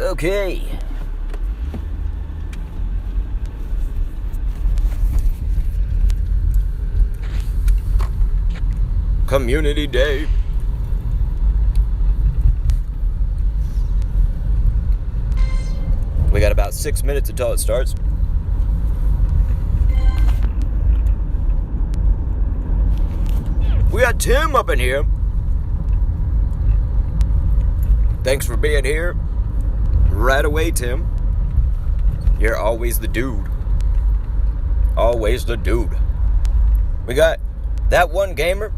Okay. Community Day. We got about 6 minutes until it starts. We got Tim up in here. Thanks for being here. Right away, Tim. You're always the dude. Always the dude. We got that one gamer.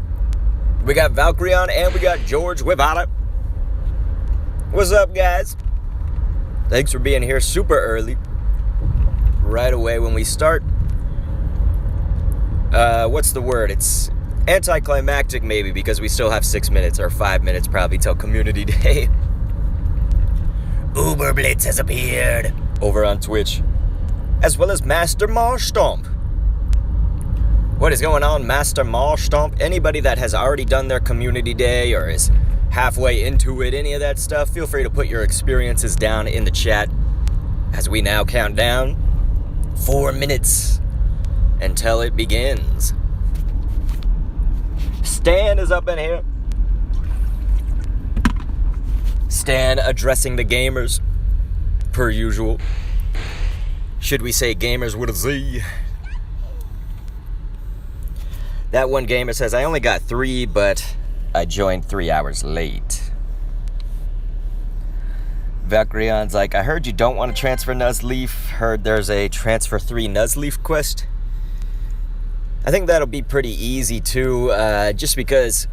We got Valkyrion and we got George Wivada. What's up, guys? Thanks for being here super early. Right away when we start. What's the word? It's anticlimactic maybe because we still have 6 minutes or 5 minutes probably till Community Day. Uber Blitz has appeared over on Twitch, as well as Master Marstomp. What is going on, Master Marstomp? Anybody that has already done their Community Day or is halfway into it, any of that stuff, feel free to put your experiences down in the chat as we now count down 4 minutes until it begins. Stan is up in here. Stan addressing the gamers, per usual. Should we say gamers with a Z? That one gamer says, I only got 3, but I joined 3 hours late. Valkyrion's like, I heard you don't want to transfer Nuzleaf. Heard there's a transfer 3 Nuzleaf quest. I think that'll be pretty easy too, just because,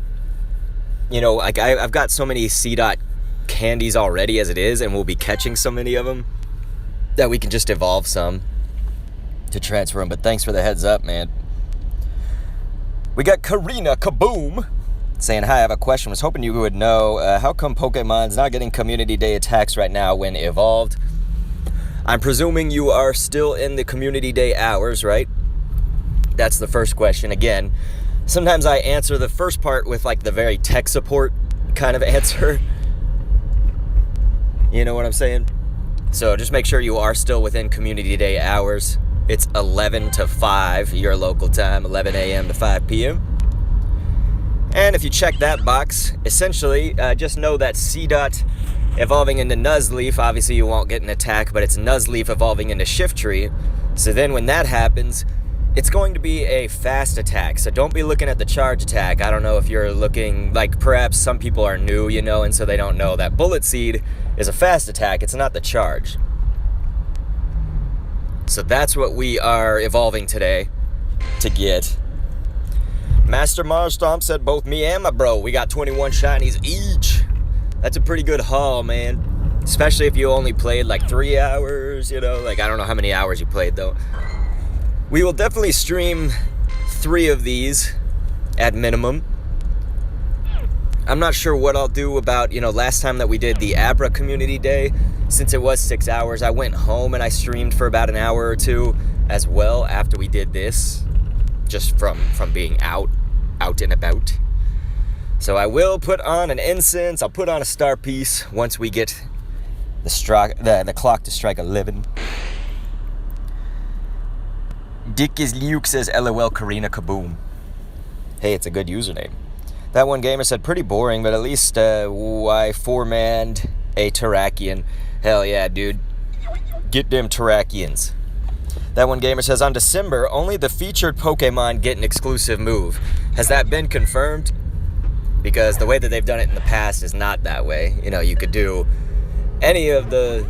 you know, like I've got so many Cdot candies already as it is, and we'll be catching so many of them that we can just evolve some to transfer them. But thanks for the heads up, man. We got Karina Kaboom saying, hi, I have a question. Was hoping you would know, how come Pokemon's not getting Community Day attacks right now when evolved? I'm presuming you are still in the Community Day hours, right? That's the first question. Again, sometimes I answer the first part with like the very tech support kind of answer. You know what I'm saying? So just make sure you are still within Community Day hours. It's 11 to 5, your local time, 11 a.m. to 5 p.m. And if you check that box, essentially, just know that Cdot evolving into Nuzleaf, obviously you won't get an attack, but it's Nuzleaf evolving into Shiftry. So then when that happens, it's going to be a fast attack, so don't be looking at the charge attack. I don't know if you're looking, like perhaps some people are new, you know, and so they don't know that Bullet Seed is a fast attack. It's not the charge. So that's what we are evolving today to get. Master Marstomp said both me and my bro, we got 21 shinies each. That's a pretty good haul, man. Especially if you only played like 3 hours, you know, like I don't know how many hours you played though. We will definitely stream 3 of these at minimum. I'm not sure what I'll do about, you know, last time that we did the Abra Community Day, since it was 6 hours, I went home and I streamed for about an hour or 2 as well after we did this, just from being out and about. So I will put on an incense, I'll put on a star piece once we get the clock to strike 11. Dick is Luke says, LOL Karina Kaboom. Hey, it's a good username. That one gamer said, pretty boring, but at least why 4-manned a Terrakion. Hell yeah, dude. Get them Terrakions. That one gamer says, on December, only the featured Pokemon get an exclusive move. Has that been confirmed? Because the way that they've done it in the past is not that way. You know, you could do any of the...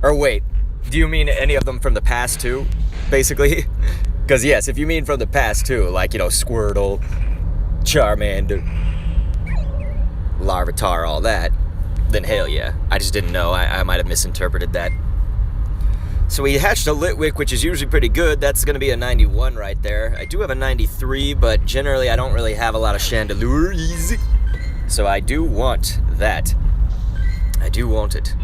Or wait, do you mean any of them from the past too? Basically, because yes, if you mean from the past too, like, you know, Squirtle, Charmander, Larvitar, all that, then hell yeah. I just didn't know. I might have misinterpreted that. So we hatched a Litwick, which is usually pretty good. That's going to be a 91 right there. I do have a 93, but generally I don't really have a lot of Chandelures. So I do want that. I do want it.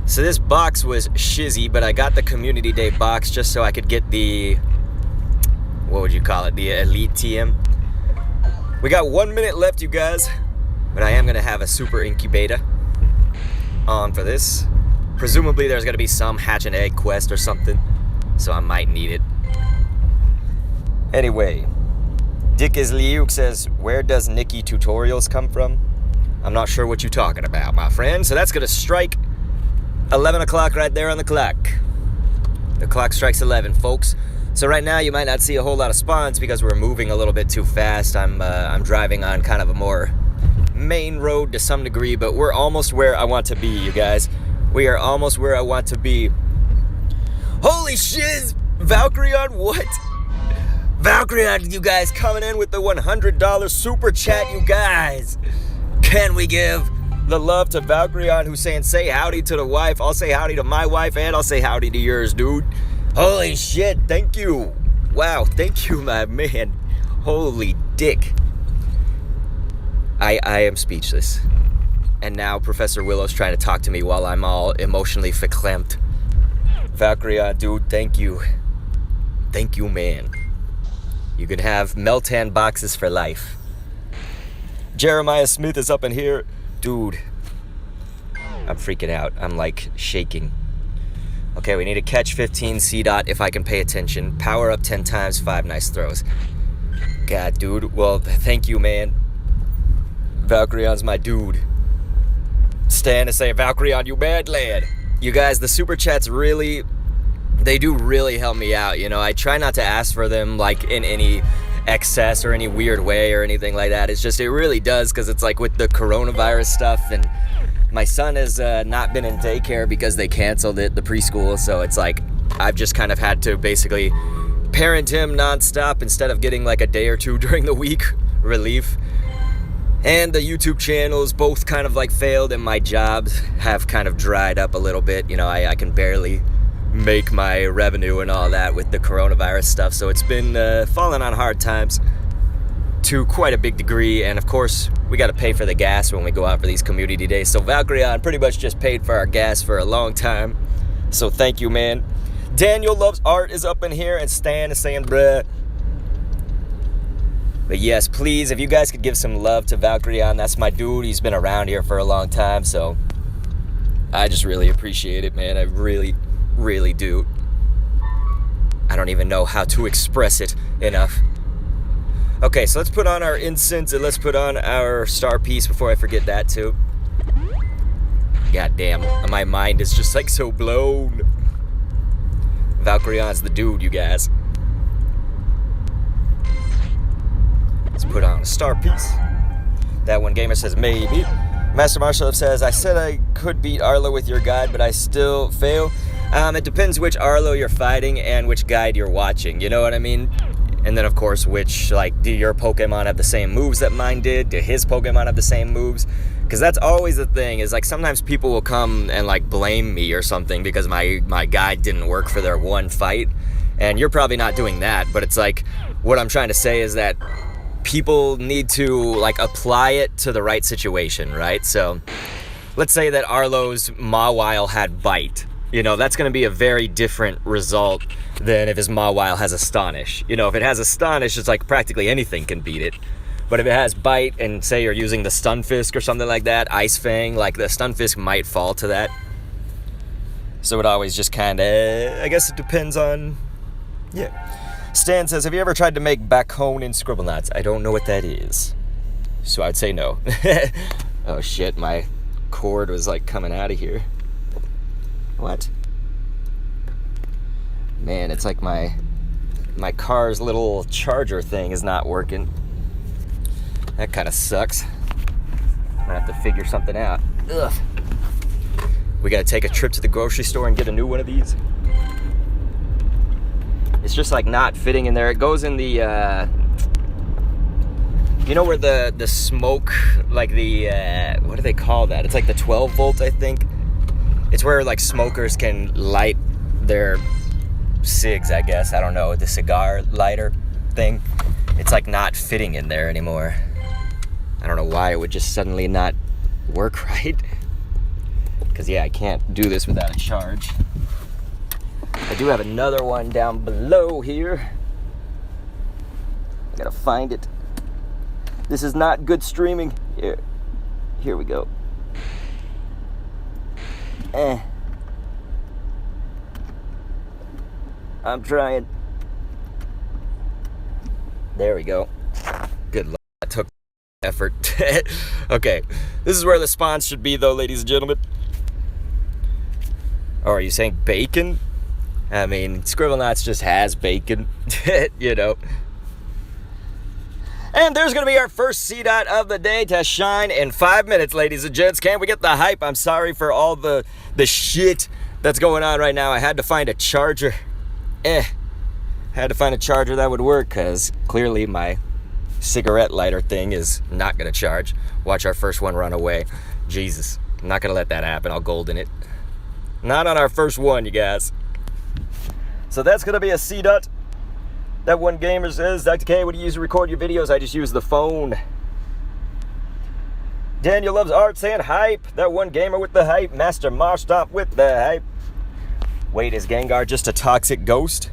So this box was shizzy, but I got the Community Day box just so I could get the, what would you call it, the Elite TM. We got 1 minute left, you guys, but I am going to have a super incubator on for this. Presumably there's going to be some hatch an egg quest or something, so I might need it. Anyway, Dick is Liuk says, where does Nikki tutorials come from? I'm not sure what you're talking about, my friend. So that's going to strike 11 o'clock right there on the clock. The clock strikes 11, folks. So right now you might not see a whole lot of spawns because we're moving a little bit too fast. I'm driving on kind of a more main road to some degree, but we're almost where I want to be, you guys. We are almost where I want to be. Holy shit! Valkyrion, what? Valkyrion, you guys, coming in with the $100 super chat, you guys. Can we give the love to Valkyrion, who's saying, say howdy to the wife. I'll say howdy to my wife, and I'll say howdy to yours, dude. Holy shit, thank you. Wow, thank you, my man. Holy dick. I am speechless. And now Professor Willow's trying to talk to me while I'm all emotionally verklempt. Valkyria, dude, thank you. Thank you, man. You can have Meltan boxes for life. Jeremiah Smith is up in here. Dude, I'm freaking out. I'm like shaking. Okay, we need to catch 15 Cdot if I can pay attention. Power up 10 times, 5 nice throws. God, dude. Well, thank you, man. Valkyrion's my dude. Stand and say, Valkyrion, you mad lad. You guys, the super chats really, they do really help me out. You know, I try not to ask for them like in any excess or any weird way or anything like that. It's just, it really does, because it's like with the coronavirus stuff, and my son has not been in daycare because they canceled it, the preschool, so it's like I've just kind of had to basically parent him nonstop instead of getting like a day or two during the week relief. And the YouTube channels both kind of like failed, and my jobs have kind of dried up a little bit. You know, I can barely make my revenue and all that with the coronavirus stuff, so it's been falling on hard times to quite a big degree. And of course we got to pay for the gas when we go out for these community days, so Valkyrion pretty much just paid for our gas for a long time, so thank you, man. Daniel Loves Art is up in here, and Stan is saying bruh. But yes, please, if you guys could give some love to Valkyrion, that's my dude. He's been around here for a long time, so I just really appreciate it, man. I really, really do. I don't even know how to express it enough. Okay, so let's put on our incense and let's put on our star piece before I forget that too. God damn, my mind is just like so blown. Valkyrion's the dude, you guys. Let's put on a star piece. That one gamer says maybe. Master Marshall says, I said I could beat Arlo with your guide, but I still fail. It depends which Arlo you're fighting and which guide you're watching, you know what I mean? And then of course, which, like, do your Pokemon have the same moves that mine did? Do his Pokemon have the same moves? Because that's always the thing, is like sometimes people will come and like blame me or something because my guide didn't work for their one fight. And you're probably not doing that, but it's like, what I'm trying to say is that people need to like apply it to the right situation, right? So let's say that Arlo's Mawile had Bite. You know, that's going to be a very different result than if his Mawile has Astonish. You know, if it has Astonish, it's like practically anything can beat it. But if it has Bite, and say you're using the Stunfisk or something like that, Ice Fang, like the Stunfisk might fall to that. So it always just kind of, I guess it depends on, yeah. Stan says, have you ever tried to make Bacone in Scribblenauts? I don't know what that is. So I'd say no. Oh shit, my cord was like coming out of here. What? Man, it's like my car's little charger thing is not working. That kind of sucks. I'm gonna have to figure something out. Ugh. We gotta take a trip to the grocery store and get a new one of these. It's just like not fitting in there. It goes in the, you know where the smoke, like the, what do they call that? It's like the 12 volt, I think. It's where like smokers can light their cigs, I guess. I don't know, the cigar lighter thing. It's like not fitting in there anymore. I don't know why it would just suddenly not work right. Because yeah, I can't do this without a charge. I do have another one down below here. I gotta find it. This is not good streaming. Here we go. I'm trying. There we go. Good luck. That took effort. Okay. This is where the spawns should be, though, ladies and gentlemen. Oh, are you saying bacon? I mean, Scribblenauts just has bacon, you know. And there's going to be our first Cdot of the day to shine in 5 minutes, ladies and gents. Can we get the hype? I'm sorry for all the shit that's going on right now. I had to find a charger. Had to find a charger that would work, because clearly my cigarette lighter thing is not going to charge. Watch our first one run away. Jesus, I'm not going to let that happen. I'll golden it. Not on our first one, you guys. So that's going to be a Cdot. That one gamer says, Dr. K, what do you use to record your videos? I just use the phone. Daniel Loves Art saying hype. That one gamer with the hype. Master Marstomp with the hype. Wait, is Gengar just a toxic ghost?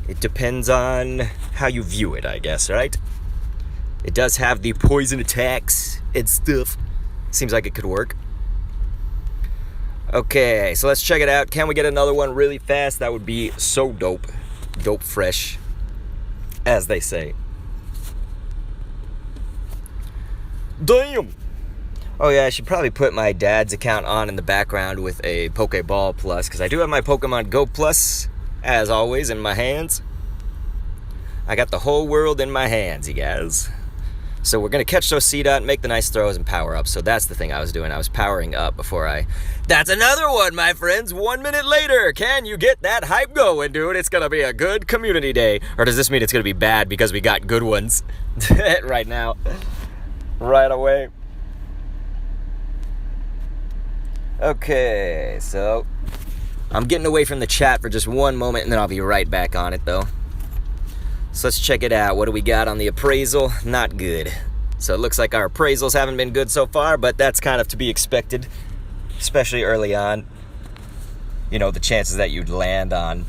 It depends on how you view it, I guess, right? It does have the poison attacks and stuff. Seems like it could work. Okay, so let's check it out. Can we get another one really fast? That would be so dope. Dope fresh, as they say. Damn! Oh yeah, I should probably put my dad's account on in the background with a Pokeball Plus, because I do have my Pokemon Go Plus, as always, in my hands. I got the whole world in my hands, you guys. So we're going to catch those Cdot, make the nice throws, and power up. So that's the thing I was doing. I was powering up before I... That's another one, my friends. 1 minute later. Can you get that hype going, dude? It's going to be a good community day. Or does this mean it's going to be bad because we got good ones right now? Right away. Okay, so... I'm getting away from the chat for just one moment, and then I'll be right back on it, though. So let's check it out. What do we got on the appraisal? Not good. So it looks like our appraisals haven't been good so far, but that's kind of to be expected, especially early on. You know, the chances that you'd land on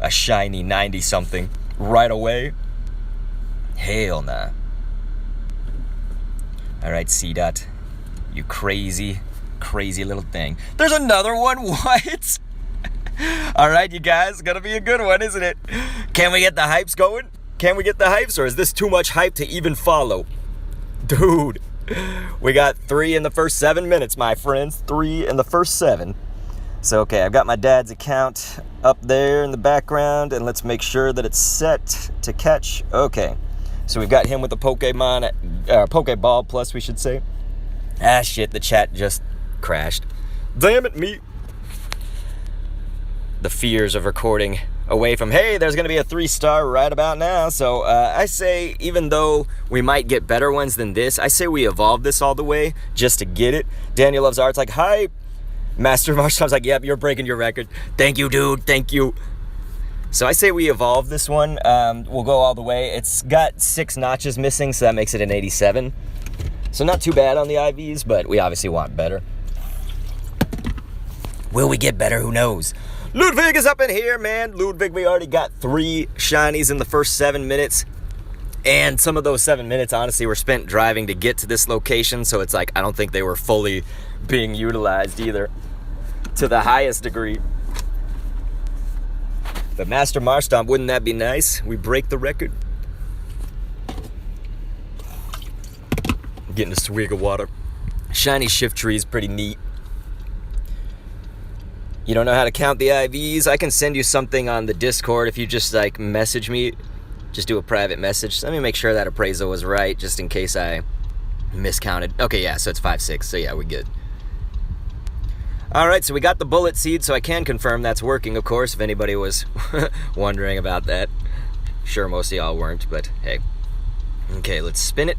a shiny 90-something right away. Hell nah. All right, Cdot. You crazy, crazy little thing. There's another one? What? All right, you guys. Gonna be a good one, isn't it? Can we get the hypes going? Can we get the hypes, or is this too much hype to even follow? Dude, we got 3 in the first 7 minutes, my friends. 3 in the first 7. So, okay, I've got my dad's account up there in the background, and let's make sure that it's set to catch. Okay, so we've got him with the Pokeball Plus, we should say. Ah, shit, the chat just crashed. Damn it, me. The fears of recording away from, hey, there's going to be a 3-star right about now. So I say, even though we might get better ones than this, I say we evolve this all the way just to get it. Daniel Loves Art's like, hype. Master Marshall's like, yep, you're breaking your record. Thank you, dude. Thank you. So I say we evolve this one. We'll go all the way. It's got 6 notches missing, so that makes it an 87. So not too bad on the IVs, but we obviously want better. Will we get better? Who knows? Ludwig is up in here, man. Ludwig, we already got 3 shinies in the first 7 minutes. And some of those 7 minutes, honestly, were spent driving to get to this location. So it's like, I don't think they were fully being utilized either to the highest degree. But Master Marstomp, wouldn't that be nice? We break the record. Getting a swig of water. Shiny Shift Tree is pretty neat. You don't know how to count the IVs? I can send you something on the Discord if you just like message me. Just do a private message. Let me make sure that appraisal was right, just in case I miscounted. Okay, yeah, so it's 5-6. So yeah, we're good. All right, so we got the bullet seed, so I can confirm that's working, of course, if anybody was wondering about that. Sure, most of y'all weren't, but hey. Okay, let's spin it.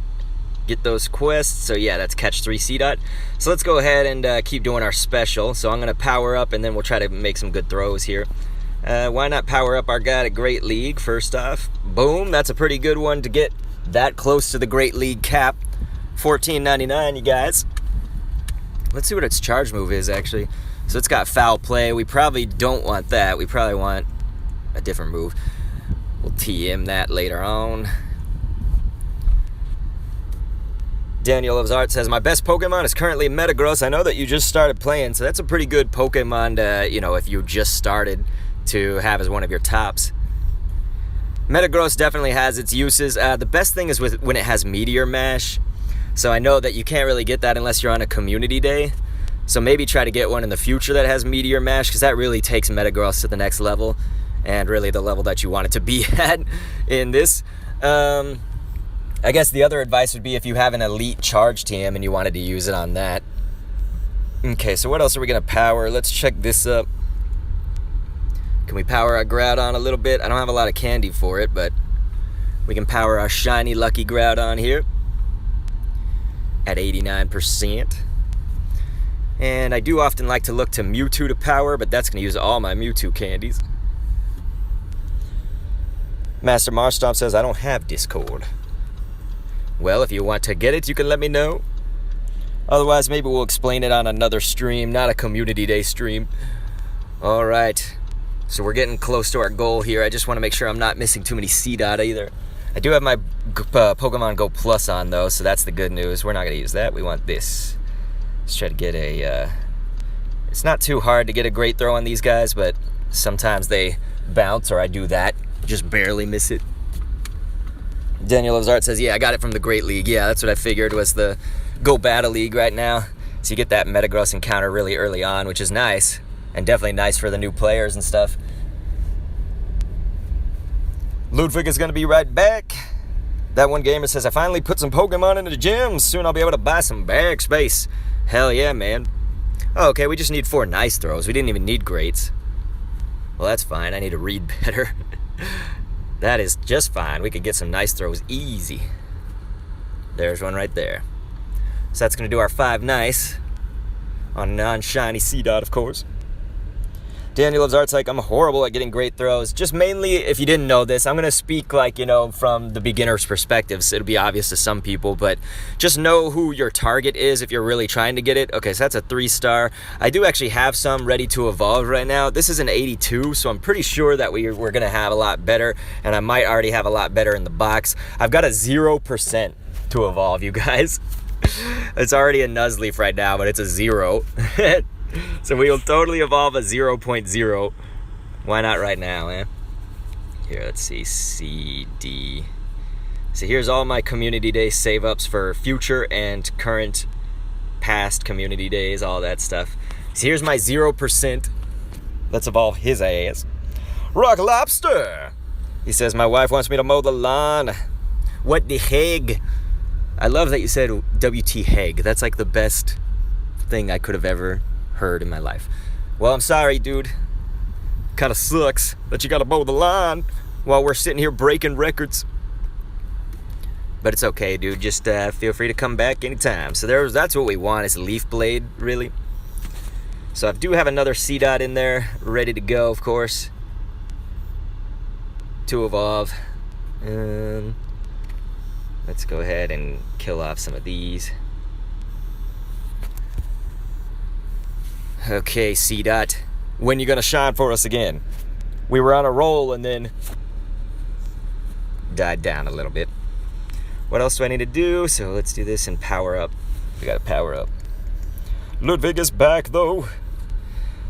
Get those quests. So yeah, that's catch 3 Cdot. So let's go ahead and keep doing our special. So I'm going to power up, and then we'll try to make some good throws here. Why not power up our guy at Great League first off? Boom, that's a pretty good one to get that close to the Great League cap. $14.99, you guys. Let's see what its charge move is, actually. So it's got foul play. We probably don't want that. We probably want a different move. We'll TM that later on. Daniel Loves Art says, my best Pokemon is currently Metagross. I know that you just started playing, so that's a pretty good Pokemon to, you know, if you just started to have as one of your tops. Metagross definitely has its uses. The best thing is when it has Meteor Mash. So I know that you can't really get that unless you're on a community day. So maybe try to get one in the future that has Meteor Mash, because that really takes Metagross to the next level. And really the level that you want it to be at in this. I guess the other advice would be if you have an elite charge TM and you wanted to use it on that. Okay, so what else are we going to power? Let's check this up. Can we power our Groudon a little bit? I don't have a lot of candy for it, but we can power our shiny lucky Groudon here at 89%. And I do often like to look to Mewtwo to power, but that's going to use all my Mewtwo candies. Master Marstomp says, I don't have Discord. Well, if you want to get it, you can let me know. Otherwise, maybe we'll explain it on another stream, not a community day stream. Alright, so we're getting close to our goal here. I just want to make sure I'm not missing too many Cdot either. I do have my Pokemon Go Plus on, though, so that's the good news. We're not going to use that. We want this. Let's try to get a... It's not too hard to get a great throw on these guys, but sometimes they bounce, or I do that. Just barely miss it. Daniel Loves Art says, yeah, I got it from the Great League. Yeah, that's what I figured was the Go Battle League right now. So you get that Metagross encounter really early on, which is nice. And definitely nice for the new players and stuff. Ludwig is going to be right back. That one gamer says, I finally put some Pokemon into the gym. Soon I'll be able to buy some bag space. Hell yeah, man. Oh, okay, we just need 4 nice throws. We didn't even need greats. Well, that's fine. I need to read better. That is just fine. We could get some nice throws easy. There's one right there. So that's going to do our 5 nice on non-shiny Seedot, of course. Daniel Loves Art's like, I'm horrible at getting great throws. Just mainly, if you didn't know this, I'm going to speak like, from the beginner's perspective. So it'll be obvious to some people, but just know who your target is if you're really trying to get it. Okay, so that's a 3-star. I do actually have some ready to evolve right now. This is an 82, so I'm pretty sure that we're going to have a lot better, and I might already have a lot better in the box. I've got a 0% to evolve, you guys. It's already a Nuzleaf right now, but it's a 0. So we will totally evolve a 0.0. Why not right now, man? Here, let's see. CD. So here's all my community day save-ups for future and current past community days, all that stuff. So here's my 0%. Let's evolve his ass. Rock Lobster! He says, my wife wants me to mow the lawn. What the heck? I love that you said WT Heg. That's like the best thing I could have ever heard in my life. Well, I'm sorry, dude. Kind of sucks that you gotta mow the lawn while we're sitting here breaking records. But it's okay, dude. Just feel free to come back anytime. So that's what we want, is Leaf Blade, really. So I do have another Cdot in there, ready to go, of course, to evolve. Let's go ahead and kill off some of these. Okay, Cdot, when you gonna shine for us again? We were on a roll and then died down a little bit. What else do I need to do? So let's do this and power up. We gotta power up. Ludwig is back though.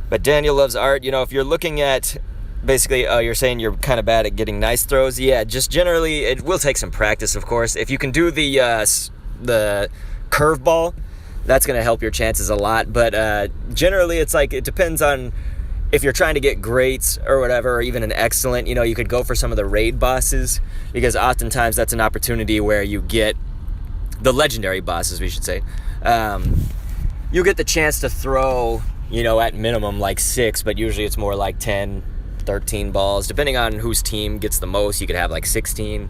But Daniel Loves Art, if you're looking at basically, you're saying you're kind of bad at getting nice throws. Yeah, just generally, it will take some practice, of course. If you can do the curveball, that's going to help your chances a lot. But generally, it's like, it depends on if you're trying to get greats or whatever, or even an excellent, you could go for some of the raid bosses, because oftentimes that's an opportunity where you get the legendary bosses, we should say. You get the chance to throw, at minimum like 6, but usually it's more like 10, 13 balls. Depending on whose team gets the most, you could have like 16.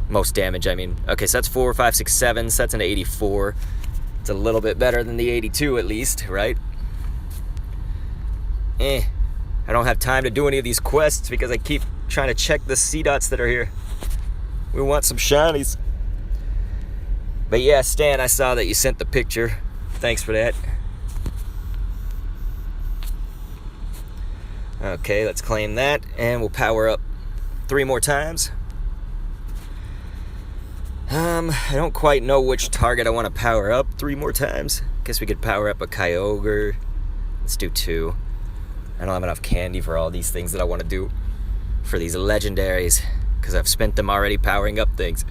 Most damage, I mean. Okay, so that's 4, 5, 6, 7. So that's an 84. It's a little bit better than the 82 at least, right? I don't have time to do any of these quests because I keep trying to check the Cdots that are here. We want some shinies. But yeah, Stan, I saw that you sent the picture. Thanks for that. Okay, let's claim that, and we'll power up 3 more times. I don't quite know which target I want to power up 3 more times. Guess we could power up a Kyogre. Let's do 2. I don't have enough candy for all these things that I want to do for these legendaries. because I've spent them already powering up things.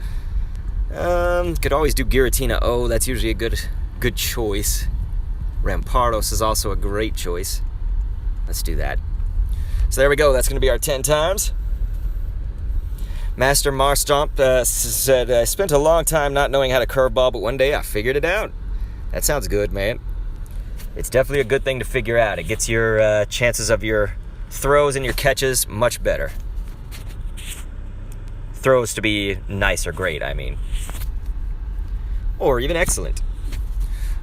Could always do Giratina O. That's usually a good choice. Rampardos is also a great choice. Let's do that. So there we go. That's going to be our 10 times. Master Marstomp said, I spent a long time not knowing how to curveball, but one day I figured it out. That sounds good, man. It's definitely a good thing to figure out. It gets your chances of your throws and your catches much better. Throws to be nice or great, I mean. Or even excellent.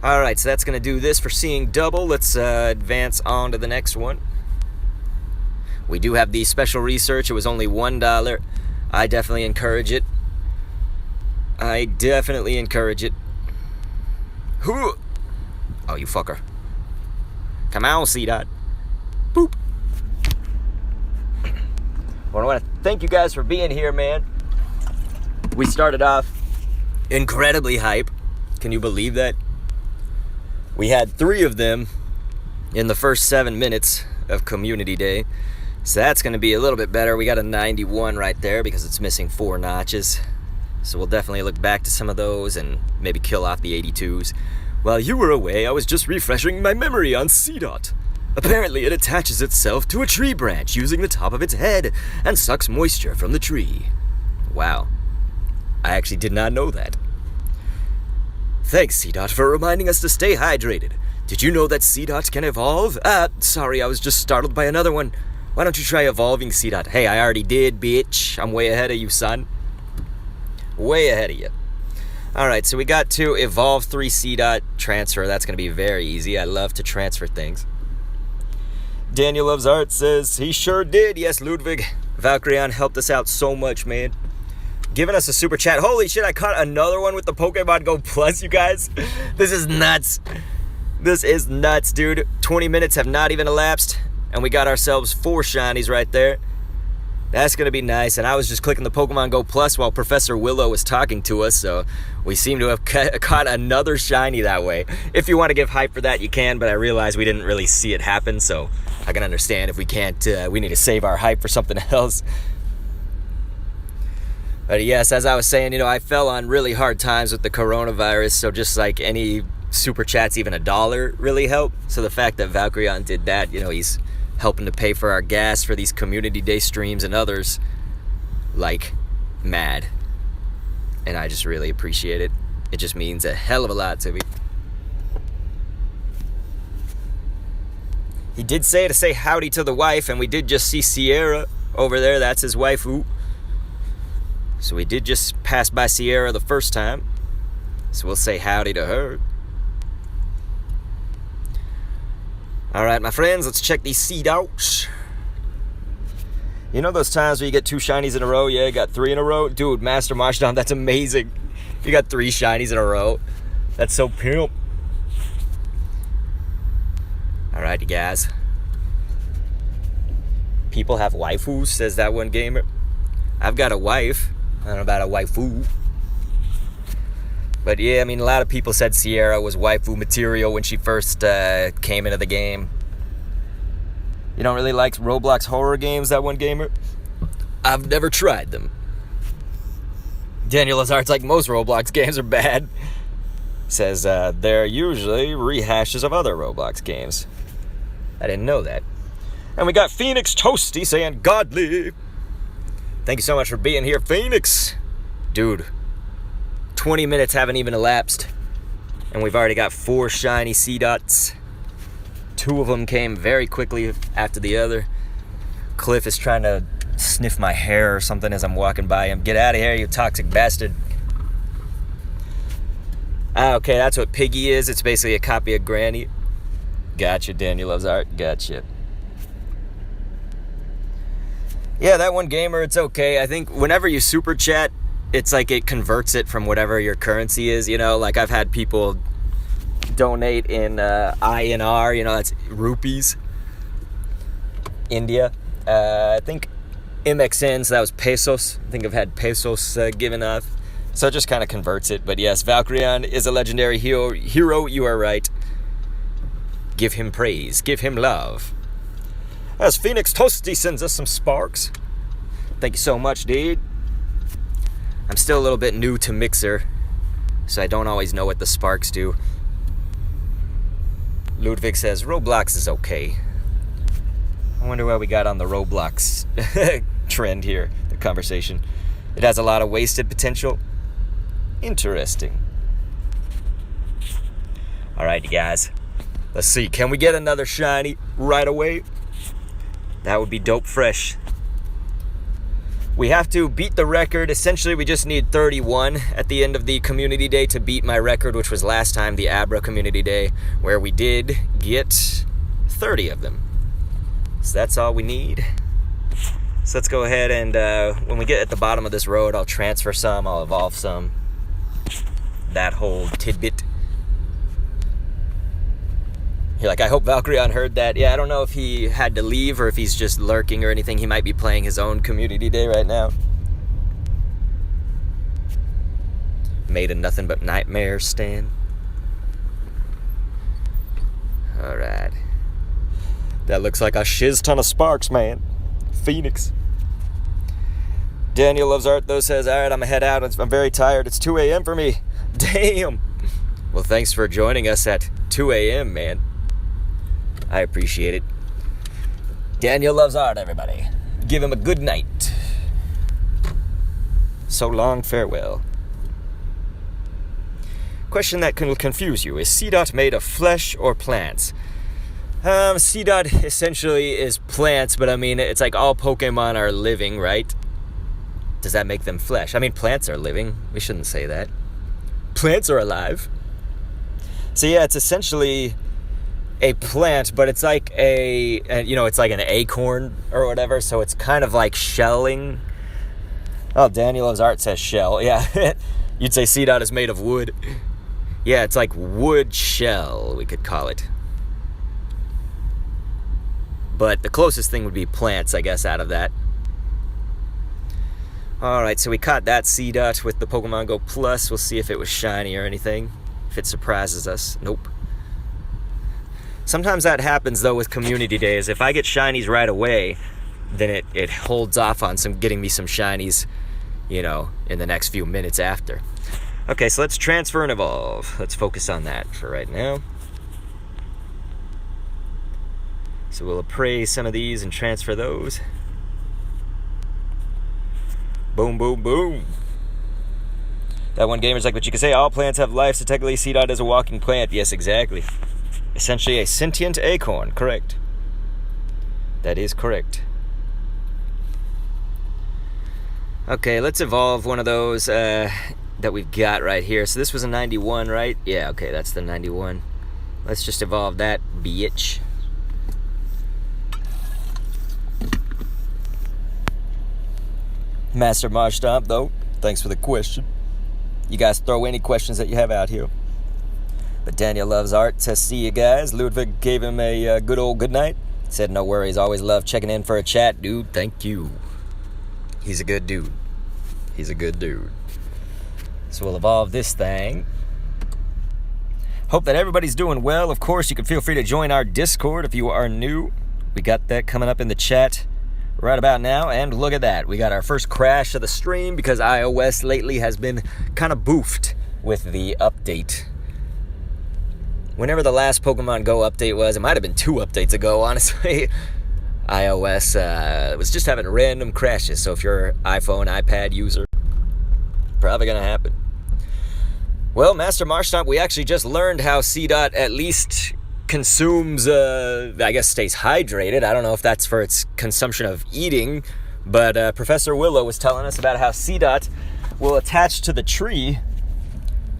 Alright, so that's going to do this for Seeing Double. Let's advance on to the next one. We do have the special research. It was only $1. I definitely encourage it. I definitely encourage it. Hoo! Oh, you fucker. Come on, Cdot. Boop. Well, I want to thank you guys for being here, man. We started off incredibly hype. Can you believe that? We had 3 of them in the first 7 minutes of Community Day. So that's going to be a little bit better. We got a 91 right there because it's missing 4 notches. So we'll definitely look back to some of those and maybe kill off the 82s. While you were away, I was just refreshing my memory on Cdot. Apparently, it attaches itself to a tree branch using the top of its head and sucks moisture from the tree. Wow. I actually did not know that. Thanks, Cdot, for reminding us to stay hydrated. Did you know that Cdot can evolve? Sorry, I was just startled by another one. Why don't you try evolving, Cdot? Hey, I already did, bitch. I'm way ahead of you, son. Way ahead of you. Alright, so we got to evolve 3 Cdot transfer. That's going to be very easy. I love to transfer things. Daniel Loves Art says, he sure did. Yes, Ludwig. Valkyrion helped us out so much, man. Giving us a super chat. Holy shit, I caught another one with the Pokemon Go Plus, you guys. This is nuts. This is nuts, dude. 20 minutes have not even elapsed, and we got ourselves 4 shinies right there. That's going to be nice. And I was just clicking the Pokemon Go Plus while Professor Willow was talking to us, so we seem to have caught another shiny that way. If you want to give hype for that, you can, but I realize we didn't really see it happen, so I can understand if we can't, we need to save our hype for something else. But yes, as I was saying, I fell on really hard times with the coronavirus, so just like any super chats, even $1 really help. So the fact that Valkyrion did that, he's helping to pay for our gas for these Community Day streams and others, like, mad. And I just really appreciate it. It just means a hell of a lot to me. He did say to say howdy to the wife, and we did just see Sierra over there. That's his wife. Ooh. So we did just pass by Sierra the first time. So we'll say howdy to her. Alright, my friends, let's check these Seedots. You know those times where you get 2 shinies in a row? Yeah, you got 3 in a row? Dude, Master Marshdown, that's amazing. You got 3 shinies in a row. That's so pimp. Alright, you guys. People have waifus, says that one gamer. I've got a wife. I don't know about a waifu. But yeah, I mean, a lot of people said Sierra was waifu material when she first came into the game. You don't really like Roblox horror games, that one gamer? I've never tried them. Daniel Lazart's like, most Roblox games are bad. Says they're usually rehashes of other Roblox games. I didn't know that. And we got Phoenix Toasty saying, godly. Thank you so much for being here, Phoenix. Dude. 20 minutes haven't even elapsed, and we've already got 4 shiny Seedots. 2 of them came very quickly after the other. Cliff is trying to sniff my hair or something as I'm walking by him. Get out of here, you toxic bastard. Okay, that's what Piggy is. It's basically a copy of Granny. Gotcha, Daniel Loves Art. Gotcha. Yeah, that one gamer, it's okay. I think whenever you super chat, it's like it converts it from whatever your currency is, like I've had people donate in INR, that's rupees, India. I think MXN, so that was pesos. I think I've had pesos given off. So it just kind of converts it. But yes, Valkyrion is a legendary hero. You are right. Give him praise. Give him love. As Phoenix Toasty sends us some sparks. Thank you so much, dude. I'm still a little bit new to Mixer, so I don't always know what the sparks do. Ludwig says, Roblox is okay. I wonder what we got on the Roblox trend here, the conversation. It has a lot of wasted potential. Interesting. Alright, you guys. Let's see. Can we get another shiny right away? That would be dope fresh. We have to beat the record. Essentially, we just need 31 at the end of the community day to beat my record, which was last time, the Abra community day, where we did get 30 of them. So that's all we need. So let's go ahead and when we get at the bottom of this road, I'll transfer some, I'll evolve some. That whole tidbit. You're like, I hope Valkyrion heard that. Yeah, I don't know if he had to leave or if he's just lurking or anything. He might be playing his own community day right now. Made a nothing but nightmare stand. Alright. That looks like a shiz ton of sparks, man. Phoenix. Daniel Loves Art, though, says, alright, I'm gonna head out. I'm very tired. It's 2 a.m. for me. Damn. Well, thanks for joining us at 2 a.m., man. I appreciate it. Daniel Loves Art, everybody. Give him a good night. So long, farewell. Question that can confuse you. Is Cdot made of flesh or plants? Cdot essentially is plants, but I mean, it's like all Pokemon are living, right? Does that make them flesh? I mean, plants are living. We shouldn't say that. Plants are alive. So yeah, it's essentially a plant, but it's like it's like an acorn or whatever, so it's kind of like shelling. Oh, Daniel Loves Art says shell. Yeah, you'd say Cdot is made of wood. Yeah, it's like wood shell, we could call it. But the closest thing would be plants, I guess, out of that. Alright, so we caught that Seedot with the Pokemon Go Plus. We'll see if it was shiny or anything. If it surprises us. Nope. Sometimes that happens, though, with community days. If I get shinies right away, then it holds off on getting me some shinies, in the next few minutes after. Okay, so let's transfer and evolve. Let's focus on that for right now. So we'll appraise some of these and transfer those. Boom, boom, boom. That one gamer's like, but you can say all plants have life, so technically Cdot is a walking plant. Yes, exactly. Essentially a sentient acorn, correct. That is correct. Okay, let's evolve one of those that we've got right here. So this was a 91, right? Yeah, okay, that's the 91. Let's just evolve that bitch. Master Marstomp, though, thanks for the question. You guys throw any questions that you have out here. But Daniel Loves Art says, see you guys. Ludwig gave him a good old good night. Said, no worries, always love checking in for a chat, dude. Thank you. He's a good dude. He's a good dude. So we'll evolve this thing. Hope that everybody's doing well. Of course, you can feel free to join our Discord if you are new. We got that coming up in the chat right about now, and look at that. We got our first crash of the stream because iOS lately has been kind of boofed with the update. Whenever the last Pokemon Go update was, it might have been 2 updates ago, honestly. iOS was just having random crashes, so if you're an iPhone, iPad user, probably gonna happen. Well, Master Marstomp, we actually just learned how Cdot at least consumes, I guess stays hydrated. I don't know if that's for its consumption of eating, but Professor Willow was telling us about how Cdot will attach to the tree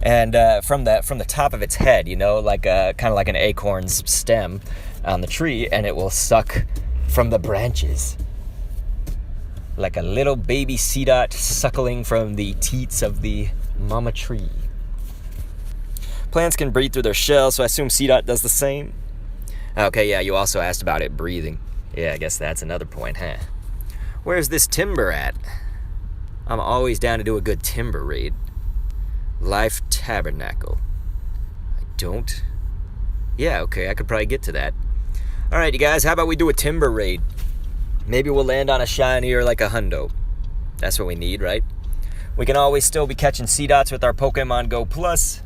and from the top of its head, like kind of like an acorn's stem on the tree, and it will suck from the branches. Like a little baby Cdot suckling from the teats of the mama tree. Plants can breathe through their shell, so I assume Cdot does the same. Okay, yeah, you also asked about it breathing. Yeah, I guess that's another point, huh? Where's this timber at? I'm always down to do a good timber raid. Life Tabernacle. I don't... Yeah, okay, I could probably get to that. Alright, you guys, how about we do a timber raid? Maybe we'll land on a shiny or like a hundo. That's what we need, right? We can always still be catching Cdots with our Pokemon Go Plus.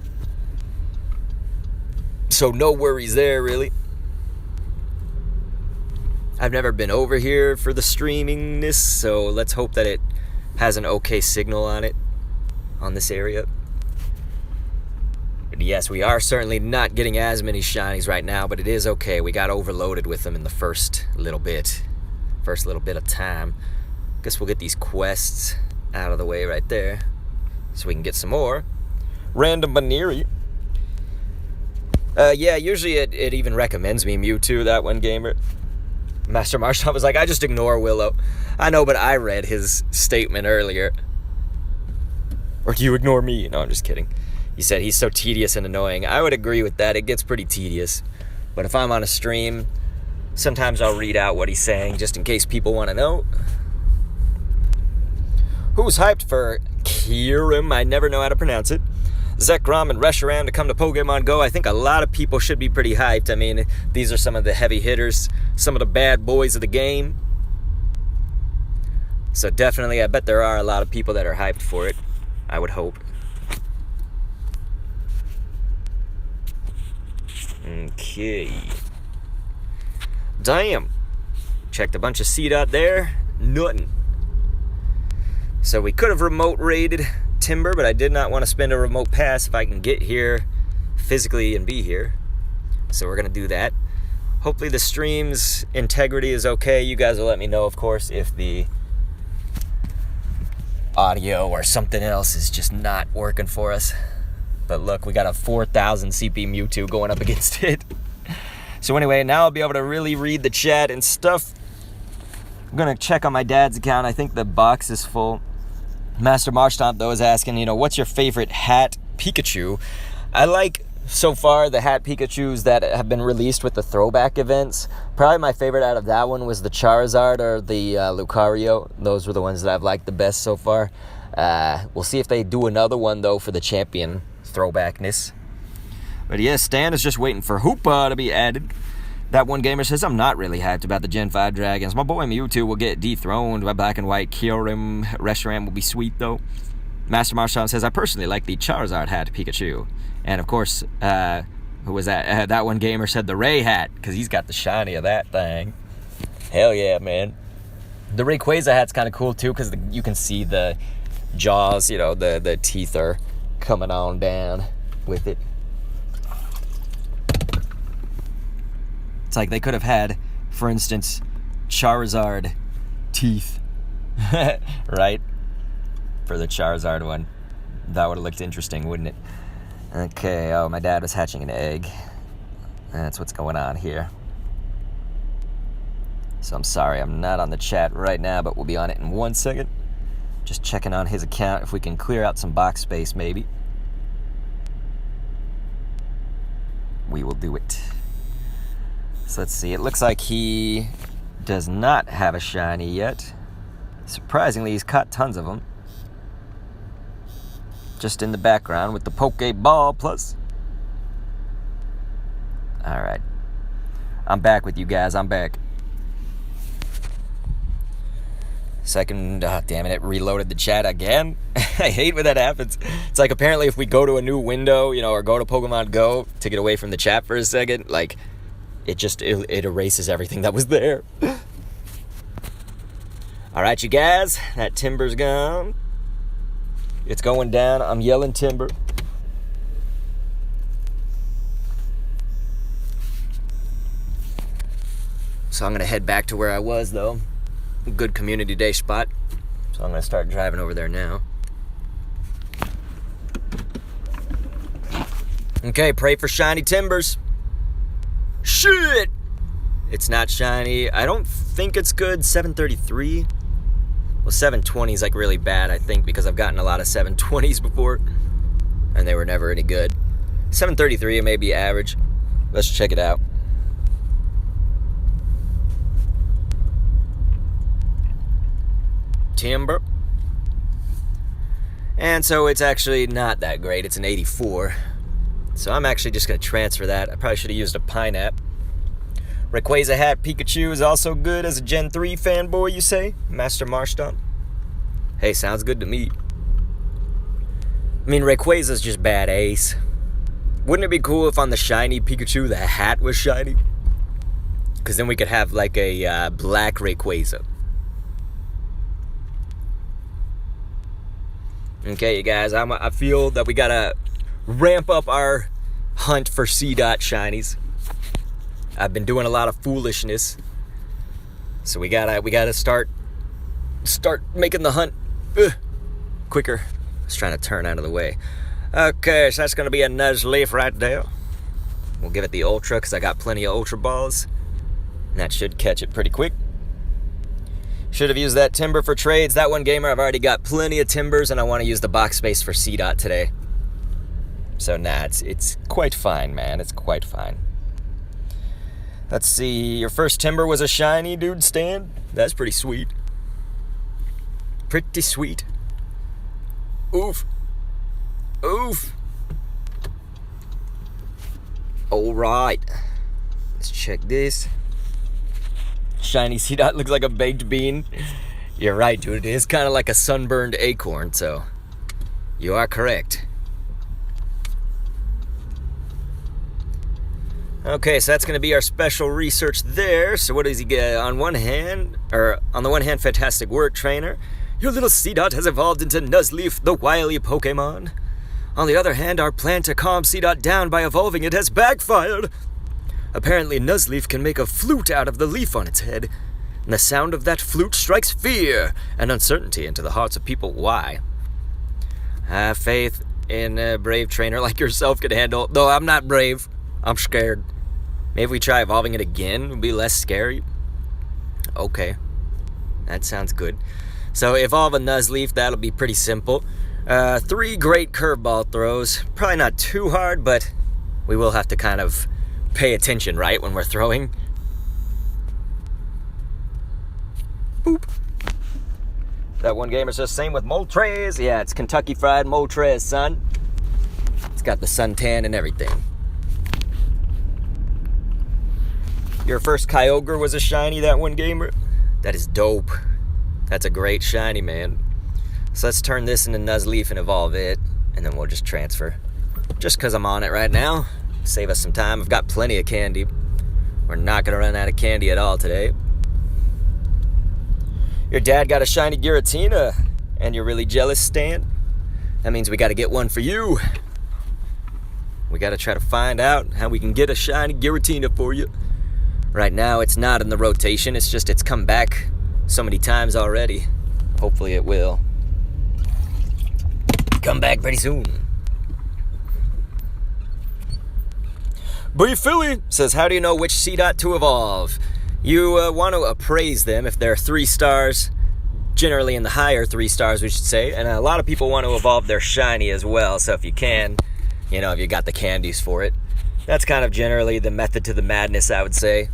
So no worries there, really. I've never been over here for the streamingness, so let's hope that it has an okay signal on it, on this area. But yes, we are certainly not getting as many shinies right now, but it is okay. We got overloaded with them in the first little bit of time. Guess we'll get these quests out of the way right there, so we can get some more random Baneri. Yeah, usually it even recommends me Mewtwo, that one gamer. Master Marshall was like, I just ignore Willow. I know, but I read his statement earlier. Or do you ignore me? No, I'm just kidding. He said he's so tedious and annoying. I would agree with that. It gets pretty tedious. But if I'm on a stream, sometimes I'll read out what he's saying just in case people want to know. Who's hyped for Kyurem? I never know how to pronounce it. Zekrom and Reshiram to come to Pokemon Go. I think a lot of people should be pretty hyped. I mean, these are some of the heavy hitters, some of the bad boys of the game. So definitely, I bet there are a lot of people that are hyped for it. I would hope. Okay. Damn. Checked a bunch of Cdot there. Nothing. So we could have remote raided Timber, but I did not want to spend a remote pass if I can get here physically and be here. So we're going to do that. Hopefully the stream's integrity is okay. You guys will let me know, of course, if the audio or something else is just not working for us. But look, we got a 4,000 CP Mewtwo going up against it. So anyway, now I'll be able to really read the chat and stuff. I'm going to check on my dad's account. I think the box is full. Master Marshtomp, though, is asking, what's your favorite hat Pikachu? I like, so far, the hat Pikachus that have been released with the throwback events. Probably my favorite out of that one was the Charizard or the Lucario. Those were the ones that I've liked the best so far. We'll see if they do another one, though, for the champion throwbackness. But yeah, Stan is just waiting for Hoopa to be added. That one gamer says, I'm not really hyped about the Gen 5 Dragons. My boy Mewtwo will get dethroned by Black and White. Kyurem, Reshiram will be sweet, though. Master Marshall says, I personally like the Charizard hat Pikachu. And, of course, who was that? That one gamer said the Ray hat, because he's got the shiny of that thing. Hell yeah, man. The Rayquaza hat's kind of cool, too, because you can see the jaws, the teeth are coming on down with it. It's like they could have had, for instance, Charizard teeth, right? For the Charizard one. That would have looked interesting, wouldn't it? Okay, oh, my dad was hatching an egg. That's what's going on here. So I'm sorry, I'm not on the chat right now, but we'll be on it in 1 second. Just checking on his account if we can clear out some box space, maybe. We will do it. So let's see, it looks like he does not have a shiny yet. Surprisingly, he's caught tons of them. Just in the background with the Pokeball Plus. Alright. I'm back with you guys, I'm back. Second, damn it reloaded the chat again. I hate when that happens. It's like apparently if we go to a new window, or go to Pokemon Go to get away from the chat for a second, like, it erases everything that was there. Alright, you guys, that Timber's gone. It's going down. I'm yelling Timber. So I'm going to head back to where I was, though. Good community day spot. So I'm going to start driving over there now. Okay, pray for shiny Timbers. Shit! It's not shiny. I don't think it's good. 733. Well, 720 is like really bad, I think, because I've gotten a lot of 720s before, and they were never any good. 733, it may be average. Let's check it out. Timber. And so it's actually not that great. It's an 84. So I'm actually just going to transfer that. I probably should have used a Pineapple. Rayquaza hat Pikachu is also good as a Gen 3 fanboy, you say? Master Marshtomp? Hey, sounds good to me. I mean, Rayquaza's just badass. Wouldn't it be cool if on the shiny Pikachu the hat was shiny? Because then we could have like a black Rayquaza. Okay, you guys, I feel that we gotta ramp up our hunt for Cdot shinies. I've been doing a lot of foolishness, so we gotta start making the hunt quicker. I was trying to turn out of the way. Okay, so that's gonna be a Nuzleaf right there. We'll give it the Ultra because I got plenty of Ultra balls, and that should catch it pretty quick. Should have used that timber for trades. That one gamer, I've already got plenty of timbers, and I want to use the box space for Cdot today. So nah, it's quite fine, man. It's quite fine. Let's see. Your first timber was a shiny, dude, Stan? That's pretty sweet. Pretty sweet. Oof. Oof. Alright. Let's check this. Shiny Seedot looks like a baked bean. You're right, dude. It is kind of like a sunburned acorn, so you are correct. Okay, so that's going to be our special research there. So what does he get? On the one hand, fantastic work, trainer. Your little Cdot has evolved into Nuzleaf, the wily Pokemon. On the other hand, our plan to calm Cdot down by evolving it has backfired. Apparently, Nuzleaf can make a flute out of the leaf on its head, and the sound of that flute strikes fear and uncertainty into the hearts of people. Why? Have faith in a brave trainer like yourself can handle. Though I'm not brave, I'm scared. Maybe we try evolving it again, it'll be less scary. Okay, that sounds good. So evolve a Nuzleaf, that'll be pretty simple. 3 great curveball throws. Probably not too hard, but we will have to kind of pay attention, right, when we're throwing. Boop. That one gamer says same with Moltres. Yeah, it's Kentucky Fried Moltres, son. It's got the suntan and everything. Your first Kyogre was a shiny, that one gamer? That is dope. That's a great shiny, man. So let's turn this into Nuzleaf and evolve it, and then we'll just transfer. Just because I'm on it right now. Save us some time. I've got plenty of candy. We're not going to run out of candy at all today. Your dad got a shiny Giratina, and you're really jealous, Stan? That means we got to get one for you. We got to try to find out how we can get a shiny Giratina for you. Right now, it's not in the rotation. It's just it's come back so many times already. Hopefully it will come back pretty soon. Bree Philly says, how do you know which Cdot to evolve? You want to appraise them if they're 3 stars, generally in the higher 3 stars, we should say. And a lot of people want to evolve their shiny as well. So if you can, if you got the candies for it. That's kind of generally the method to the madness, I would say.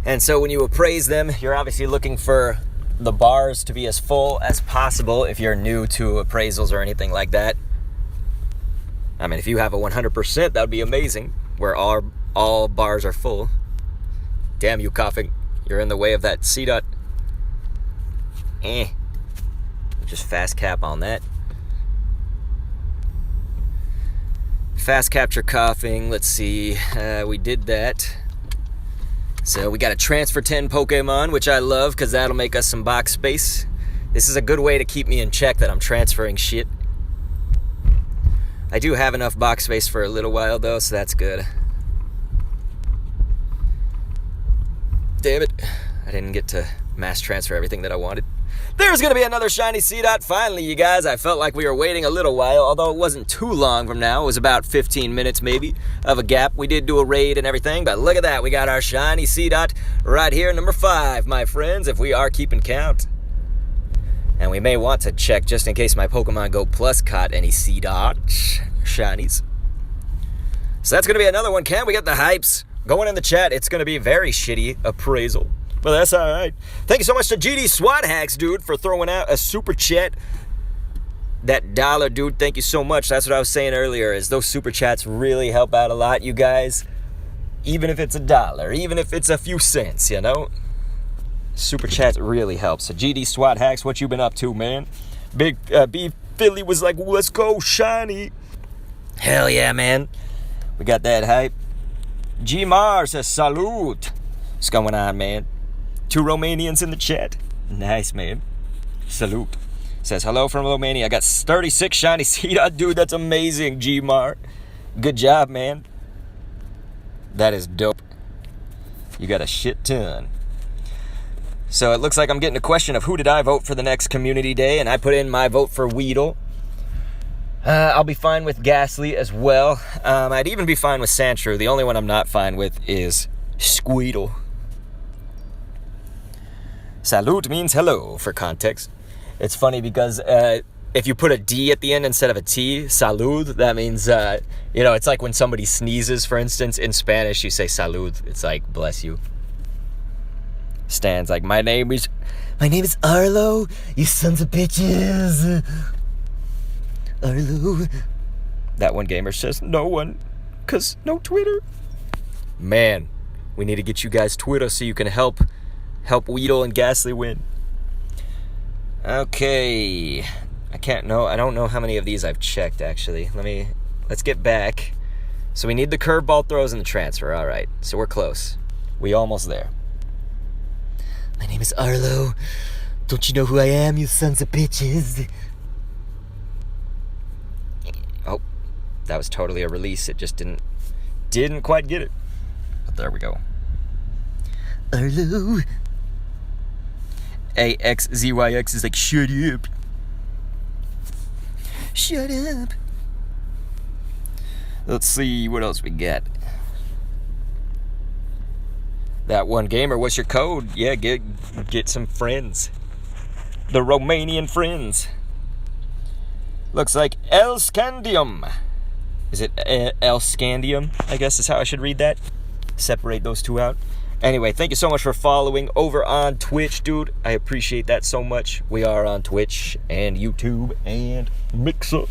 And so when you appraise them, you're obviously looking for the bars to be as full as possible if you're new to appraisals or anything like that. I mean, if you have a 100%, that would be amazing, where all bars are full. Damn you, coughing. You're in the way of that Cdot. Just fast cap on that. Fast capture coughing. Let's see. We did that. So we got to transfer 10 Pokemon, which I love because that'll make us some box space. This is a good way to keep me in check that I'm transferring shit. I do have enough box space for a little while, though, so that's good. Damn it. I didn't get to mass transfer everything that I wanted. There's going to be another shiny Seedot. Finally, you guys. I felt like we were waiting a little while, although it wasn't too long from now. It was about 15 minutes, maybe, of a gap. We did do a raid and everything, but look at that. We got our shiny Seedot right here, number 5, my friends, if we are keeping count. And we may want to check just in case my Pokemon Go Plus caught any Seedot shinies. So that's going to be another one. Can we get the hypes going in the chat? It's going to be very shitty appraisal. But that's all right. Thank you so much to GD SWAT Hacks, dude, for throwing out a super chat. That dollar, dude, thank you so much. That's what I was saying earlier, is those super chats really help out a lot, you guys. Even if it's $1, even if it's a few cents, Super chats really help. So GD SWAT Hacks, what you been up to, man? Big Philly was like, let's go, shiny. Hell yeah, man. We got that hype. G-Mar says, salute. What's going on, man? 2 Romanians in the chat. Nice, man. Salute. Says, hello from Romania. I got 36 shiny Seedot. Dude, that's amazing, G-Mar. Good job, man. That is dope. You got a shit ton. So it looks like I'm getting a question of who did I vote for the next community day, and I put in my vote for Weedle. I'll be fine with Ghastly as well. I'd even be fine with Sandshrew. The only one I'm not fine with is Squeedle. Salute means hello, for context. It's funny because if you put a D at the end instead of a T, salud, that means, it's like when somebody sneezes, for instance. In Spanish, you say salud. It's like, bless you. Stan's like, my name is Arlo, you sons of bitches. Arlo. That one gamer says, no one, because no Twitter. Man, we need to get you guys Twitter so you can help Weedle and Ghastly win. Okay. I don't know how many of these I've checked, actually. Let's get back. So we need the curveball throws and the transfer. All right. So we're close. We almost there. My name is Arlo. Don't you know who I am, you sons of bitches? Oh, that was totally a release. It just didn't quite get it. But there we go. Arlo. AXZYX is like, shut up. Shut up. Let's see what else we got. That one gamer, what's your code? Yeah, get some friends. The Romanian friends. Looks like Elscandium. Is it Elscandium? I guess is how I should read that. Separate those two out. Anyway, thank you so much for following over on Twitch, dude. I appreciate that so much. We are on Twitch and YouTube and Mixer.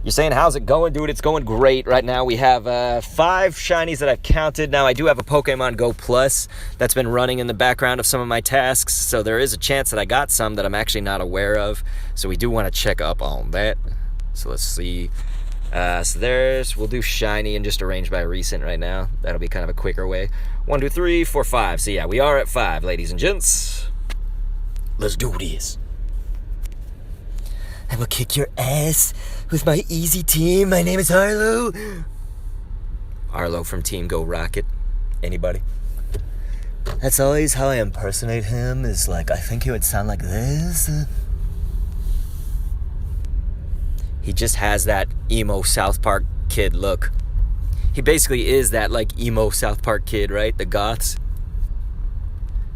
You're saying, how's it going, dude? It's going great right now. We have 5 shinies that I've counted. Now, I do have a Pokemon Go Plus that's been running in the background of some of my tasks, so there is a chance that I got some that I'm actually not aware of. So we do want to check up on that. So let's see. We'll do shiny and just arrange by recent right now. That'll be kind of a quicker way. 1, 2, 3, 4, 5. So yeah, we are at 5, ladies and gents. Let's do this. I will kick your ass with my easy team. My name is Arlo. Arlo from Team Go Rocket. Anybody? That's always how I impersonate him, is like, I think he would sound like this. He just has that emo South Park kid look. He basically is that, like, emo South Park kid, right? The goths.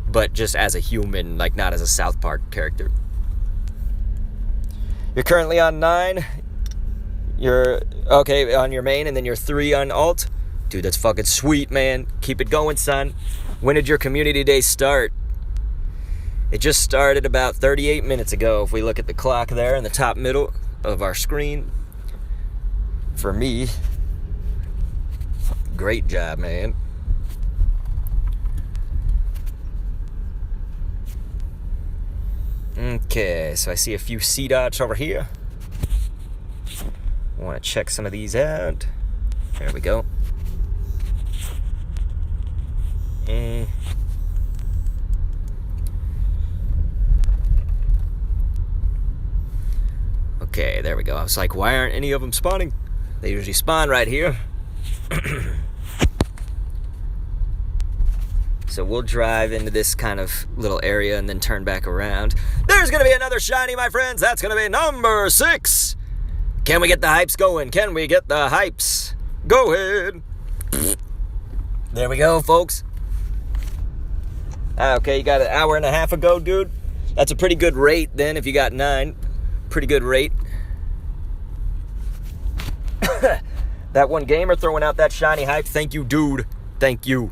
But just as a human, like, not as a South Park character. You're currently on 9. You're, okay, on your main, and then you're 3 on alt. Dude, that's fucking sweet, man. Keep it going, son. When did your community day start? It just started about 38 minutes ago, if we look at the clock there in the top middle of our screen. For me, great job, man. Okay, so I see a few Cdots over here. I want to check some of these out. There we go. Okay, there we go. I was like, why aren't any of them spawning? They usually spawn right here. So we'll drive into this kind of little area and then turn back around. There's going to be another shiny, my friends. That's going to be number 6. Can we get the hypes going? Can we get the hypes? Go ahead. There we go, folks. Okay, you got an hour and a half ago, dude. That's a pretty good rate then if you got 9. Pretty good rate. That one gamer throwing out that shiny hype. Thank you, dude. Thank you.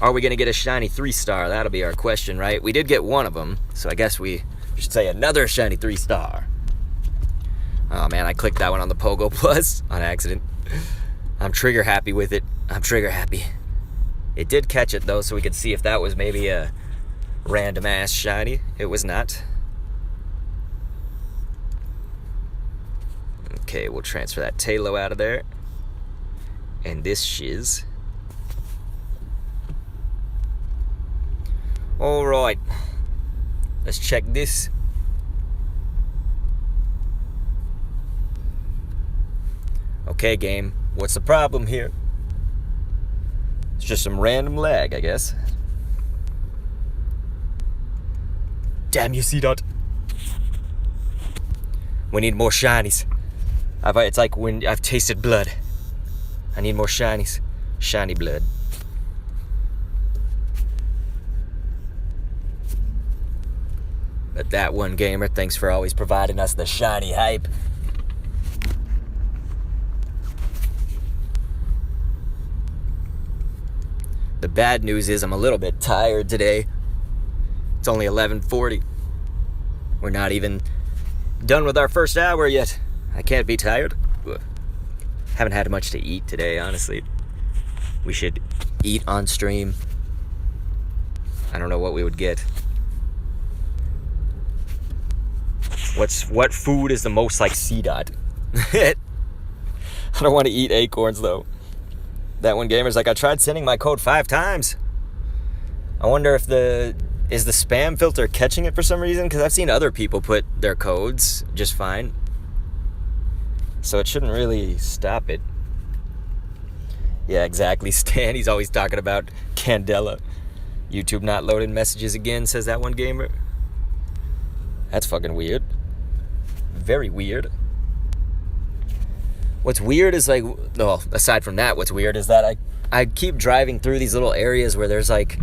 Are we going to get a shiny 3-star? That'll be our question, right? We did get one of them, so I guess we should say another shiny 3-star. Oh, man, I clicked that one on the Pogo Plus on accident. I'm trigger happy with it. I'm trigger happy. It did catch it, though, so we could see if that was maybe a random-ass shiny. It was not. Okay, we'll transfer that Talo out of there. And this shiz. Alright. Let's check this. Okay, game. What's the problem here? It's just some random lag, I guess. Damn you, Cdot. We need more shinies. It's like when I've tasted blood. I need more shinies. Shiny blood. But that one gamer, thanks for always providing us the shiny hype. The bad news is I'm a little bit tired today. It's only 11:40. We're not even done with our first hour yet. I can't be tired. Haven't had much to eat today, honestly. We should eat on stream. I don't know what we would get. What food is the most like Cdot? I don't want to eat acorns though. That one gamer's like, I tried sending my code 5 times. I wonder if is the spam filter catching it for some reason? Because I've seen other people put their codes just fine. So it shouldn't really stop it. Yeah, exactly. Stan, he's always talking about Candela. YouTube not loading messages again, says that one gamer. That's fucking weird. Very weird. What's weird is like, well, aside from that, what's weird is that I keep driving through these little areas where there's like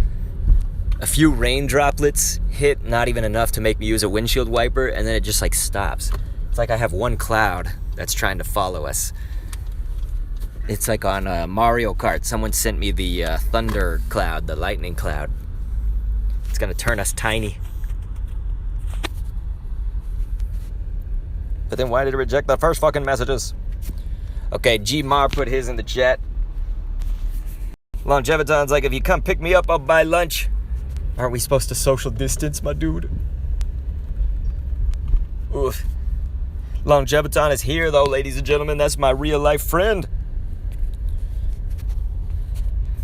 a few rain droplets hit, not even enough to make me use a windshield wiper, and then it just like stops. It's like I have one cloud that's trying to follow us. It's like on Mario Kart. Someone sent me the thunder cloud, the lightning cloud. It's gonna turn us tiny. But then why did it reject the first fucking messages? Okay, G-Mar put his in the chat. Longeviton's like, if you come pick me up, I'll buy lunch. Aren't we supposed to social distance, my dude? Oof. Longeviton is here, though, ladies and gentlemen. That's my real-life friend.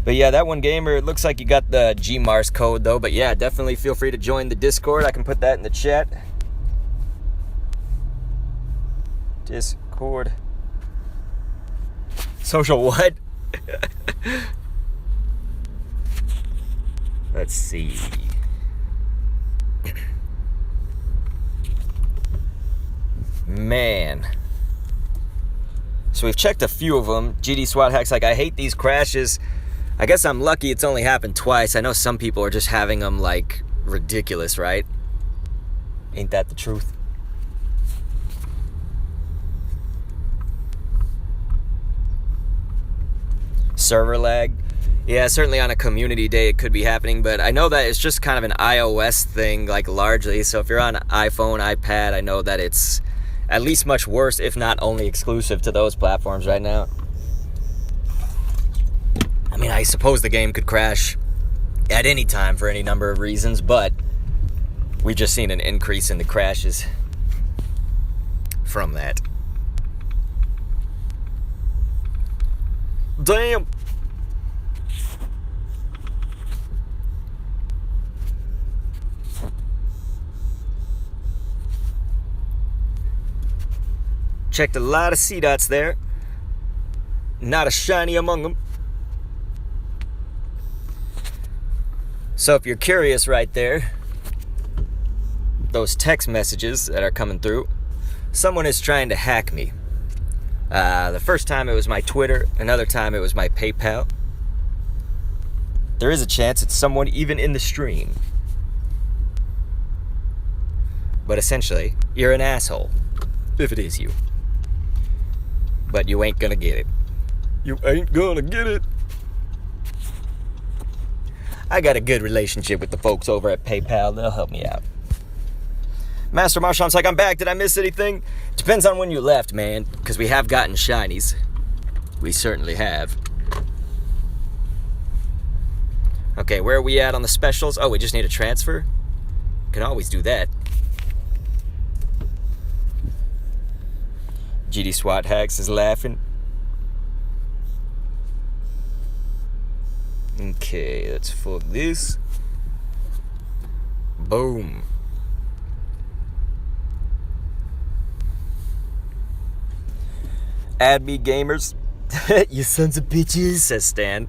But yeah, that one gamer, it looks like you got the G-Mars code, though. But yeah, definitely feel free to join the Discord. I can put that in the chat. Discord. Social what? Let's see. Man. So we've checked a few of them. GD SWAT Hack's like, I hate these crashes. I guess I'm lucky it's only happened twice. I know some people are just having them like ridiculous, right? Ain't that the truth? Server lag. Yeah, certainly on a community day it could be happening, but I know that it's just kind of an iOS thing, like largely. So if you're on iPhone, iPad, I know that it's at least much worse, if not only exclusive to those platforms right now. I mean, I suppose the game could crash at any time for any number of reasons, but we've just seen an increase in the crashes from that. Damn. Checked a lot of Cdots there. Not a shiny among them. So if you're curious right there, those text messages that are coming through, someone is trying to hack me. The first time it was my Twitter, another time it was my PayPal. There is a chance it's someone even in the stream. But essentially, you're an asshole, if it is you. But you ain't gonna get it. You ain't gonna get it. I got a good relationship with the folks over at PayPal. They'll help me out. Master Marshawn's like, I'm back. Did I miss anything? Depends on when you left, man. Because we have gotten shinies. We certainly have. Okay, where are we at on the specials? Oh, we just need a transfer? Can always do that. GD SWAT Hacks is laughing. Okay, let's fold this. Boom. Add me, gamers. You sons of bitches, says Stan.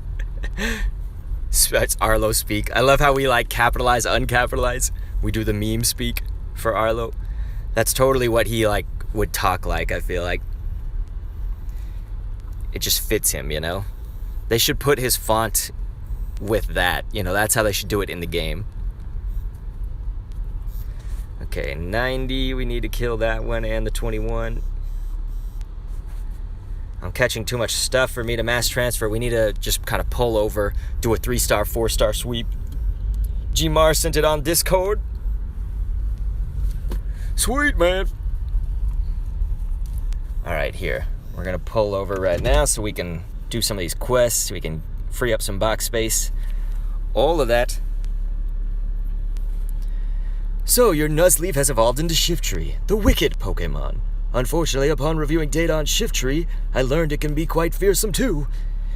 That's Arlo speak. I love how we like capitalize, uncapitalize. We do the meme speak for Arlo. That's totally what he like would talk like, I feel like. It just fits him, you know? They should put his font with that. You know, that's how they should do it in the game. Okay, 90. We need to kill that one and the 21. I'm catching too much stuff for me to mass transfer. We need to just kind of pull over, do a 3-star, 4-star sweep. Gmar sent it on Discord. Sweet, man. All right, here. We're going to pull over right now so we can do some of these quests. We can free up some box space. All of that. So, your Nuzleaf has evolved into Shiftry, the wicked Pokemon. Unfortunately, upon reviewing data on Shiftry, I learned it can be quite fearsome too.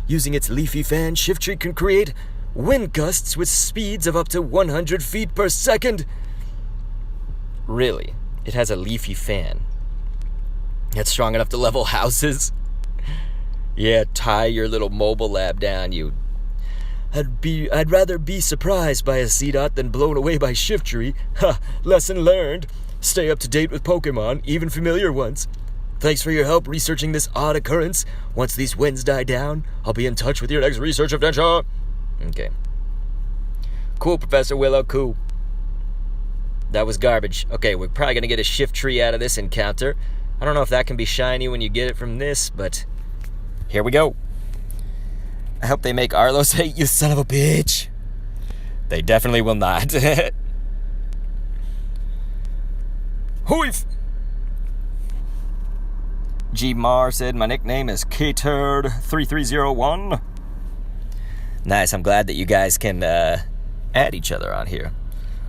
Using its leafy fan, Shiftry can create wind gusts with speeds of up to 100 feet per second. Really? It has a leafy fan. It's strong enough to level houses? Yeah, tie your little mobile lab down, you. I'd rather be surprised by a Cdot than blown away by Shiftry. Ha! Lesson learned. Stay up to date with Pokemon, even familiar ones. Thanks for your help researching this odd occurrence. Once these winds die down, I'll be in touch with your next research adventure. Okay. Cool, Professor Willow, cool. That was garbage. Okay, we're probably going to get a Shiftry out of this encounter. I don't know if that can be shiny when you get it from this, but here we go. I hope they make Arlos hate you, son of a bitch. They definitely will not. Hoof! G Mar said, my nickname is KTurd3301. Nice, I'm glad that you guys can add each other on here.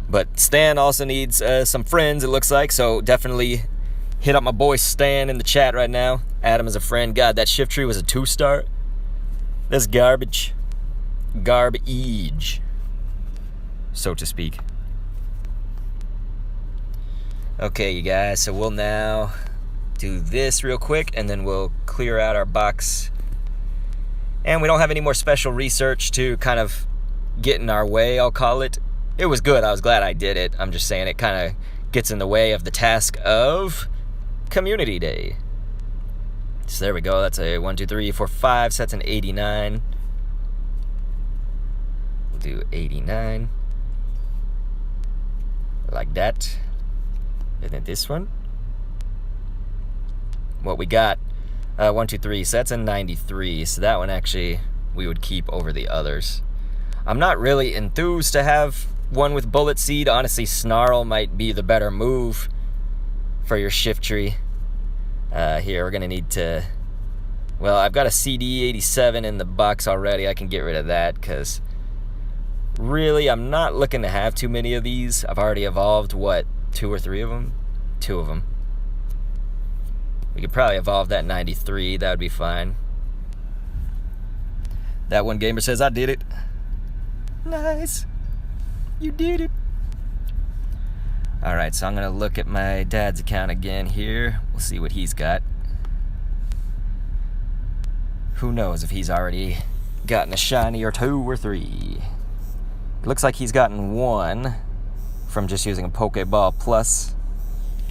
But Stan also needs some friends, it looks like, so definitely hit up my boy Stan in the chat right now. Add him as a friend. God, that Shiftry was a 2-star. That's garbage. Garbage, so to speak. Okay, you guys, so we'll now do this real quick, and then we'll clear out our box. And we don't have any more special research to kind of get in our way, I'll call it. It was good. I was glad I did it. I'm just saying it kind of gets in the way of the task of Community Day. So there we go. That's a 1, 2, 3, 4, 5. So that's an 89. We'll do 89. Like that. And then this one. What we got? 1, 2, 3. So that's a 93. So that one actually we would keep over the others. I'm not really enthused to have one with Bullet Seed. Honestly, Snarl might be the better move for your Shiftry. Here, we're going to need to... Well, I've got a CD87 in the box already. I can get rid of that because really I'm not looking to have too many of these. I've already evolved, what, 2 or 3 of them? 2 of them. We could probably evolve that 93. That would be fine. That one gamer says, I did it. Nice. You did it. Alright, so I'm going to look at my dad's account again here. We'll see what he's got. Who knows if he's already gotten a shiny or 2 or 3. It looks like he's gotten 1 from just using a Pokeball Plus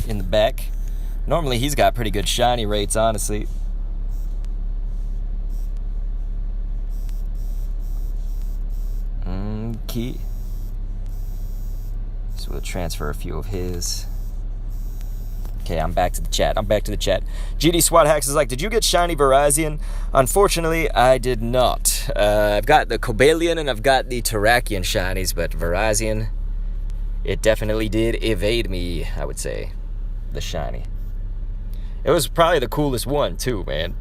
in the back. Normally he's got pretty good shiny rates, honestly. Okay. So we'll transfer a few of his. Okay, I'm back to the chat. GD SWAT Hacks is like, did you get shiny Virizion? Unfortunately, I did not. I've got the Cobalion and I've got the Terrakion shinies, but Virizion, it definitely did evade me, I would say. The shiny. It was probably the coolest one, too, man.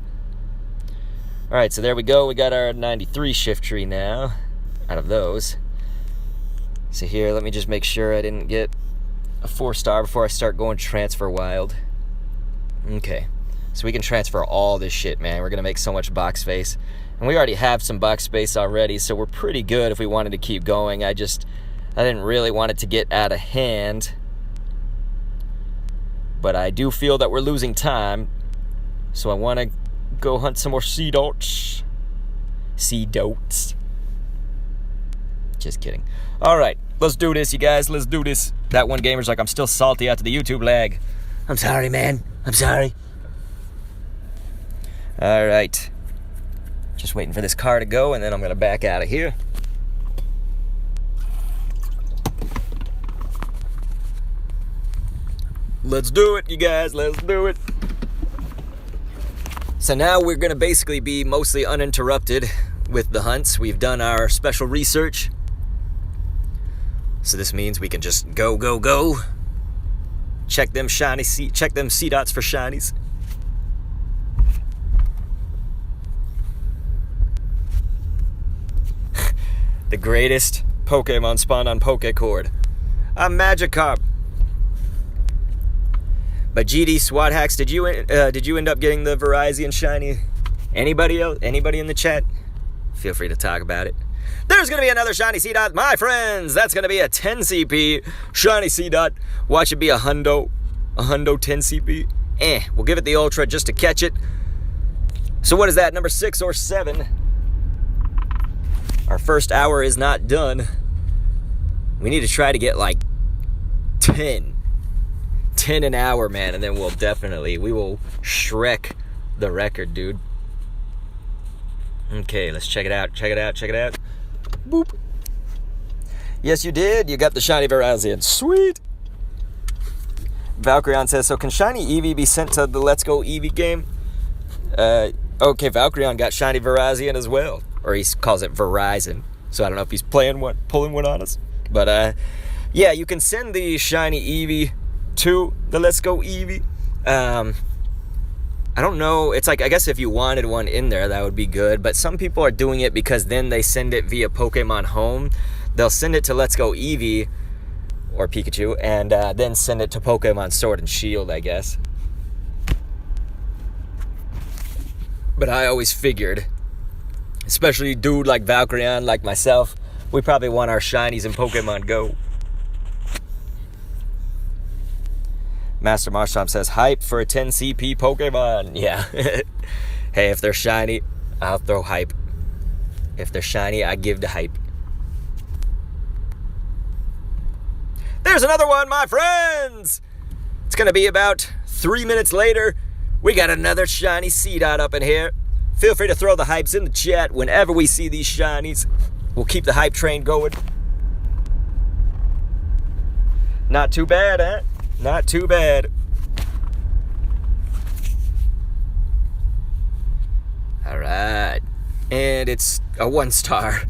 Alright, so there we go. We got our 93 Shiftry now. Out of those. So here, let me just make sure I didn't get a 4-star before I start going transfer wild. Okay. So we can transfer all this shit, man. We're going to make so much box space. And we already have some box space already, so we're pretty good if we wanted to keep going. I didn't really want it to get out of hand. But I do feel that we're losing time. So I want to go hunt some more Seedots. Seedots. Just kidding. All right, let's do this, you guys. Let's do this. That one gamer's like, I'm still salty after the YouTube lag. I'm sorry, man. I'm sorry. All right. Just waiting for this car to go, and then I'm going to back out of here. Let's do it, you guys. Let's do it. So now we're going to basically be mostly uninterrupted with the hunts. We've done our special research. So this means we can just go, go, go. Check them Seedots for shinies. The greatest Pokemon spawned on Pokecord. A Magikarp. But GD SWAT hacks, did you end up getting the Verizon shiny? Anybody else? Anybody in the chat? Feel free to talk about it. There's going to be another Shiny Seedot, my friends. That's going to be a 10 CP Shiny Seedot. Watch it be a hundo 10 CP. We'll give it the Ultra just to catch it. So what is that, number 6 or 7? Our first hour is not done. We need to try to get like 10 an hour, man, and then we will Shrek the record, dude. Okay, let's check it out. Boop. Yes, you did. You got the shiny Verizon. Sweet. Valkyrion says, so can shiny Eevee be sent to the Let's Go Eevee game? Okay, Valkyrion got shiny Verizon as well. Or he calls it Verizon. So I don't know if he's pulling one on us. But, yeah, you can send the shiny Eevee to the Let's Go Eevee. I don't know. It's like, I guess if you wanted one in there, that would be good. But some people are doing it because then they send it via Pokemon Home. They'll send it to Let's Go Eevee or Pikachu and then send it to Pokemon Sword and Shield, I guess. But I always figured, especially a dude like Valkyrion, like myself, we probably want our shinies in Pokemon Go. Master Marshtomp says, hype for a 10 CP Pokemon. Yeah. Hey, if they're shiny, I'll throw hype. If they're shiny, I give the hype. There's another one, my friends! It's going to be about 3 minutes later. We got another shiny Seedot up in here. Feel free to throw the hypes in the chat whenever we see these shinies. We'll keep the hype train going. Not too bad, huh? Not too bad. All right. And it's a 1-star.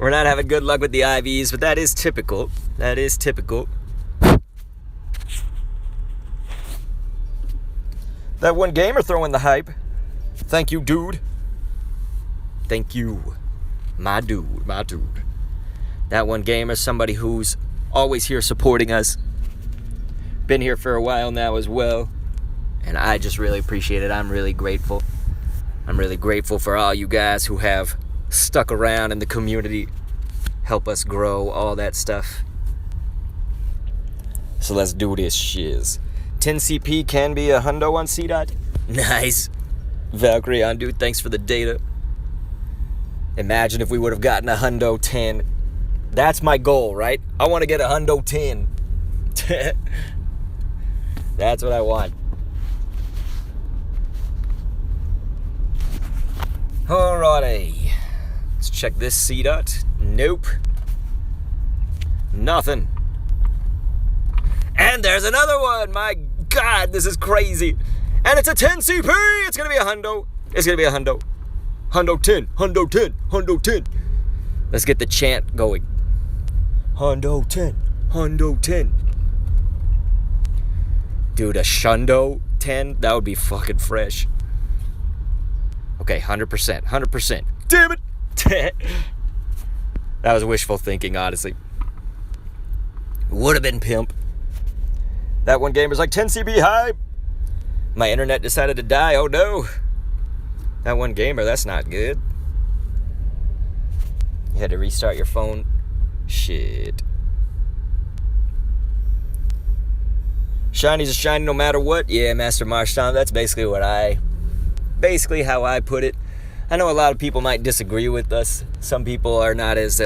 We're not having good luck with the IVs, but that is typical. That is typical. That one gamer throwing the hype. Thank you, dude. Thank you. My dude. That one gamer, somebody who's always here supporting us. Been here for a while now as well, and I just really appreciate it. I'm really grateful. I'm really grateful for all you guys who have stuck around in the community, help us grow, all that stuff. So let's do this shiz. 10 CP can be a hundo on Cdot. Nice. Valkyrion, dude, thanks for the data. Imagine if we would have gotten a hundo 10. That's my goal, right? I want to get a hundo 10. That's what I want. Alrighty. Let's check this Seedot. Nope. Nothing. And there's another one. My God, this is crazy. And it's a 10 CP. It's going to be a hundo. It's going to be a hundo. Hundo 10. Hundo 10. Hundo 10. Let's get the chant going. Hundo 10. Hundo 10. Dude, a Shundo 10? That would be fucking fresh. Okay, 100%. 100%. Damn it! That was wishful thinking, honestly. Would have been pimp. That one gamer's like 10 CP hype. My internet decided to die. Oh no. That one gamer, that's not good. You had to restart your phone. Shit. Shiny's a shiny no matter what. Yeah, Master Marston, that's basically how I put it. I know a lot of people might disagree with us. Some people are not as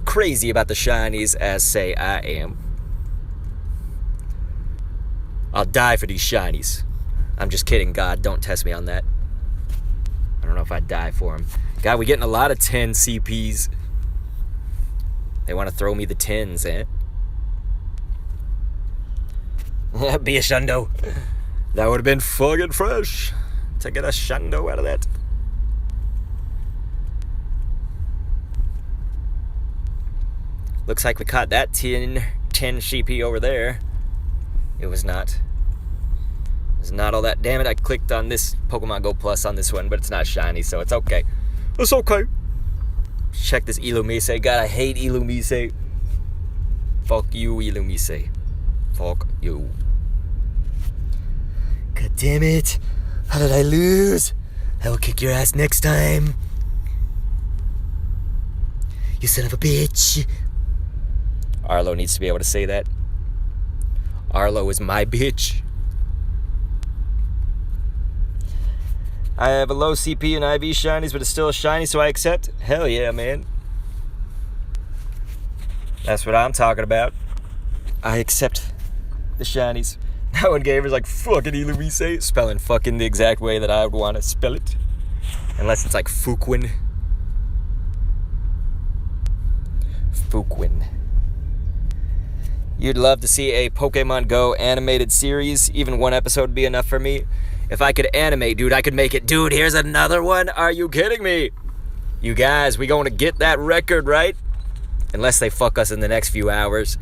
crazy about the shinies as, say, I am. I'll die for these shinies. I'm just kidding, God. Don't test me on that. I don't know if I'd die for them. God, we're getting a lot of 10 CPs. They want to throw me the 10s, eh? Be a shundo. That would have been fucking fresh to get a shundo out of that. Looks like we caught that 10 CP over there. It was not all that. Damn it, I clicked on this Pokemon Go Plus on this one, but it's not shiny, so it's okay. It's okay. Check this Illumise. God, I hate Illumise. Fuck you, Illumise. Fuck you. God damn it. How did I lose? I will kick your ass next time. You son of a bitch. Arlo needs to be able to say that. Arlo is my bitch. I have a low CP and IV shinies, but it's still a shiny, so I accept. Hell yeah, man. That's what I'm talking about. I accept the shinies. That one gamer's like, fucking Illumise, spelling fucking the exact way that I would want to spell it. Unless it's like Fuquin. Fuquin. You'd love to see a Pokemon Go animated series. Even one episode would be enough for me. If I could animate, dude, I could make it. Dude, here's another one. Are you kidding me? You guys, we going to get that record, right? Unless they fuck us in the next few hours.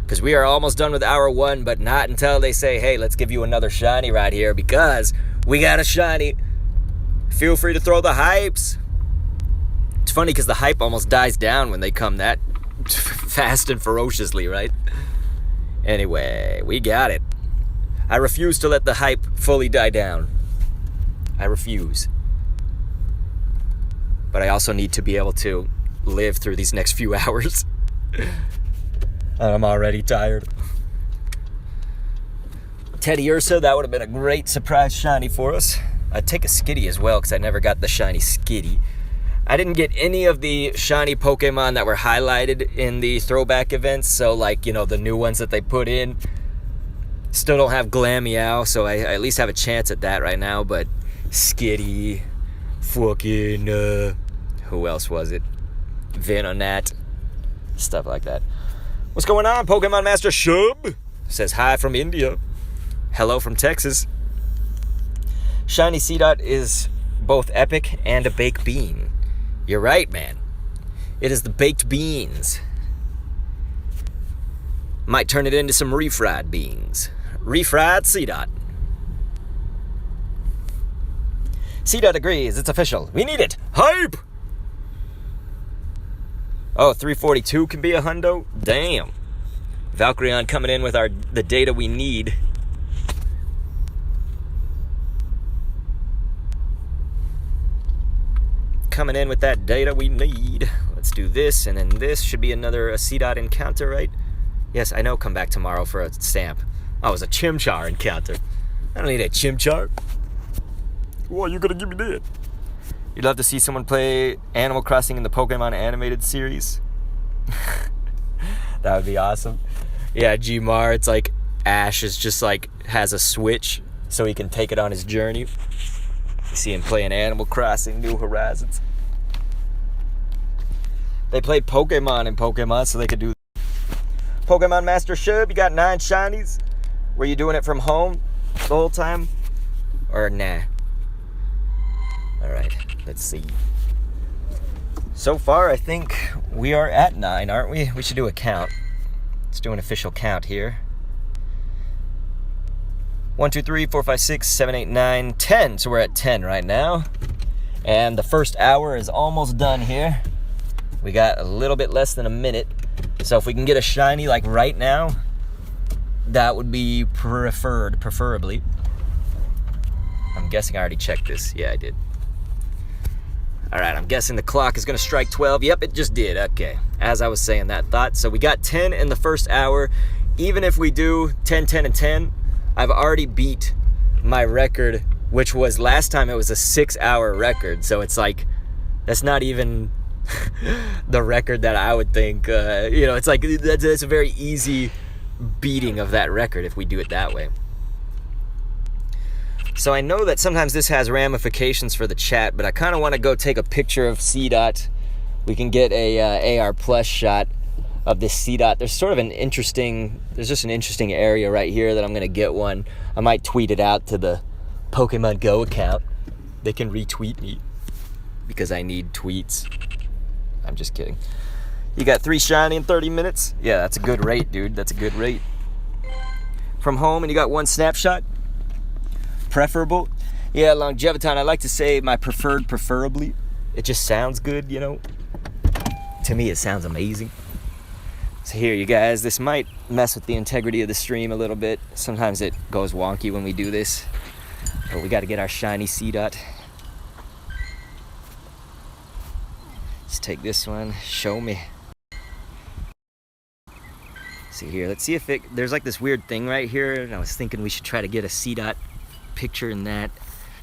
Because we are almost done with hour 1, but not until they say, hey, let's give you another shiny right here. Because we got a shiny. Feel free to throw the hypes. It's funny because the hype almost dies down when they come that fast and ferociously, right? Anyway, we got it. I refuse to let the hype fully die down. I refuse. But I also need to be able to live through these next few hours. I'm already tired. Teddy Ursa, that would have been a great surprise shiny for us. I'd take a Skitty as well, because I never got the shiny Skitty. I didn't get any of the shiny Pokemon that were highlighted in the throwback events, so like, you know, the new ones that they put in. Still don't have Glameow, so I at least have a chance at that right now, but Skitty, fucking, who else was it? Venonat, stuff like that. What's going on, Pokemon Master Shub? Says hi from India. Hello from Texas. Shiny Seedot is both epic and a baked bean. You're right, man. It is the baked beans. Might turn it into some refried beans. Refried Seedot. Seedot agrees. It's official. We need it. Hype! Oh, 342 can be a hundo? Damn. Valkyrion coming in with the data we need. Coming in with that data we need. Let's do this, and then this should be another Seedot encounter, right? Yes, I know, come back tomorrow for a stamp. Oh, it was a Chimchar encounter. I don't need a Chimchar. Why are you gonna give me that? You'd love to see someone play Animal Crossing in the Pokemon animated series? That would be awesome. Yeah, Gmar, it's like Ash is just like, has a Switch so he can take it on his journey. You see him playing Animal Crossing New Horizons. They played Pokemon in Pokemon so they could do Pokemon Master Shub, you got 9 shinies. Were you doing it from home the whole time? Or nah? Alright, let's see. So far, I think we are at 9, aren't we? We should do a count. Let's do an official count here. 1, 2, 3, 4, 5, 6, 7, 8, 9, 10. So we're at 10 right now. And the first hour is almost done here. We got a little bit less than a minute. So if we can get a shiny like right now, that would be preferably. I'm guessing I already checked this. Yeah, I did. All right, I'm guessing the clock is going to strike 12. Yep, it just did. Okay, as I was saying that thought. So we got 10 in the first hour. Even if we do 10, 10, and 10, I've already beat my record, which was last time it was a 6-hour record. So it's like, that's not even the record that I would think, it's like, that's a very easy beating of that record if we do it that way. So I know that sometimes this has ramifications for the chat, but I kind of want to go take a picture of Cdot. We can get a AR plus shot of this Cdot. There's just an interesting area right here that I'm going to get one. I might tweet it out to the Pokemon Go account. They can retweet me because I need tweets. I'm just kidding. You got 3 shiny in 30 minutes? Yeah, that's a good rate, dude. That's a good rate. From home, and you got 1 snapshot? Preferable? Yeah, Longeviton, I like to say my preferably. It just sounds good, To me, it sounds amazing. So here, you guys, this might mess with the integrity of the stream a little bit. Sometimes it goes wonky when we do this. But we got to get our Shiny Seedot. Let's take this one. Show me. See here, let's see if there's like this weird thing right here, and I was thinking we should try to get a Cdot picture in that.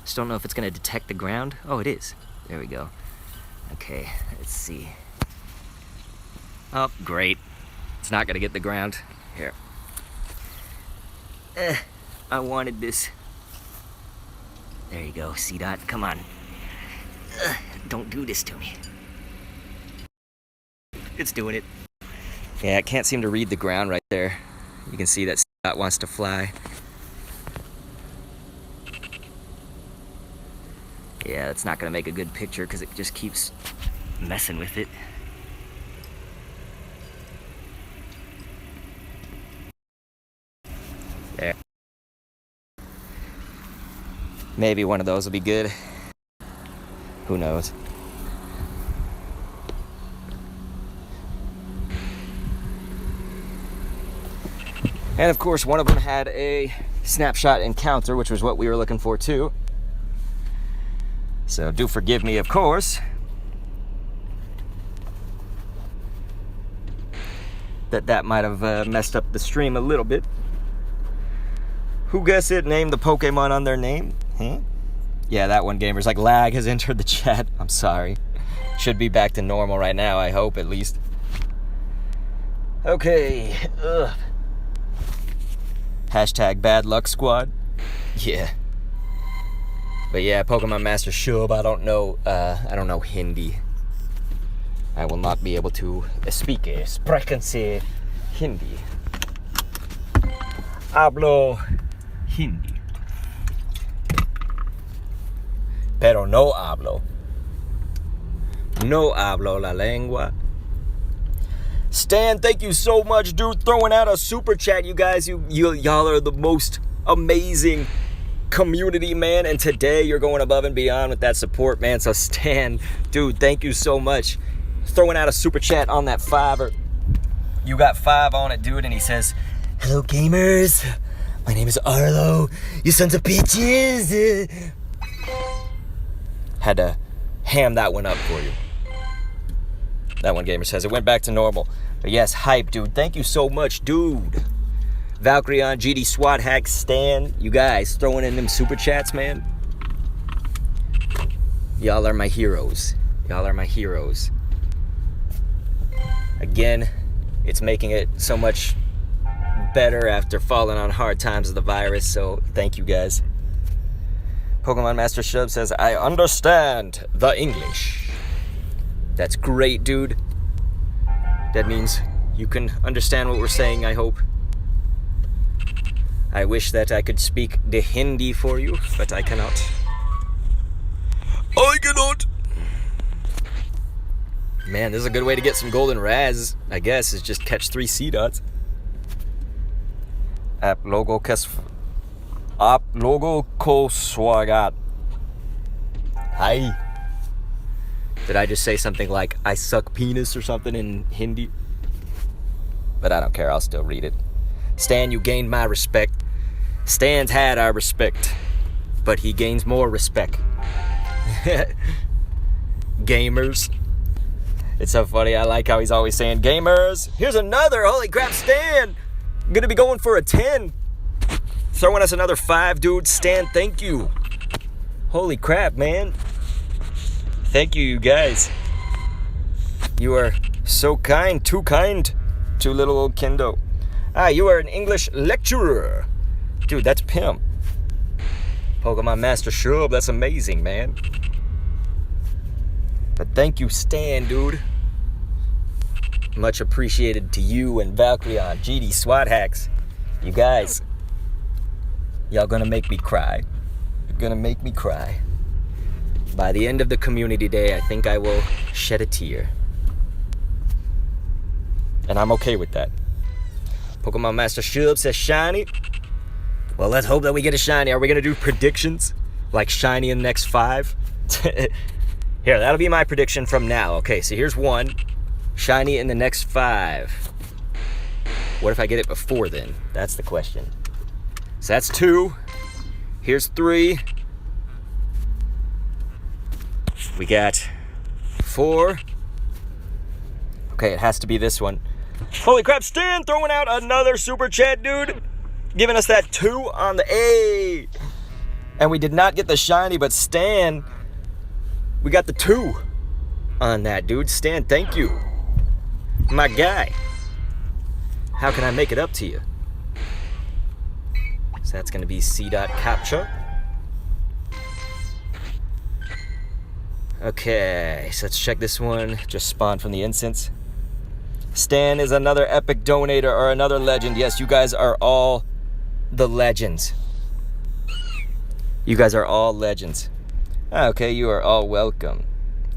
Just don't know if it's going to detect the ground. Oh, it is. There we go. Okay, let's see. Oh, great. It's not going to get the ground. Here. I wanted this. There you go, Cdot. Come on. Don't do this to me. It's doing it. Yeah, I can't seem to read the ground right there. You can see that Cdot wants to fly. Yeah, that's not going to make a good picture because it just keeps messing with it. There. Maybe one of those will be good. Who knows? And of course, one of them had a snapshot encounter, which was what we were looking for too. So do forgive me, of course, that might have messed up the stream a little bit. Who guess it named the Pokemon on their name? Huh? Yeah, that one, gamers. Like, lag has entered the chat. I'm sorry. Should be back to normal right now, I hope, at least. Okay. Ugh. Hashtag bad luck squad. Yeah. But yeah, Pokemon Master Shub, I don't know Hindi. I will not be able to speak sprechen Sie Hindi. Hablo Hindi. Pero no hablo. No hablo la lengua. Stan, thank you so much, dude. Throwing out a super chat, you guys. Y'all are the most amazing community, man. And today you're going above and beyond with that support, man. So Stan, dude, thank you so much. Throwing out a super chat on that $5. You got 5 on it, dude. And he says, "Hello, gamers. My name is Arlo. You sons of bitches." Had to ham that one up for you. That one, gamer says it went back to normal. But yes, hype, dude. Thank you so much, dude. Valkyrie on GD SWAT hack Stan. You guys throwing in them super chats, man. Y'all are my heroes. Y'all are my heroes. Again, it's making it so much better after falling on hard times of the virus. So thank you guys. Pokemon Master Shub says, "I understand the English." That's great, dude. That means you can understand what we're saying, I hope. I wish that I could speak the Hindi for you, but I cannot. I cannot! Man, this is a good way to get some golden raz, I guess, is just catch 3 Cdots. App logo ko swagat. Hi. Did I just say something like, "I suck penis" or something in Hindi? But I don't care, I'll still read it. Stan, you gained my respect. Stan's had our respect. but he gains more respect. Gamers. It's so funny. I like how he's always saying, gamers. Here's another. Holy crap, Stan. I'm going to be going for a 10. Throwing us another 5, dude. Stan, thank you. Holy crap, man. Thank you, you guys. You are so kind. Too kind to little old Kendo. You are an English lecturer. Dude, that's pimp. Pokemon Master Shrub. That's amazing, man. But thank you, Stan, dude. Much appreciated to you and Valkyrion, GD, SWAT Hacks. You guys, y'all gonna make me cry. You're gonna make me cry. By the end of the community day, I think I will shed a tear. And I'm okay with that. Pokemon Master Shub says shiny. Well, let's hope that we get a shiny. Are we gonna do predictions? Like shiny in the next 5? Here, that'll be my prediction from now. Okay, so here's 1. Shiny in the next 5. What if I get it before then? That's the question. So that's 2. Here's 3. We got 4. Okay, it has to be this one. Holy crap, Stan throwing out another super chat, dude. Giving us that 2 on the A. And we did not get the shiny, but Stan, we got the 2 on that, dude. Stan, thank you. My guy. How can I make it up to you? So that's going to be Seedot Capture. Okay, so let's check this one. Just spawned from the instance. Stan is another epic donator or another legend. Yes, you guys are all the legends. You guys are all legends. Okay, you are all welcome.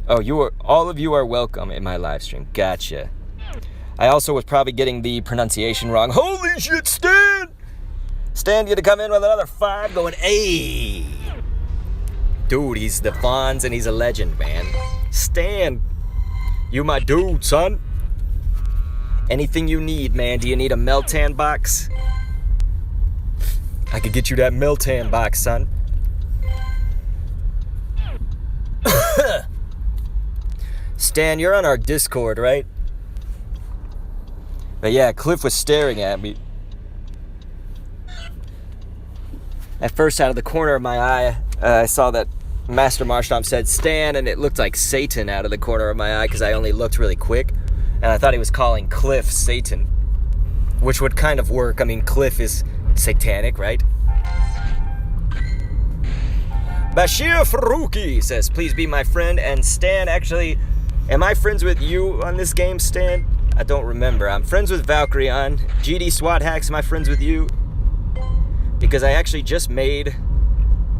Oh, all of you are welcome in my live stream. Gotcha. I also was probably getting the pronunciation wrong. Holy shit, Stan! Stan, you to come in with another 5 going, hey! Dude, he's the Fonz and he's a legend, man. Stan, you my dude, son. Anything you need, man. Do you need a Meltan box? I could get you that Meltan box, son. Stan, you're on our Discord, right? But yeah, Cliff was staring at me. At first, out of the corner of my eye, I saw that Master Marstomp said Stan, and it looked like Satan out of the corner of my eye because I only looked really quick. And I thought he was calling Cliff Satan, which would kind of work. I mean, Cliff is satanic, right? Bashir Faruqi says, please be my friend. And Stan, actually, am I friends with you on this game, Stan? I don't remember. I'm friends with Valkyrion. GD SWAT Hacks, am I friends with you? Because I actually just made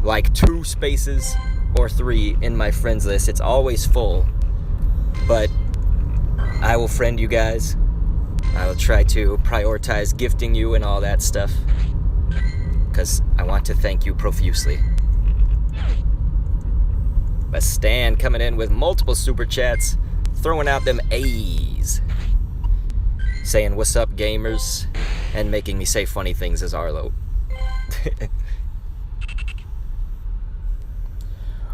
like 2 spaces or 3 in my friends list. It's always full. But I will friend you guys. I will try to prioritize gifting you and all that stuff. Because I want to thank you profusely. But Stan coming in with multiple super chats, throwing out them A's. Saying, what's up, gamers? And making me say funny things as Arlo.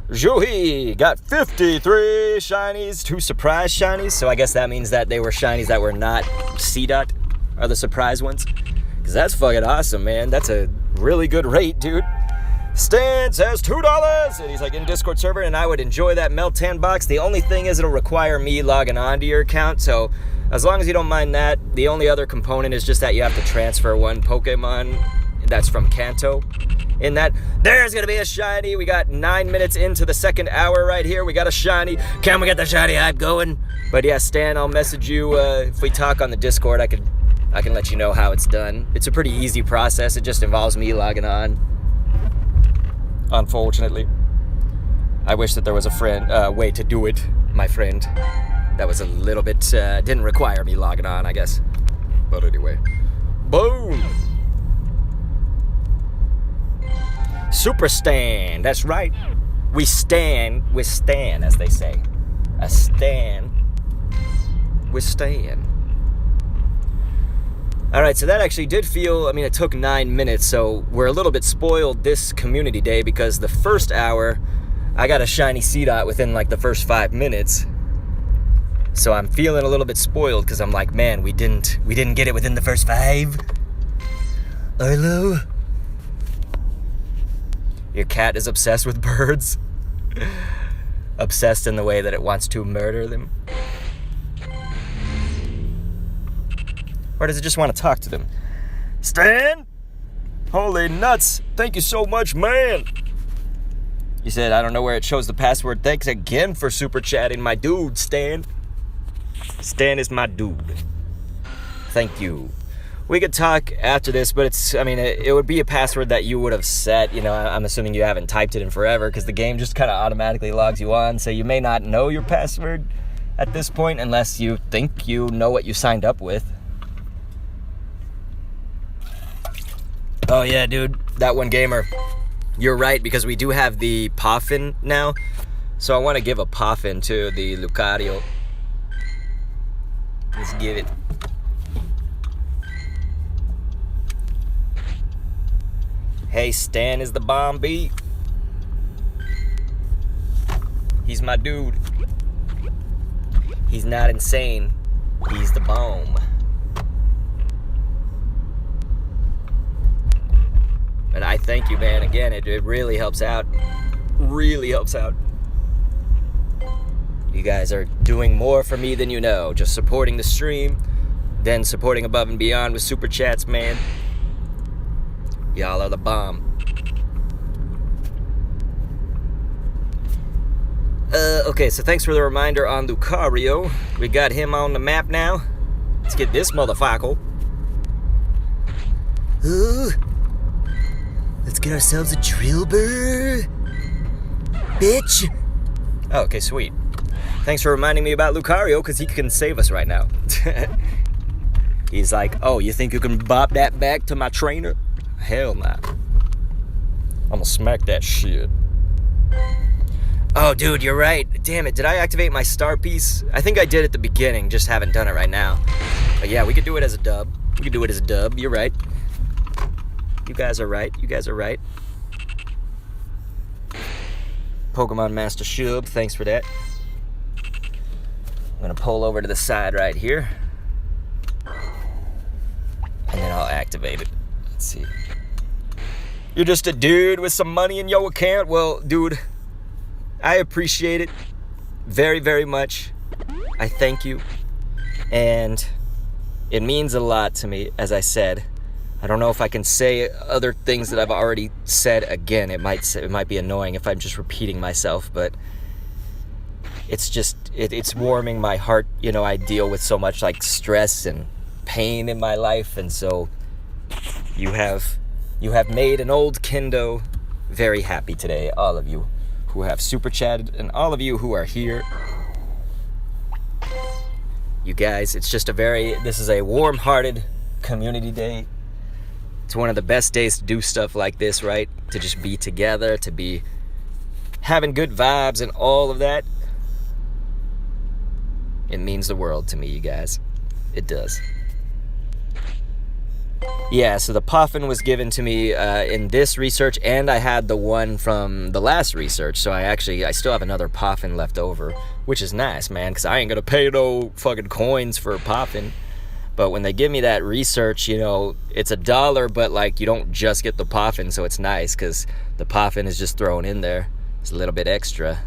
Juhi got 53 shinies, 2 surprise shinies. So I guess that means that they were shinies that were not Cdot, are the surprise ones. Because that's fucking awesome, man. That's a really good rate, dude. Stan says $2, and he's like in Discord server, and I would enjoy that Meltan box. The only thing is it'll require me logging on to your account, so as long as you don't mind that, the only other component is just that you have to transfer 1 Pokemon that's from Kanto. In that, there's gonna be a shiny. We got 9 minutes into the 2nd hour right here. We got a shiny. Can we get the shiny hype going? But yeah, Stan, I'll message you if we talk on the Discord. I can let you know how it's done. It's a pretty easy process. It just involves me logging on. Unfortunately, I wish that there was a way to do it, my friend. That was a little bit didn't require me logging on, I guess. But anyway, boom. Super Stan, that's right. We stand with Stan, as they say. A Stan with Stan. All right, so that actually did feel, I mean, it took 9 minutes, so we're a little bit spoiled this community day because the first hour, I got a Shiny Seedot within like the first 5 minutes. So I'm feeling a little bit spoiled because I'm like, man, we didn't get it within the first 5. Arlo? Your cat is obsessed with birds. Obsessed in the way that it wants to murder them. Or does it just want to talk to them? Stan? Holy nuts. Thank you so much, man. You said, I don't know where it shows the password. Thanks again for super chatting, my dude, Stan. Stan is my dude. Thank you. We could talk after this, but it would be a password that you would have set. You know, I'm assuming you haven't typed it in forever because the game just kind of automatically logs you on. So you may not know your password at this point unless you think you know what you signed up with. Oh yeah, dude, that one gamer. You're right, because we do have the Poffin now. So I want to give a Poffin to the Lucario. Let's give it. Hey, Stan is the bomb B. He's my dude. He's not insane. He's the bomb. But I thank you, man. Again, it really helps out. Really helps out. You guys are doing more for me than you know. Just supporting the stream, then supporting above and beyond with super chats, man. Y'all are the bomb. Okay, so thanks for the reminder on Lucario. We got him on the map now. Let's get this motherfucker. Ooh. Let's get ourselves a Drillbur, bitch. Oh, okay, sweet. Thanks for reminding me about Lucario, because he can save us right now. He's like, oh, you think you can bop that back to my trainer? Hell nah. I'm gonna smack that shit. Oh, dude, you're right. Damn it, did I activate my star piece? I think I did at the beginning, just haven't done it right now. But yeah, we could do it as a dub. We could do it as a dub, you're right. You guys are right. You guys are right. Pokemon Master Shub, thanks for that. I'm gonna pull over to the side right here. And then I'll activate it. Let's see. You're just a dude with some money in your account? Well, dude, I appreciate it very, very much. I thank you. And it means a lot to me, as I said. I don't know if I can say other things that I've already said again. It might be annoying if I'm just repeating myself, but it's just, it's warming my heart. You know, I deal with so much like stress and pain in my life, and so you have made an old kendo very happy today, all of you who have super chatted and all of you who are here. You guys, it's just this is a warm-hearted community day. It's one of the best days to do stuff like this, right? To just be together, to be having good vibes and all of that. It means the world to me, you guys. It does. Yeah, so the Poffin was given to me in this research, and I had the one from the last research, so I still have another Poffin left over, which is nice, man, because I ain't gonna pay no fucking coins for a Poffin. But when they give me that research, you know, it's $1, but like you don't just get the Poffin, so it's nice because the Poffin is just thrown in there. It's a little bit extra.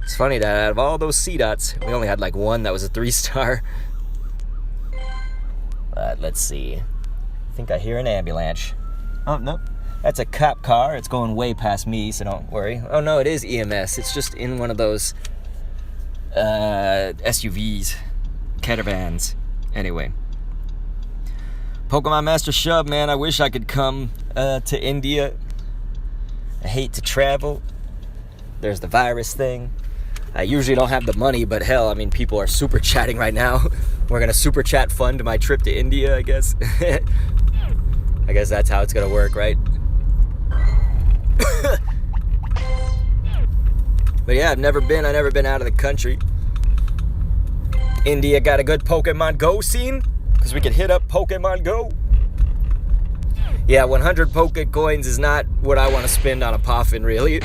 It's funny that out of all those Cdots, we only had like one that was a 3-star. But let's see. I think I hear an ambulance. Oh, no. That's a cop car. It's going way past me, so don't worry. Oh, no, it is EMS. It's just in one of those SUVs. Caravans. Anyway. Pokemon Master Shub, man. I wish I could come to India. I hate to travel. There's the virus thing. I usually don't have the money, but hell, I mean, people are super chatting right now. We're going to super chat fund my trip to India, I guess. I guess that's how it's going to work, right? But yeah, I've never been out of the country. India got a good Pokemon Go scene. because we could hit up Pokemon Go. Yeah, 100 Poke coins is not what I want to spend on a Puffin, really.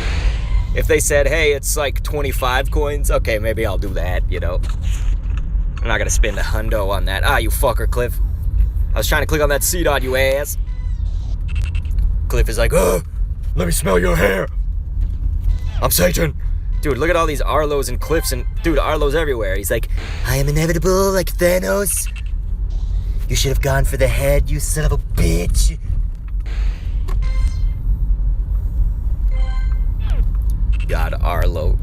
If they said, hey, it's like 25 coins, okay, maybe I'll do that, you know. I'm not going to spend a hundo on that. Ah, you fucker, Cliff. I was trying to click on that Cdot, you ass. Cliff is like, oh, let me smell your hair. I'm Satan. Dude, look at all these Arlos and Cliffs, and dude, Arlo's everywhere. He's like, I am inevitable like Thanos. You should have gone for the head, you son of a bitch. God, Arlo.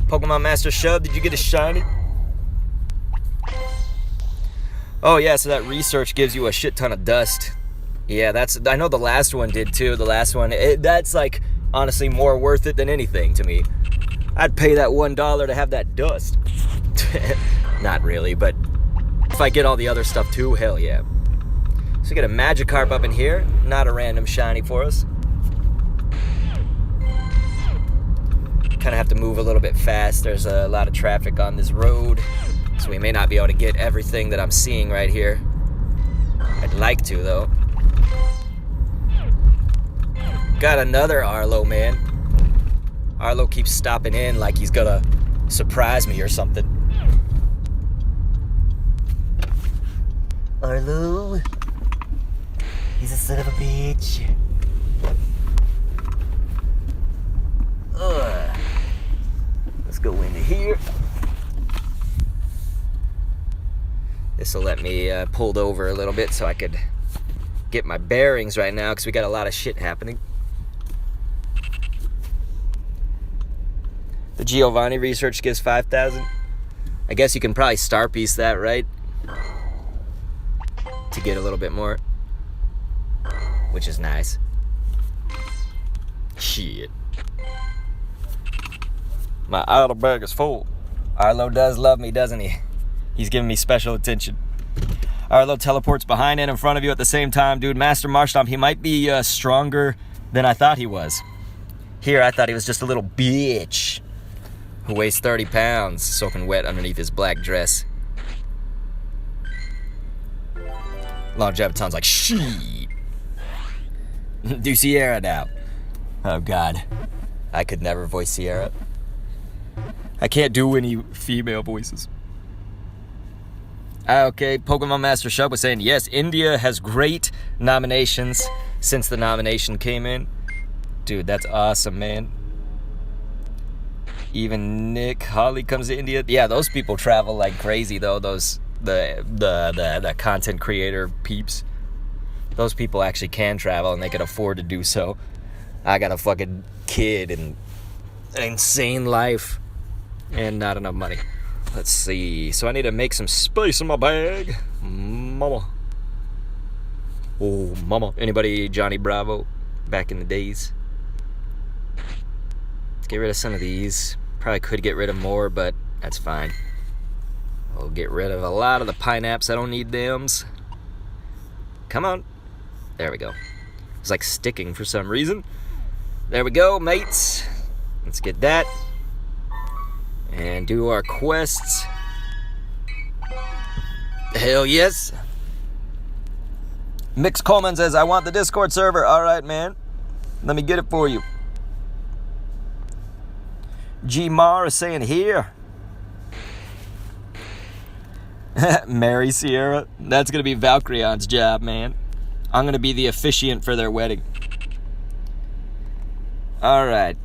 Pokemon Master Shub, did you get a shiny? Oh yeah, so that research gives you a shit ton of dust. Yeah, I know the last one did too. The last one, that's like honestly more worth it than anything to me. I'd pay that $1 to have that dust. Not really, but if I get all the other stuff too, hell yeah. So we got a Magikarp up in here, not a random shiny for us. Kind of have to move a little bit fast. There's a lot of traffic on this road, so we may not be able to get everything that I'm seeing right here. I'd like to, though. Got another Arlo, man. Arlo keeps stopping in like he's gonna surprise me or something. Arlo? He's a son of a bitch. Ugh. Let's go into here. This will let me pulled over a little bit so I could get my bearings right now because we got a lot of shit happening. The Giovanni research gives 5,000. I guess you can probably star piece that, right? To get a little bit more. Which is nice. Shit. My idle bag is full. Arlo does love me, doesn't he? He's giving me special attention. Arlo teleports behind and in front of you at the same time. Dude, Master Marshtomp, he might be stronger than I thought he was. Here, I thought he was just a little bitch who weighs 30 pounds, soaking wet underneath his black dress. Longeviton's like, shit. Do Sierra now. Oh, God. I could never voice Sierra. I can't do any female voices. Okay, Pokemon Master Shub was saying, yes, India has great nominations since the nomination came in. Dude, that's awesome, man. Even Nick Holly comes to India. Yeah, those people travel like crazy, though. The content creator peeps. Those people actually can travel and they can afford to do so. I got a fucking kid and an insane life and not enough money. Let's see. So I need to make some space in my bag. Mama. Oh, mama. Anybody Johnny Bravo back in the days? Let's get rid of some of these. Probably could get rid of more, but that's fine. We'll get rid of a lot of the pineapples. I don't need thems. Come on. There we go. It's like sticking for some reason. There we go, mates. Let's get that. And do our quests. Hell yes. Mix Coleman says, I want the Discord server. All right, man. Let me get it for you. G Mar is saying here. Mary Sierra. That's going to be Valkrion's job, man. I'm going to be the officiant for their wedding. All right.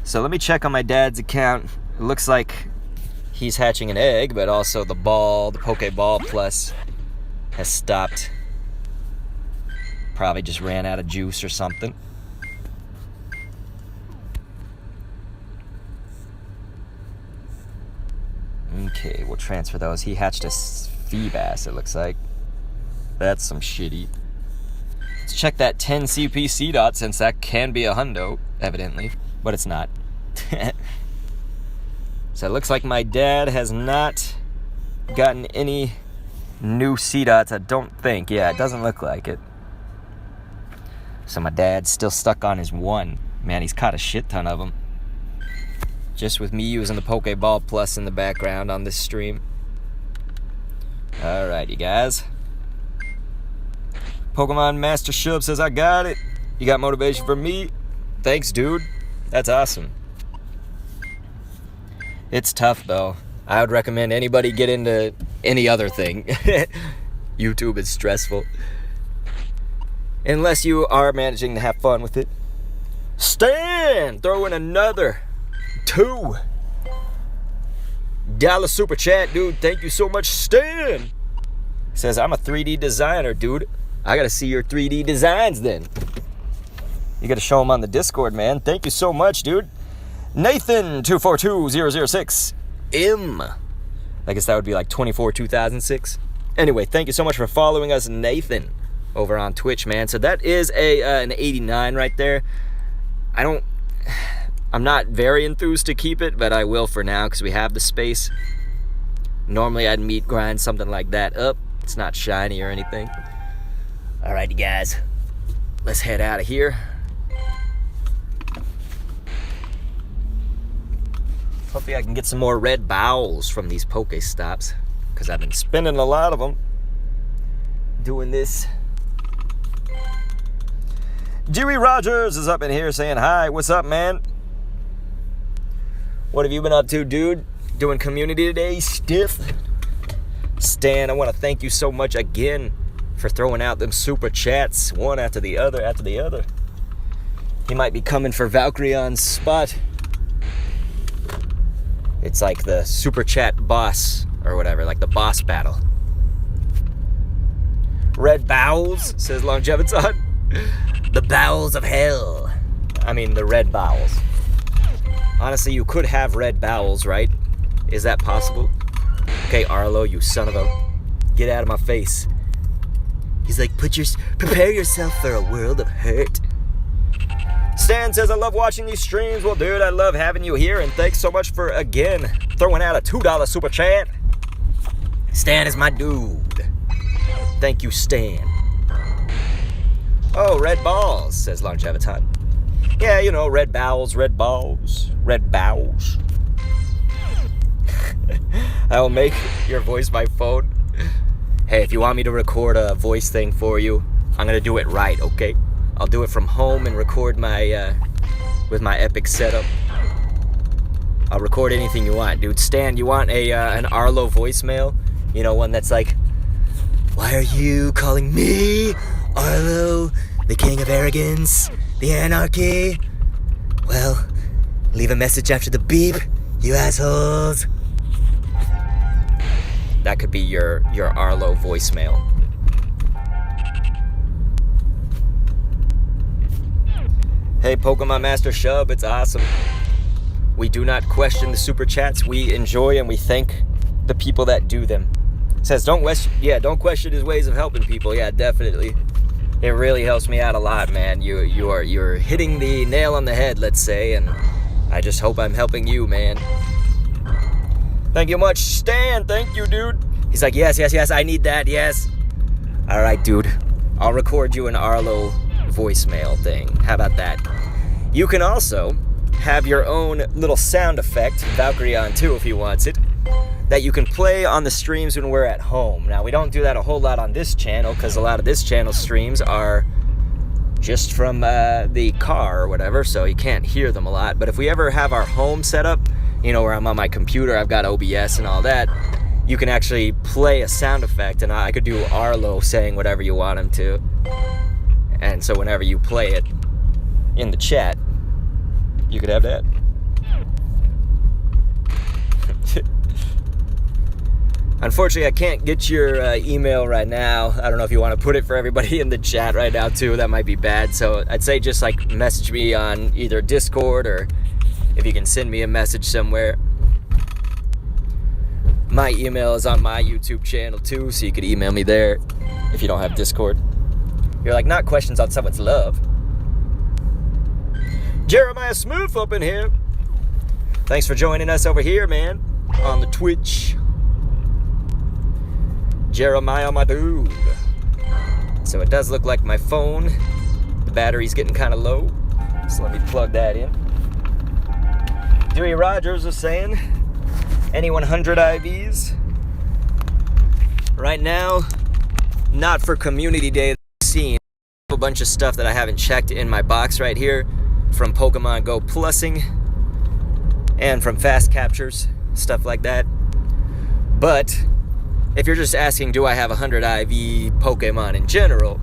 So let me check on my dad's account. It looks like he's hatching an egg, but also the Pokeball Plus has stopped. Probably just ran out of juice or something. Okay, we'll transfer those. He hatched a Feebas, it looks like. That's some shitty. Let's check that 10 CP Cdot, since that can be a hundo, evidently, but it's not. So it looks like my dad has not gotten any new Cdots, I don't think. Yeah, it doesn't look like it. So my dad's still stuck on his one. Man, he's caught a shit ton of them. Just with me using the Pokeball Plus in the background on this stream. Alright, you guys. Pokemon Master Shub says, I got it. You got motivation for me? Thanks, dude. That's awesome. It's tough, though. I would recommend anybody get into any other thing. YouTube is stressful. Unless you are managing to have fun with it. Stan! Throw in another $2 super chat, dude. Thank you so much, Stan. Says, I'm a 3D designer, dude. I gotta see your 3D designs then. You gotta show them on the Discord, man. Thank you so much, dude. Nathan242006 M. I guess that would be like 2006. Anyway, thank you so much for following us, Nathan, over on Twitch, man. So that is an 89 right there. I'm not very enthused to keep it, but I will for now because we have the space. Normally I'd meat grind something like that up. It's not shiny or anything. Alrighty, guys. Let's head out of here. Hopefully I can get some more red bowels from these Pokestops, because I've been spending a lot of them doing this. Dewey Rogers is up in here saying, hi, what's up, man? What have you been up to, dude? Doing community today, stiff? Stan, I want to thank you so much again for throwing out them super chats, one after the other. He might be coming for Valkyrion's spot. It's like the super chat boss or whatever, like the boss battle. Red bowels, says Longeviton. The bowels of hell. I mean, the red bowels. Honestly, you could have red bowels, right? Is that possible? Okay, Arlo, you son of a... Get out of my face. He's like, prepare yourself for a world of hurt. Stan says, I love watching these streams. Well, dude, I love having you here, and thanks so much for, again, throwing out a $2 super chat. Stan is my dude. Thank you, Stan. Oh, red balls, says Longeviton. Yeah, you know, red bowels, red balls, red bowels. I will make your voice my phone. Hey, if you want me to record a voice thing for you, I'm gonna do it right, okay? I'll do it from home and record my, with my epic setup. I'll record anything you want, dude. Stan, you want an Arlo voicemail? You know, one that's like, why are you calling me, Arlo, the king of arrogance, the anarchy? Well, leave a message after the beep, you assholes. That could be your Arlo voicemail. Hey, Pokemon Master Shub, it's awesome. We do not question the super chats. We enjoy and we thank the people that do them. It says, don't question his ways of helping people. Yeah, definitely. It really helps me out a lot, man. You're hitting the nail on the head, let's say, and I just hope I'm helping you, man. Thank you much, Stan. Thank you, dude. He's like, yes, I need that, yes. All right, dude. I'll record you an Arlo voicemail thing. How about that? You can also have your own little sound effect, Valkyrion too if he wants it, that you can play on the streams when we're at home. Now, we don't do that a whole lot on this channel because a lot of this channel streams are just from the car or whatever, so you can't hear them a lot. But if we ever have our home set up, you know, where I'm on my computer, I've got OBS and all that, you can actually play a sound effect, and I could do Arlo saying whatever you want him to. And so whenever you play it in the chat, you could have that. Unfortunately, I can't get your email right now. I don't know if you want to put it for everybody in the chat right now too. That might be bad. So I'd say just like message me on either Discord, or if you can send me a message somewhere. My email is on my YouTube channel too, so you could email me there if you don't have Discord. You're like, not questions on someone's love. Jeremiah Smooth up in here. Thanks for joining us over here, man, on the Twitch. Jeremiah, my dude. So it does look like my phone, the battery's getting kind of low. So let me plug that in. Dewey Rogers was saying, any 100 IVs? Right now, not for Community Day, scene. A bunch of stuff that I haven't checked in my box right here from Pokemon Go Plussing and from fast captures, stuff like that. But if you're just asking, do I have 100 IV Pokemon in general,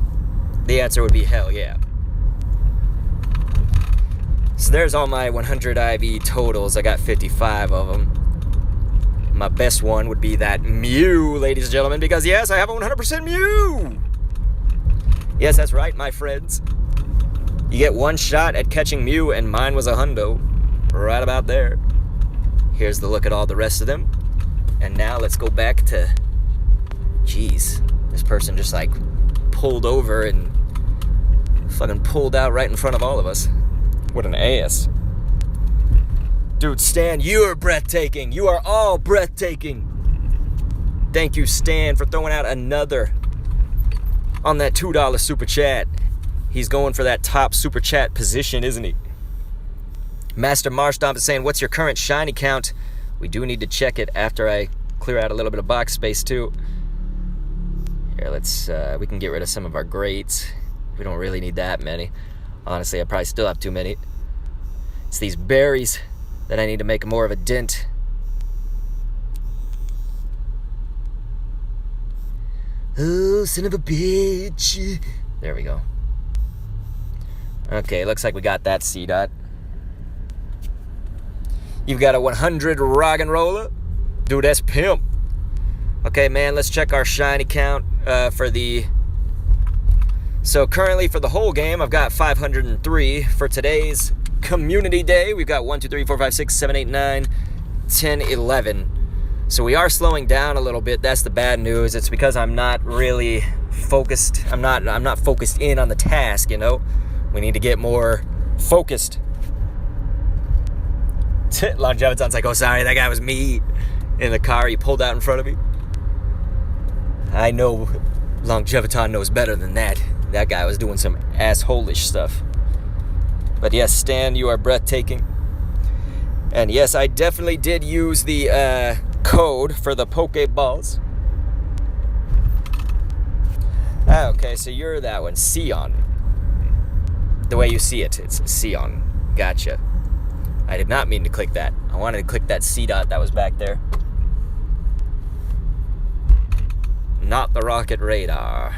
the answer would be hell yeah. So there's all my 100 IV totals. I got 55 of them. My best one would be that Mew, ladies and gentlemen, because yes, I have a 100% Mew. Yes, that's right, my friends. You get one shot at catching Mew, and mine was a hundo. Right about there. Here's the look at all the rest of them. And now let's go back to... Jeez, this person just like pulled over and fucking pulled out right in front of all of us. What an ass. Dude, Stan, you are breathtaking. You are all breathtaking. Thank you, Stan, for throwing out another on that $2 super chat. He's going for that top super chat position, isn't he? Master Marstomp is saying, what's your current shiny count? We do need to check it after I clear out a little bit of box space, too. Here, let's, we can get rid of some of our greats. We don't really need that many. Honestly, I probably still have too many. It's these berries that I need to make more of a dent. Oh, son of a bitch. There we go. Okay, looks like we got that Cdot. You've got a 100 rock and roller. Dude, that's pimp. Okay, man, let's check our shiny count for the... So currently for the whole game, I've got 503. For today's Community Day, we've got 1, 2, 3, 4, 5, 6, 7, 8, 9, 10, 11. So we are slowing down a little bit. That's the bad news. It's because I'm not really focused. I'm not focused in on the task, you know? We need to get more focused. Longeviton's like, oh, sorry, that guy was me in the car. He pulled out in front of me. I know Longeviton knows better than that. That guy was doing some asshole-ish stuff. But yes, Stan, you are breathtaking. And yes, I definitely did use the code for the Pokeballs. Okay, so you're that one, Sion. The way you see it, it's Sion. Gotcha. I did not mean to click that. I wanted to click that Cdot that was back there. Not the rocket radar.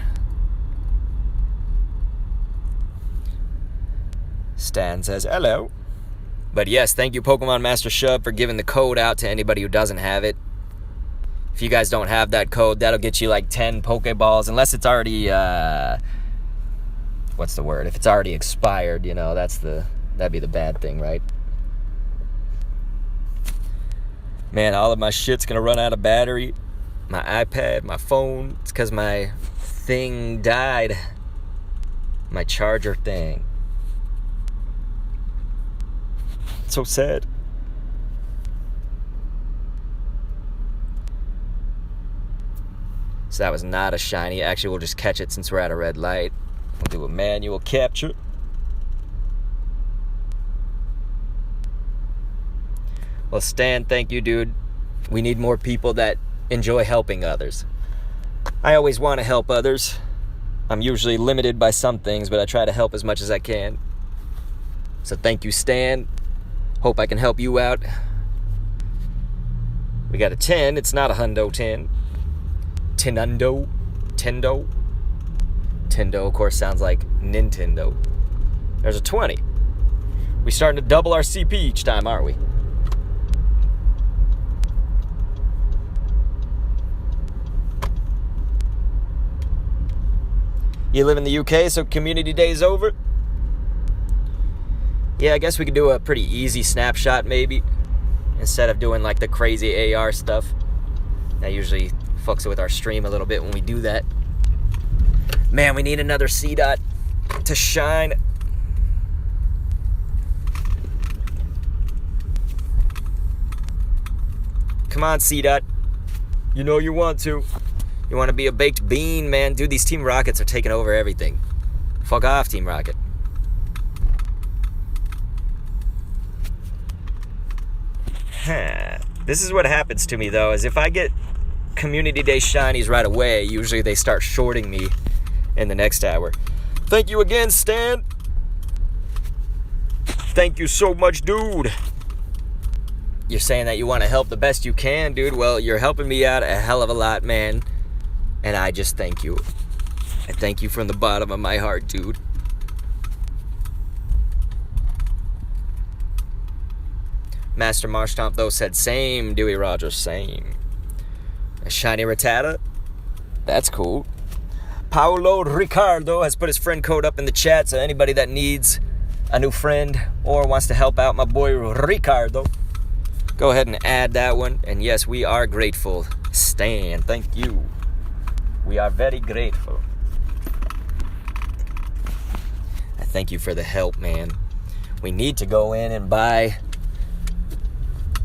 Stan says, hello. But yes, thank you, Pokemon Master Shub, for giving the code out to anybody who doesn't have it. If you guys don't have that code, that'll get you like 10 Pokeballs, unless it's already, what's the word? If it's already expired, you know, that'd be the bad thing, right? Man, all of my shit's gonna run out of battery. My iPad, my phone. It's because my thing died. My charger thing. It's so sad. So that was not a shiny. Actually, we'll just catch it since we're at a red light. We'll do a manual capture. Well, Stan, thank you, dude. We need more people that enjoy helping others. I always want to help others. I'm usually limited by some things, but I try to help as much as I can. So thank you, Stan. Hope I can help you out. We got a 10. It's not a hundo 10. Tenundo. Tendo. Tendo, of course, sounds like Nintendo. There's a 20. We're starting to double our CP each time, aren't we? You live in the UK, so Community Day's over? Yeah, I guess we could do a pretty easy snapshot, maybe, instead of doing, like, the crazy AR stuff. That usually fucks with our stream a little bit when we do that. Man, we need another Cdot to shine. Come on, Cdot. You know you want to. You want to be a baked bean, man. Dude, these Team Rockets are taking over everything. Fuck off, Team Rocket. This is what happens to me, though, is if I get Community Day shinies right away. Usually they start shorting me in the next hour. Thank you again, Stan. Thank you so much, dude. You're saying that you want to help the best you can, dude. Well, you're helping me out a hell of a lot, man. And I just thank you. I thank you from the bottom of my heart, dude. Master Marstomp, though, said same. Dewey Rogers, same. A shiny Rattata. That's cool. Paolo Ricardo has put his friend code up in the chat, so anybody that needs a new friend or wants to help out my boy Ricardo, go ahead and add that one. And yes, we are grateful. Stan, thank you. We are very grateful. I thank you for the help, man. We need to go in and buy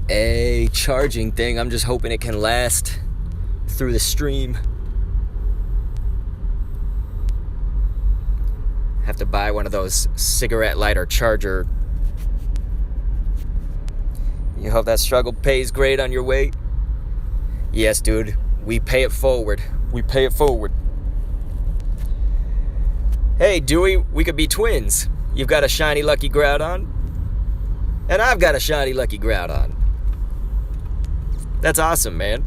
a charging thing. I'm just hoping it can last through the stream. Have to buy one of those cigarette lighter charger. You hope that struggle pays great on your way? Yes, dude. We pay it forward. We pay it forward. Hey, Dewey, we could be twins. You've got a shiny Lucky Groudon, and I've got a shiny Lucky Groudon. That's awesome, man.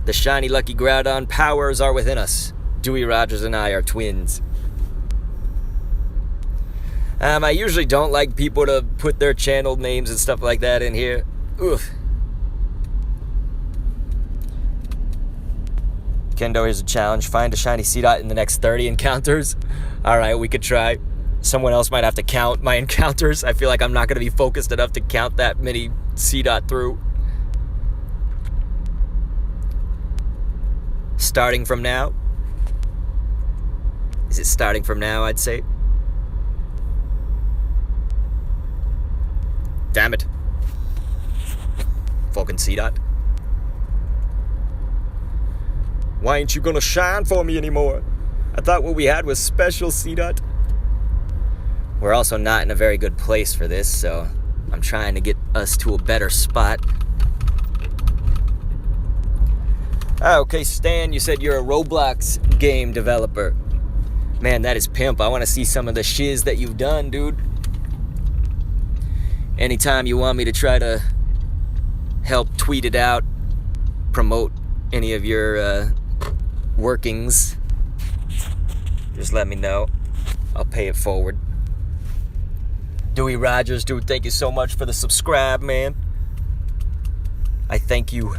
The shiny Lucky Groudon powers are within us. Dewey Rogers and I are twins. I usually don't like people to put their channel names and stuff like that in here. Oof. Kendo, here's a challenge. Find a shiny Seedot in the next 30 encounters. Alright, we could try. Someone else might have to count my encounters. I feel like I'm not going to be focused enough to count that many Cdot through. Starting from now? Is it starting from now, I'd say? Damn it. Fucking Cdot. Why ain't you gonna shine for me anymore? I thought what we had was special, Cdot. We're also not in a very good place for this, so I'm trying to get us to a better spot. Okay, Stan, you said you're a Roblox game developer. Man, that is pimp. I want to see some of the shiz that you've done, dude. Anytime you want me to try to help tweet it out, promote any of your workings, just let me know. I'll pay it forward. Dewey Rogers, dude, thank you so much for the subscribe, man. I thank you.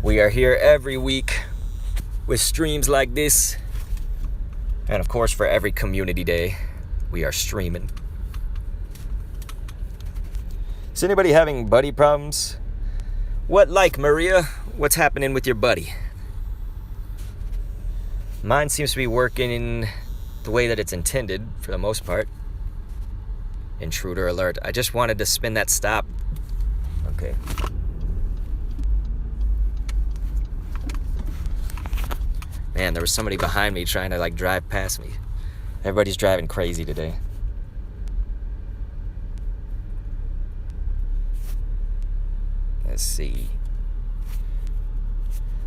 We are here every week with streams like this. And of course, for every community day, we are streaming. Is anybody having buddy problems? What like, Maria? What's happening with your buddy? Mine seems to be working in the way that it's intended, for the most part. Intruder alert. I just wanted to spin that stop. Okay. Man, there was somebody behind me trying to, like, drive past me. Everybody's driving crazy today. Let's see.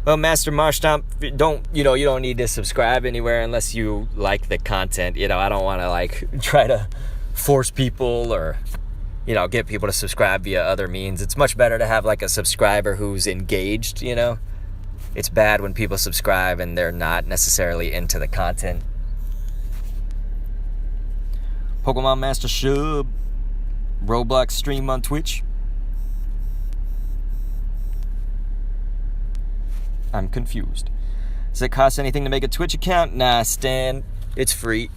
Well, Master Marstomp, you don't need to subscribe anywhere unless you like the content. I don't want to, like, try to force people or, get people to subscribe via other means. It's much better to have, like, a subscriber who's engaged, It's bad when people subscribe and they're not necessarily into the content. Pokemon Master Shub. Roblox stream on Twitch. I'm confused. Does it cost anything to make a Twitch account? Nah, Stan. It's free.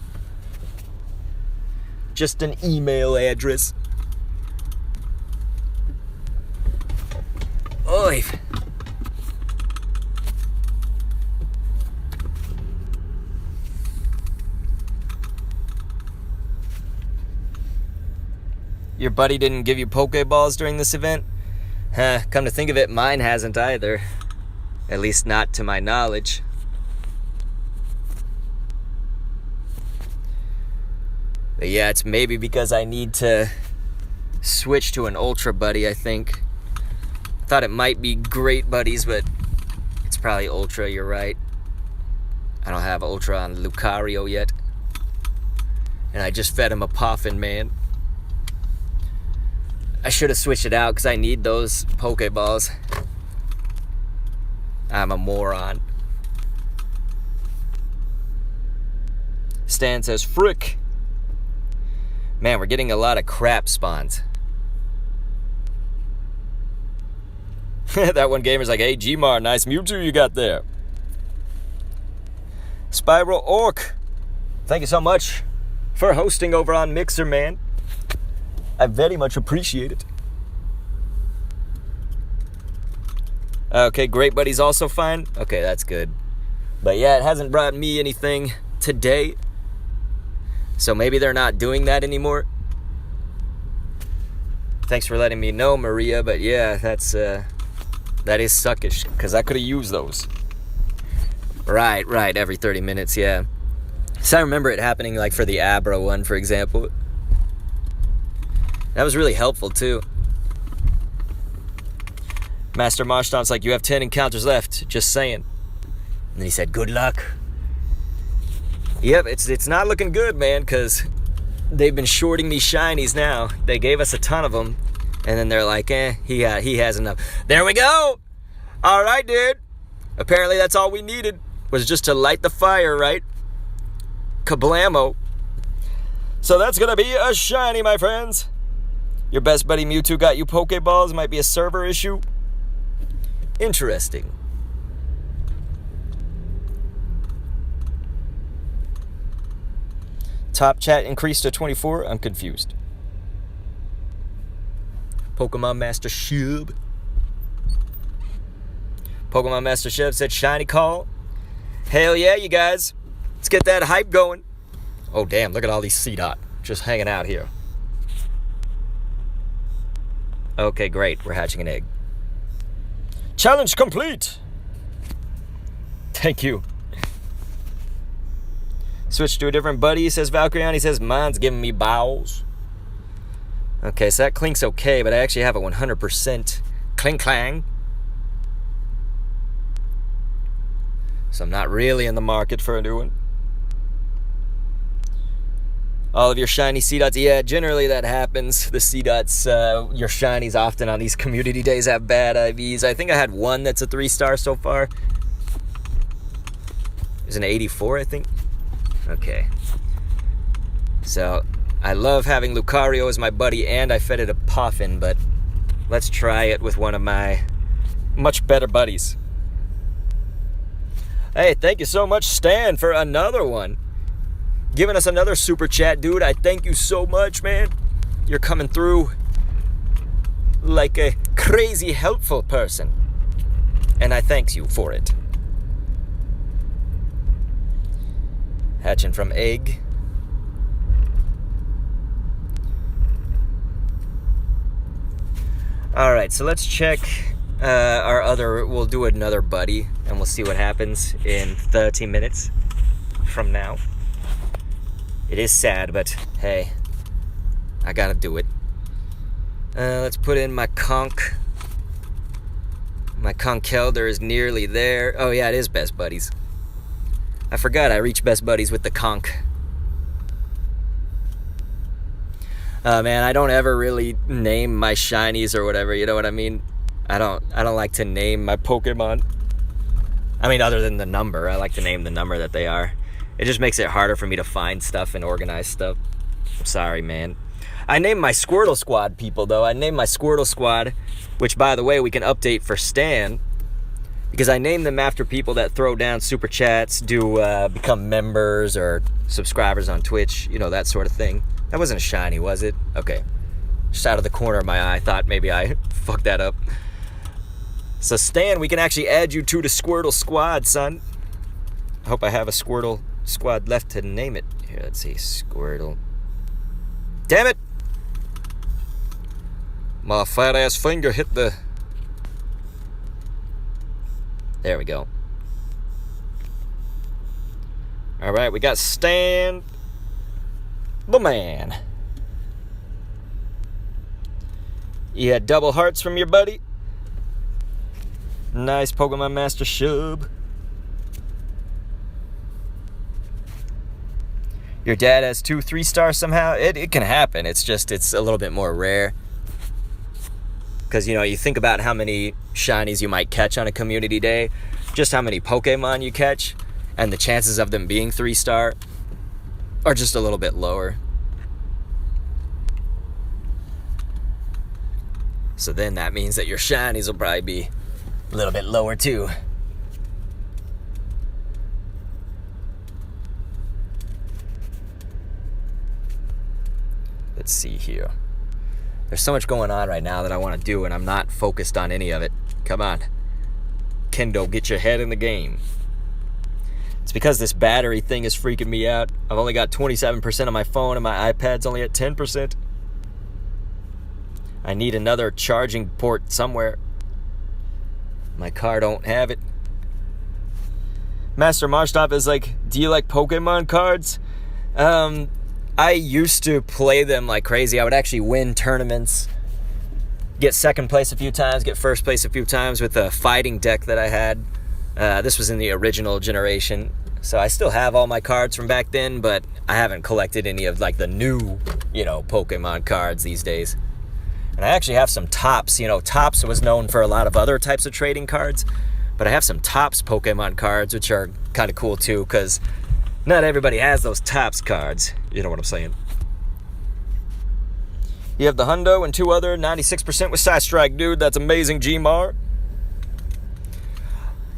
Just an email address. Oy. Your buddy didn't give you Pokeballs during this event? Come to think of it, mine hasn't either. At least not to my knowledge. But yeah, it's maybe because I need to switch to an Ultra Buddy, I think. Thought it might be great buddies, but it's probably Ultra, you're right. I don't have Ultra on Lucario yet. And I just fed him a Poffin, man. I should have switched it out because I need those Pokeballs. I'm a moron. Stan says, frick. Man, we're getting a lot of crap spawns. That one gamer's like, hey, Gmar, nice Mewtwo you got there. Spiral Orc, thank you so much for hosting over on Mixer, man. I very much appreciate it. Okay, Great Buddy's also fine. Okay, that's good. But yeah, it hasn't brought me anything today. So maybe they're not doing that anymore. Thanks for letting me know, Maria. But yeah, that is suckish, because I could have used those. Right, every 30 minutes, yeah. So I remember it happening like for the Abra one, for example. That was really helpful, too. Master Marshtomp's like, you have 10 encounters left, just saying. And then he said, good luck. Yep, it's not looking good, man, because they've been shorting these shinies now. They gave us a ton of them, and then they're like, he has enough. There we go! All right, dude. Apparently that's all we needed, was just to light the fire, right? Kablamo. So that's going to be a shiny, my friends. Your best buddy Mewtwo got you Pokeballs. Might be a server issue. Interesting. Top chat increased to 24. I'm confused. Pokemon Master Shub. Pokemon Master Shub said shiny call. Hell yeah, you guys. Let's get that hype going. Oh, damn. Look at all these Cdot just hanging out here. Okay, great. We're hatching an egg. Challenge complete. Thank you. Switch to a different buddy, says Valkyrion. He says, mine's giving me bowels. Okay, so that clinks okay, but I actually have a 100% clink clang. So I'm not really in the market for a new one. All of your shiny Seedots, yeah, generally that happens. The Seedots, your shinies often on these community days have bad IVs. I think I had one that's a 3-star so far. It's an 84, I think. Okay. So, I love having Lucario as my buddy, and I fed it a Poffin, but let's try it with one of my much better buddies. Hey, thank you so much, Stan, for another one. Giving us another super chat, dude. I thank you so much, man. You're coming through like a crazy helpful person. And I thanks you for it. Hatching from egg. Alright, so let's check our other... We'll do another buddy, and we'll see what happens in 30 minutes from now. It is sad, but hey, I gotta do it. Let's put in my conch. My Conkeldurr is nearly there. Oh yeah, it is best buddies. I forgot I reached best buddies with the conch. Man, I don't ever really name my shinies or whatever, you know what I mean? I don't like to name my Pokemon. I mean, other than the number, I like to name the number that they are. It just makes it harder for me to find stuff and organize stuff. I'm sorry, man. I named my Squirtle Squad people, though. I named my Squirtle Squad, which, by the way, we can update for Stan, because I named them after people that throw down super chats, become members or subscribers on Twitch, you know, that sort of thing. That wasn't a shiny, was it? Okay. Just out of the corner of my eye, I thought maybe I fucked that up. So, Stan, we can actually add you to the Squirtle Squad, son. I hope I have a Squirtle Squad left to name it. Here, let's see. Squirtle. Damn it! My fat ass finger hit the... There we go. Alright, we got Stan the man. You had double hearts from your buddy? Nice Pokemon Master Shub. Your dad has 2 3-stars somehow. It can happen. It's a little bit more rare. Because, you think about how many shinies you might catch on a community day, just how many Pokemon you catch, and the chances of them being 3-star are just a little bit lower. So then that means that your shinies will probably be a little bit lower too. Let's see here. There's so much going on right now that I want to do, and I'm not focused on any of it. Come on. Kendo, get your head in the game. It's because this battery thing is freaking me out. I've only got 27% on my phone, and my iPad's only at 10%. I need another charging port somewhere. My car don't have it. Master Marstop is like, do you like Pokemon cards? I used to play them like crazy. I would actually win tournaments, get second place a few times, get first place a few times with a fighting deck that I had. This was in the original generation. So I still have all my cards from back then, but I haven't collected any of like the new, Pokemon cards these days. And I actually have some Topps. Topps was known for a lot of other types of trading cards, but I have some Topps Pokemon cards, which are kind of cool too, because not everybody has those Topps cards. You know what I'm saying? You have the Hundo and 2 other 96% with Side Strike, dude. That's amazing, Gmar.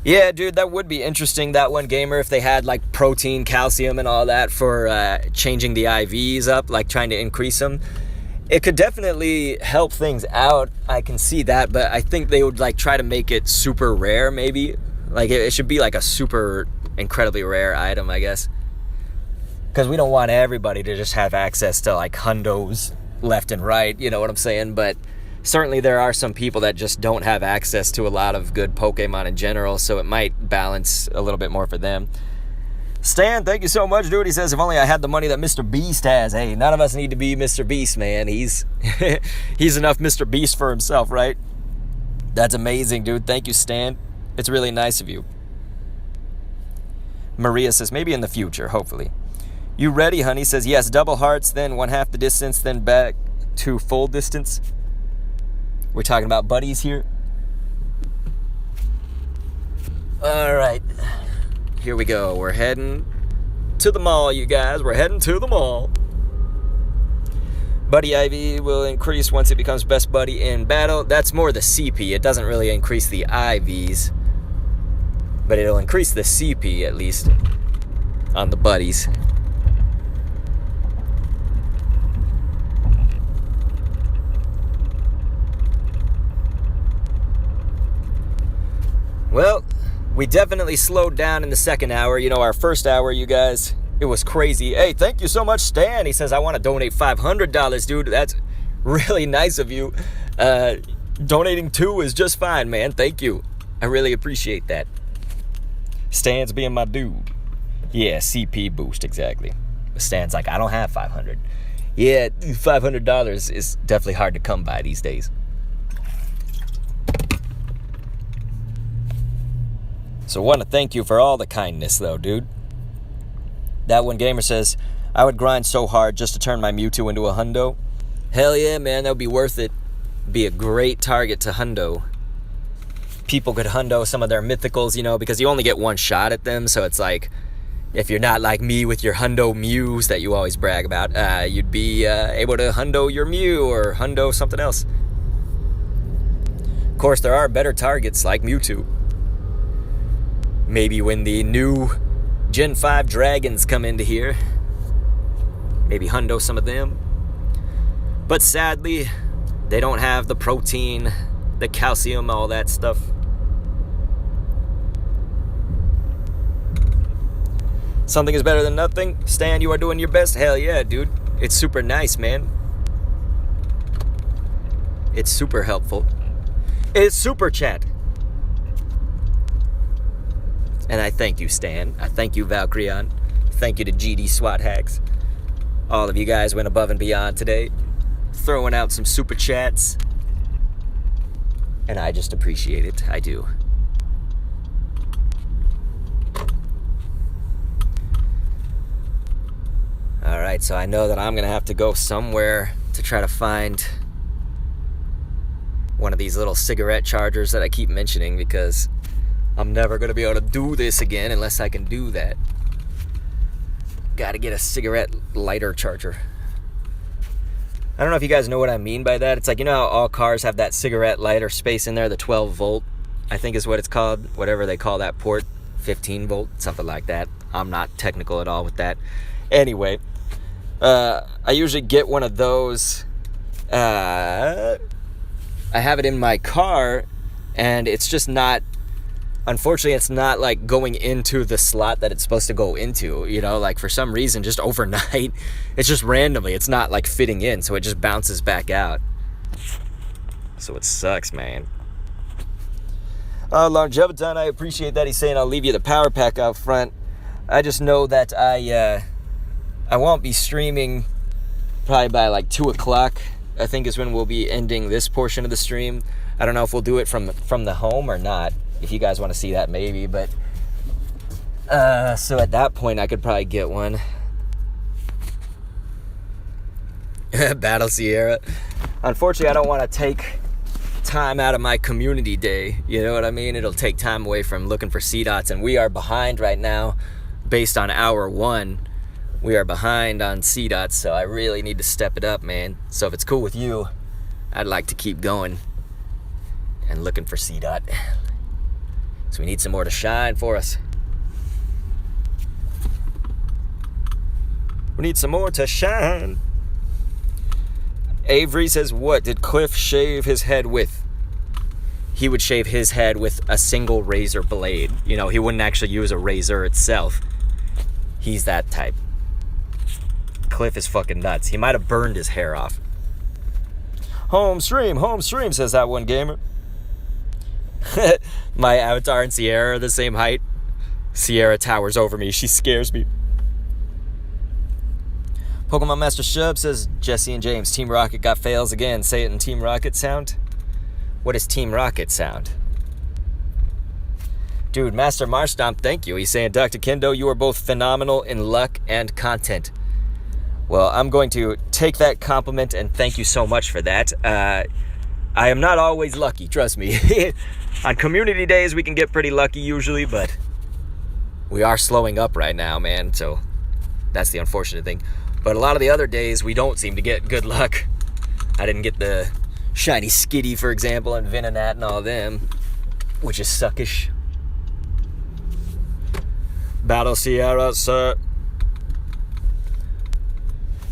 Yeah, dude, that would be interesting, that one gamer, if they had like protein, calcium, and all that for changing the IVs up, like trying to increase them. It could definitely help things out. I can see that, but I think they would like try to make it super rare, maybe. Like it should be like a super incredibly rare item, I guess. Because we don't want everybody to just have access to like hundos left and right, you know what I'm saying? But certainly there are some people that just don't have access to a lot of good Pokemon in general, so it might balance a little bit more for them. Stan, thank you so much, dude. He says, if only I had the money that Mr. Beast has. Hey, none of us need to be Mr. Beast, man. He's enough Mr. Beast for himself, right? That's amazing, dude. Thank you, Stan. It's really nice of you. Maria says, maybe in the future, hopefully. You ready, honey? Says, yes, double hearts, then 1/2 the distance, then back to full distance. We're talking about buddies here. All right. Here we go. We're heading to the mall, you guys. We're heading to the mall. Buddy IV will increase once it becomes best buddy in battle. That's more the CP. It doesn't really increase the IVs, but it'll increase the CP at least on the buddies. Well, we definitely slowed down in the second hour. Our first hour, you guys, it was crazy. Hey, thank you so much, Stan. He says, I want to donate $500, dude. That's really nice of you. Donating 2 is just fine, man. Thank you. I really appreciate that. Stan's being my dude. Yeah, CP boost, exactly. Stan's like, I don't have 500. Yeah, $500 is definitely hard to come by these days. So I want to thank you for all the kindness, though, dude. That one gamer says, I would grind so hard just to turn my Mewtwo into a hundo. Hell yeah, man, that would be worth it. Be a great target to hundo. People could hundo some of their mythicals, because you only get one shot at them. So it's like, if you're not like me with your hundo Mews that you always brag about, you'd be able to hundo your Mew or hundo something else. Of course, there are better targets like Mewtwo. Maybe when the new Gen 5 dragons come into here, maybe hundo some of them. But sadly, they don't have the protein, the calcium, all that stuff. Something is better than nothing. Stan, you are doing your best. Hell yeah, dude. It's super nice, man. It's super helpful. It's super chat. And I thank you, Stan. I thank you, Valkyrion. Thank you to GD SWAT Hacks. All of you guys went above and beyond today, throwing out some super chats. And I just appreciate it. I do. Alright, so I know that I'm going to have to go somewhere to try to find one of these little cigarette chargers that I keep mentioning, because I'm never going to be able to do this again unless I can do that. Got to get a cigarette lighter charger. I don't know if you guys know what I mean by that. It's like, you know how all cars have that cigarette lighter space in there, the 12 volt, I think is what it's called, whatever they call that port, 15 volt, something like that. I'm not technical at all with that. Anyway, I usually get one of those. I have it in my car, and it's just not, unfortunately, it's not like going into the slot that it's supposed to go into, you know, like for some reason, just overnight, it's just randomly, it's not like fitting in, so it just bounces back out. So it sucks, man. Longeviton, I appreciate that. He's saying I'll leave you the power pack out front. I just know that I won't be streaming probably by like 2 o'clock, I think is when we'll be ending this portion of the stream. I don't know if we'll do it from the home or not. If you guys want to see that, maybe. But so at that point, I could probably get one. Battle Sierra. Unfortunately, I don't want to take time out of my community day. You know what I mean? It'll take time away from looking for Cdots, and we are behind right now. Based on hour 1, we are behind on Cdots, so I really need to step it up, man. So if it's cool with you, I'd like to keep going and looking for Cdot. So we need some more to shine for us. We need some more to shine. Avery says, what did Cliff shave his head with? He would shave his head with a single razor blade. You know, he wouldn't actually use a razor itself. He's that type. Cliff is fucking nuts. He might have burned his hair off. Home stream, says that one gamer. My Avatar and Sierra are the same height. Sierra towers over me. She scares me. Pokemon Master Shub says, Jesse and James, Team Rocket got fails again. Say it in Team Rocket sound. What is Team Rocket sound? Dude, Master Marstomp, thank you. He's saying, Dr. Kendo, you are both phenomenal in luck and content. Well, I'm going to take that compliment and thank you so much for that. I am not always lucky, trust me. On community days, we can get pretty lucky usually, but we are slowing up right now, man. So that's the unfortunate thing. But a lot of the other days, we don't seem to get good luck. I didn't get the Shiny Skitty, for example, and Venonat and all them, which is suckish. Battle Sierra, sir.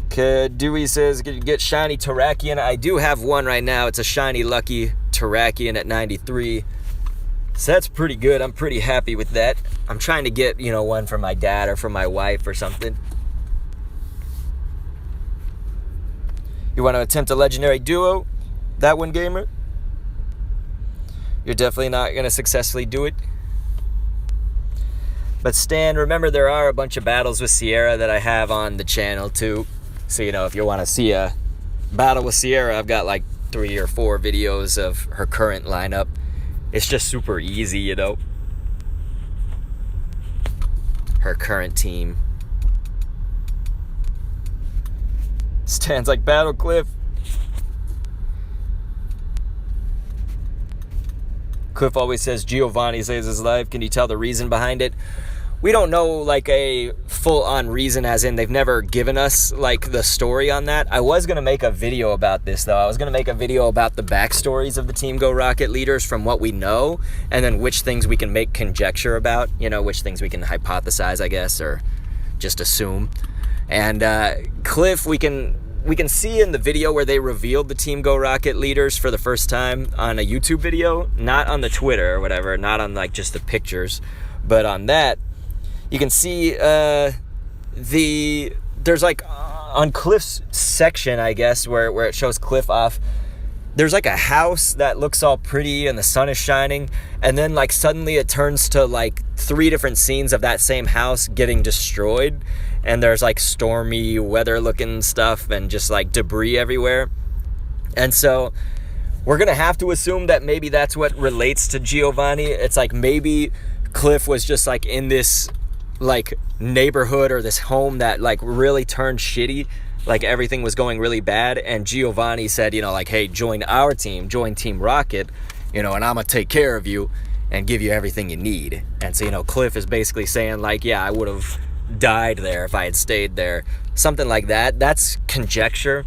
Dewey says, get Shiny Terrakion. I do have one right now. It's a Shiny Lucky Terrakion at 93. So that's pretty good. I'm pretty happy with that. I'm trying to get, you know, one for my dad or for my wife or something. You want to attempt a legendary duo? That one, gamer? You're definitely not going to successfully do it. But Stan, remember there are a bunch of battles with Sierra that I have on the channel too. So, you know, if you want to see a battle with Sierra, I've got like 3 or 4 videos of her current lineup. It's just super easy, you know. Her current team. Stan's like, Battle Cliff. Cliff always says Giovanni saves his life. Can you tell the reason behind it? We don't know like a full-on reason, as in they've never given us like the story on that. I was going to make a video about this though. I was going to make a video about the backstories of the Team Go Rocket leaders from what we know, and then which things we can make conjecture about, you know, which things we can hypothesize, I guess, or just assume. And Cliff, we can see in the video where they revealed the Team Go Rocket leaders for the first time on a YouTube video, not on the Twitter or whatever, not on like just the pictures, but on that, you can see there's like on Cliff's section, I guess, where it shows Cliff off, there's like a house that looks all pretty and the sun is shining, and then like suddenly it turns to like 3 different scenes of that same house getting destroyed, and there's like stormy weather looking stuff and just like debris everywhere. And so we're gonna have to assume that maybe that's what relates to Giovanni. It's like maybe Cliff was just like in this like neighborhood or this home that like really turned shitty, like everything was going really bad, and Giovanni said, you know, like, hey, join our team, join Team Rocket, you know, and I'm gonna take care of you and give you everything you need. And so, you know, Cliff is basically saying like, yeah, I would have died there if I had stayed there, something like that. That's conjecture.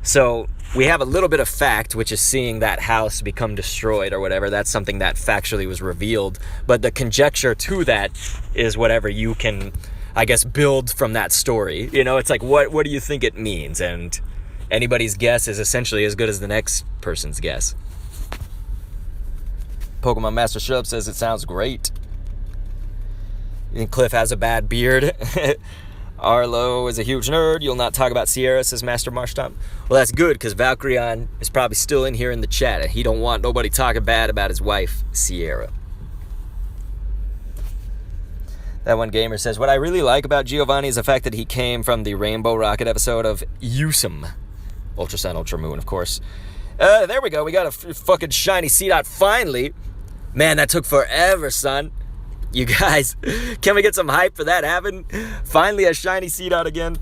So we have a little bit of fact, which is seeing that house become destroyed or whatever. That's something that factually was revealed. But the conjecture to that is whatever you can, I guess, build from that story. You know, it's like, what do you think it means? And anybody's guess is essentially as good as the next person's guess. Pokemon Master Shub says it sounds great. You think Cliff has a bad beard? Arlo is a huge nerd. You'll not talk about Sierra, says Master Marstomp. Well, that's good, because Valkyrion is probably still in here in the chat, and he don't want nobody talking bad about his wife, Sierra. That one gamer says, what I really like about Giovanni is the fact that he came from the Rainbow Rocket episode of Usum. Ultra Sun, Ultra Moon, of course. There we go. We got a fucking shiny Seedot finally. Man, that took forever, son. You guys, can we get some hype for that happening? Finally a shiny Seedot again.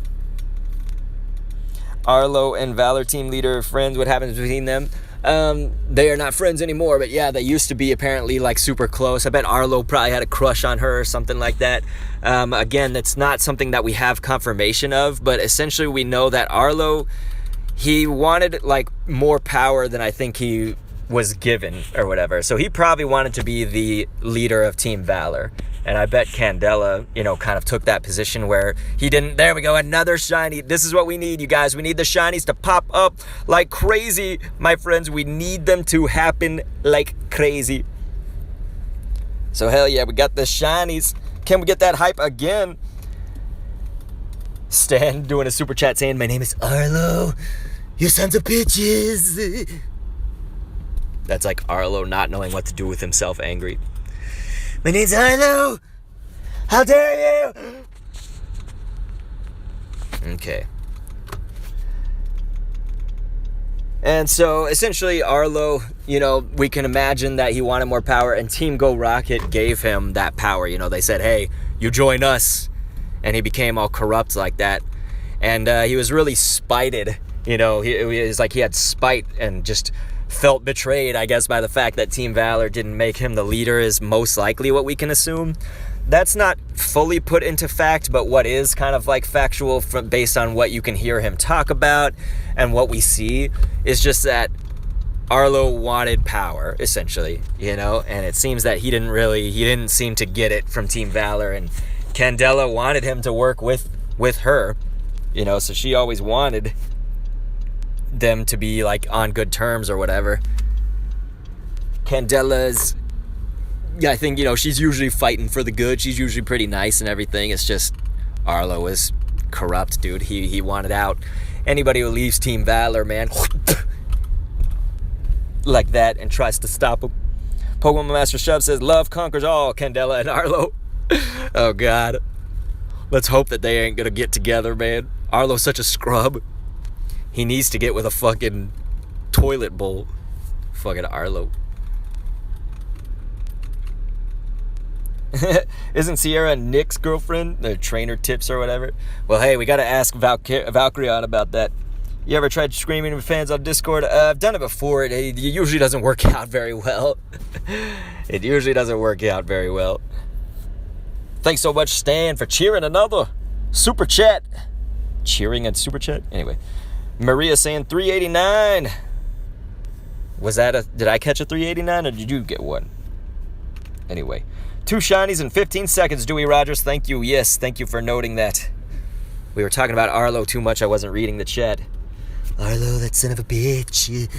Arlo and Valor team leader friends. What happens between them? They are not friends anymore, but yeah, they used to be apparently like super close. I bet Arlo probably had a crush on her or something like that. Again, that's not something that we have confirmation of, but essentially we know that Arlo, he wanted like more power than I think he was given or whatever. So he probably wanted to be the leader of Team Valor. And I bet Candela, you know, kind of took that position where he didn't. There we go, another shiny. This is what we need, you guys. We need the shinies to pop up like crazy, my friends. We need them to happen like crazy. So hell yeah, we got the shinies. Can we get that hype again? Stan doing a super chat saying, my name is Arlo. You sons of bitches. That's like Arlo not knowing what to do with himself, angry. My name's Arlo. How dare you? Okay. And so essentially Arlo, you know, we can imagine that he wanted more power, and Team Go Rocket gave him that power. You know, they said, hey, you join us. And he became all corrupt like that. And he was really spited. You know, it was like he had spite and just felt betrayed, I guess, by the fact that Team Valor didn't make him the leader is most likely what we can assume. That's not fully put into fact, but what is kind of like factual based on what you can hear him talk about and what we see is just that Arlo wanted power, essentially, you know, and it seems that he didn't seem to get it from Team Valor, and Candela wanted him to work with her, you know, so she always wanted them to be like on good terms or whatever. Candela's, yeah, I think, you know, she's usually fighting for the good. She's usually pretty nice and everything. It's just Arlo is corrupt, dude. He wanted out. Anybody who leaves Team Valor, man, like that and tries to stop him. Pokemon Master Shove says, love conquers all, Candela and Arlo. Oh God, let's hope that they ain't gonna get together, man. Arlo's such a scrub. He needs to get with a fucking toilet bowl. Fucking Arlo. Isn't Sierra Nick's girlfriend? The trainer tips or whatever? Well, hey, we gotta ask Valkyrion about that. You ever tried screaming with fans on Discord? I've done it before. It usually doesn't work out very well. It usually doesn't work out very well. Thanks so much, Stan, for cheering another super chat. Cheering and super chat? Anyway. Maria saying 389. Was that did I catch a 389 or did you get one? Anyway. 2 shinies in 15 seconds, Dewey Rogers. Thank you. Yes, thank you for noting that. We were talking about Arlo too much. I wasn't reading the chat. Arlo, that son of a bitch.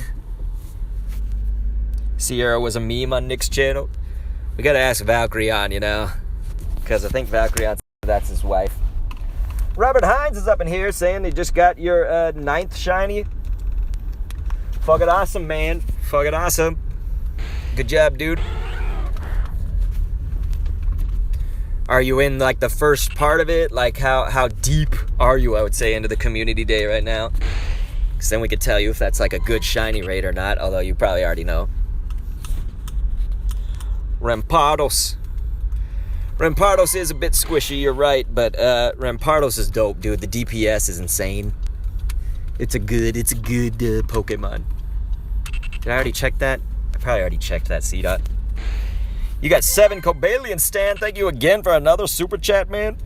Sierra was a meme on Nick's channel. We gotta ask Valkyrion, you know. Because I think Valkyrion, that's his wife. Robert Hines is up in here saying they just got your 9th shiny. Fucking awesome, man. Fucking awesome. Good job, dude. Are you in like the first part of it? Like how deep are you, I would say, into the community day right now? Because then we could tell you if that's like a good shiny raid or not, although you probably already know. Rampados. Rampardos is a bit squishy, you're right, but Rampardos is dope, dude. The DPS is insane. It's a good Pokemon. Did I already check that? I probably already checked that, Cdot. You got 7 Cobalion, Stan. Thank you again for another super chat, man.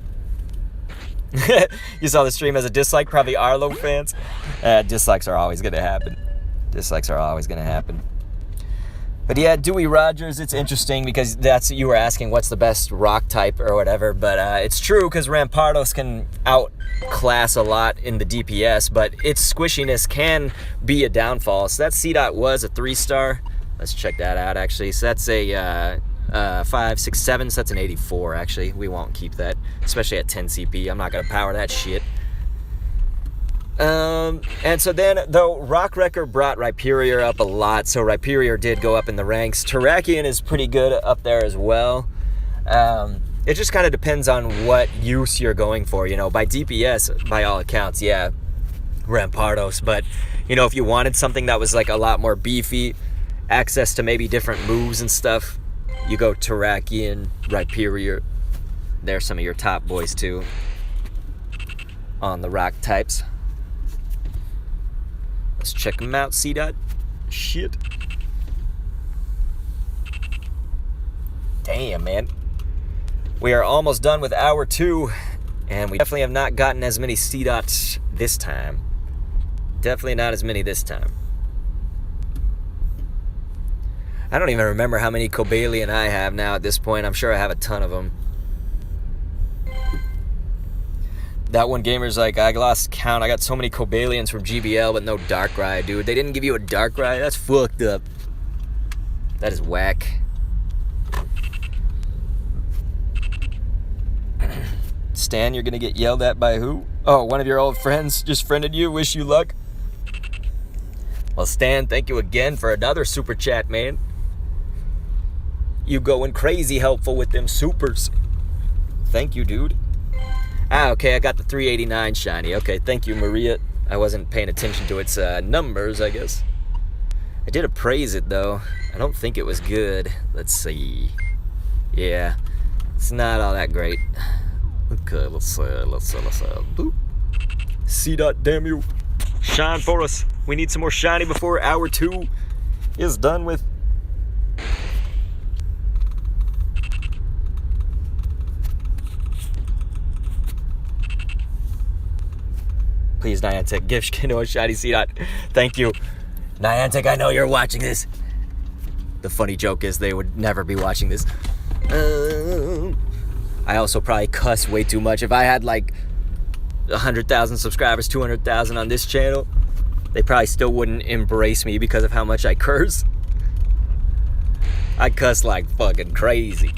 You saw the stream as a dislike, probably Arlo fans. Dislikes are always going to happen. Dislikes are always going to happen. But yeah, Dewey Rogers, it's interesting because you were asking what's the best rock type or whatever, but it's true because Rampardos can outclass a lot in the DPS, but its squishiness can be a downfall. So that Cdot was a 3-star. Let's check that out, actually. So that's a 5, 6, 7, so that's an 84, actually. We won't keep that, especially at 10 CP. I'm not going to power that shit. And so then, though, Rock Wrecker brought Rhyperior up a lot, so Rhyperior did go up in the ranks. Terrakion is pretty good up there as well. It just kind of depends on what use you're going for, you know. By DPS, by all accounts, yeah, Rampardos. But, you know, if you wanted something that was, like, a lot more beefy, access to maybe different moves and stuff, you go Terrakion, Rhyperior. They're some of your top boys, too, on the rock types. Let's check them out, Cdot. Shit. Damn, man. We are almost done with hour 2, and we definitely have not gotten as many Cdots this time. Definitely not as many this time. I don't even remember how many Cobalion I have now at this point. I'm sure I have a ton of them. That one gamer's like, I lost count. I got so many Cobalions from GBL, but no Darkrai, dude. They didn't give you a Darkrai? That's fucked up. That is whack. Stan, you're gonna get yelled at by who? Oh, one of your old friends just friended you. Wish you luck. Well, Stan, thank you again for another super chat, man. You going crazy helpful with them supers. Thank you, dude. Ah, okay, I got the 389 shiny. Okay, thank you, Maria. I wasn't paying attention to its numbers, I guess. I did appraise it, though. I don't think it was good. Let's see. Yeah, it's not all that great. Okay, let's see. Boop. Cdot, damn you. Shine for us. We need some more shiny before hour 2 is done with. Please, Niantic, give Kino a shiny Cdot. Thank you. Niantic, I know you're watching this. The funny joke is they would never be watching this. I also probably cuss way too much. If I had like 100,000 subscribers, 200,000 on this channel, they probably still wouldn't embrace me because of how much I curse. I cuss like fucking crazy.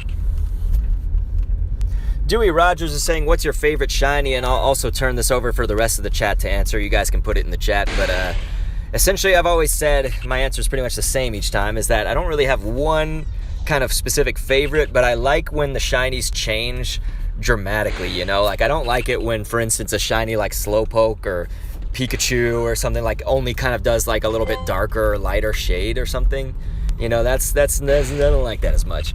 Dewey Rogers is saying, what's your favorite shiny? And I'll also turn this over for the rest of the chat to answer. You guys can put it in the chat. But essentially, I've always said, my answer is pretty much the same each time, is that I don't really have one kind of specific favorite, but I like when the shinies change dramatically, you know? Like, I don't like it when, for instance, a shiny like Slowpoke or Pikachu or something like only kind of does like a little bit darker or lighter shade or something. You know, I don't like that as much.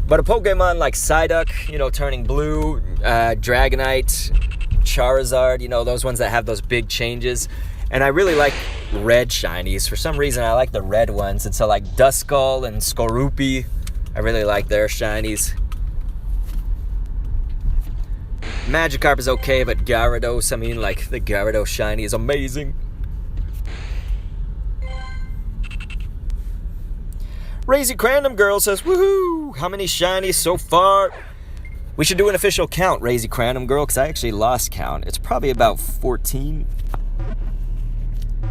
But a Pokemon like Psyduck, you know, turning blue, Dragonite, Charizard, you know, those ones that have those big changes. And I really like red shinies. For some reason, I like the red ones. And so like Duskull and Skorupi, I really like their shinies. Magikarp is okay, but Gyarados, I mean, like, the Gyarados shiny is amazing. Razy Crandom Girl says, woohoo! How many shinies so far? We should do an official count, Razy Crandom Girl, because I actually lost count. It's probably about 14.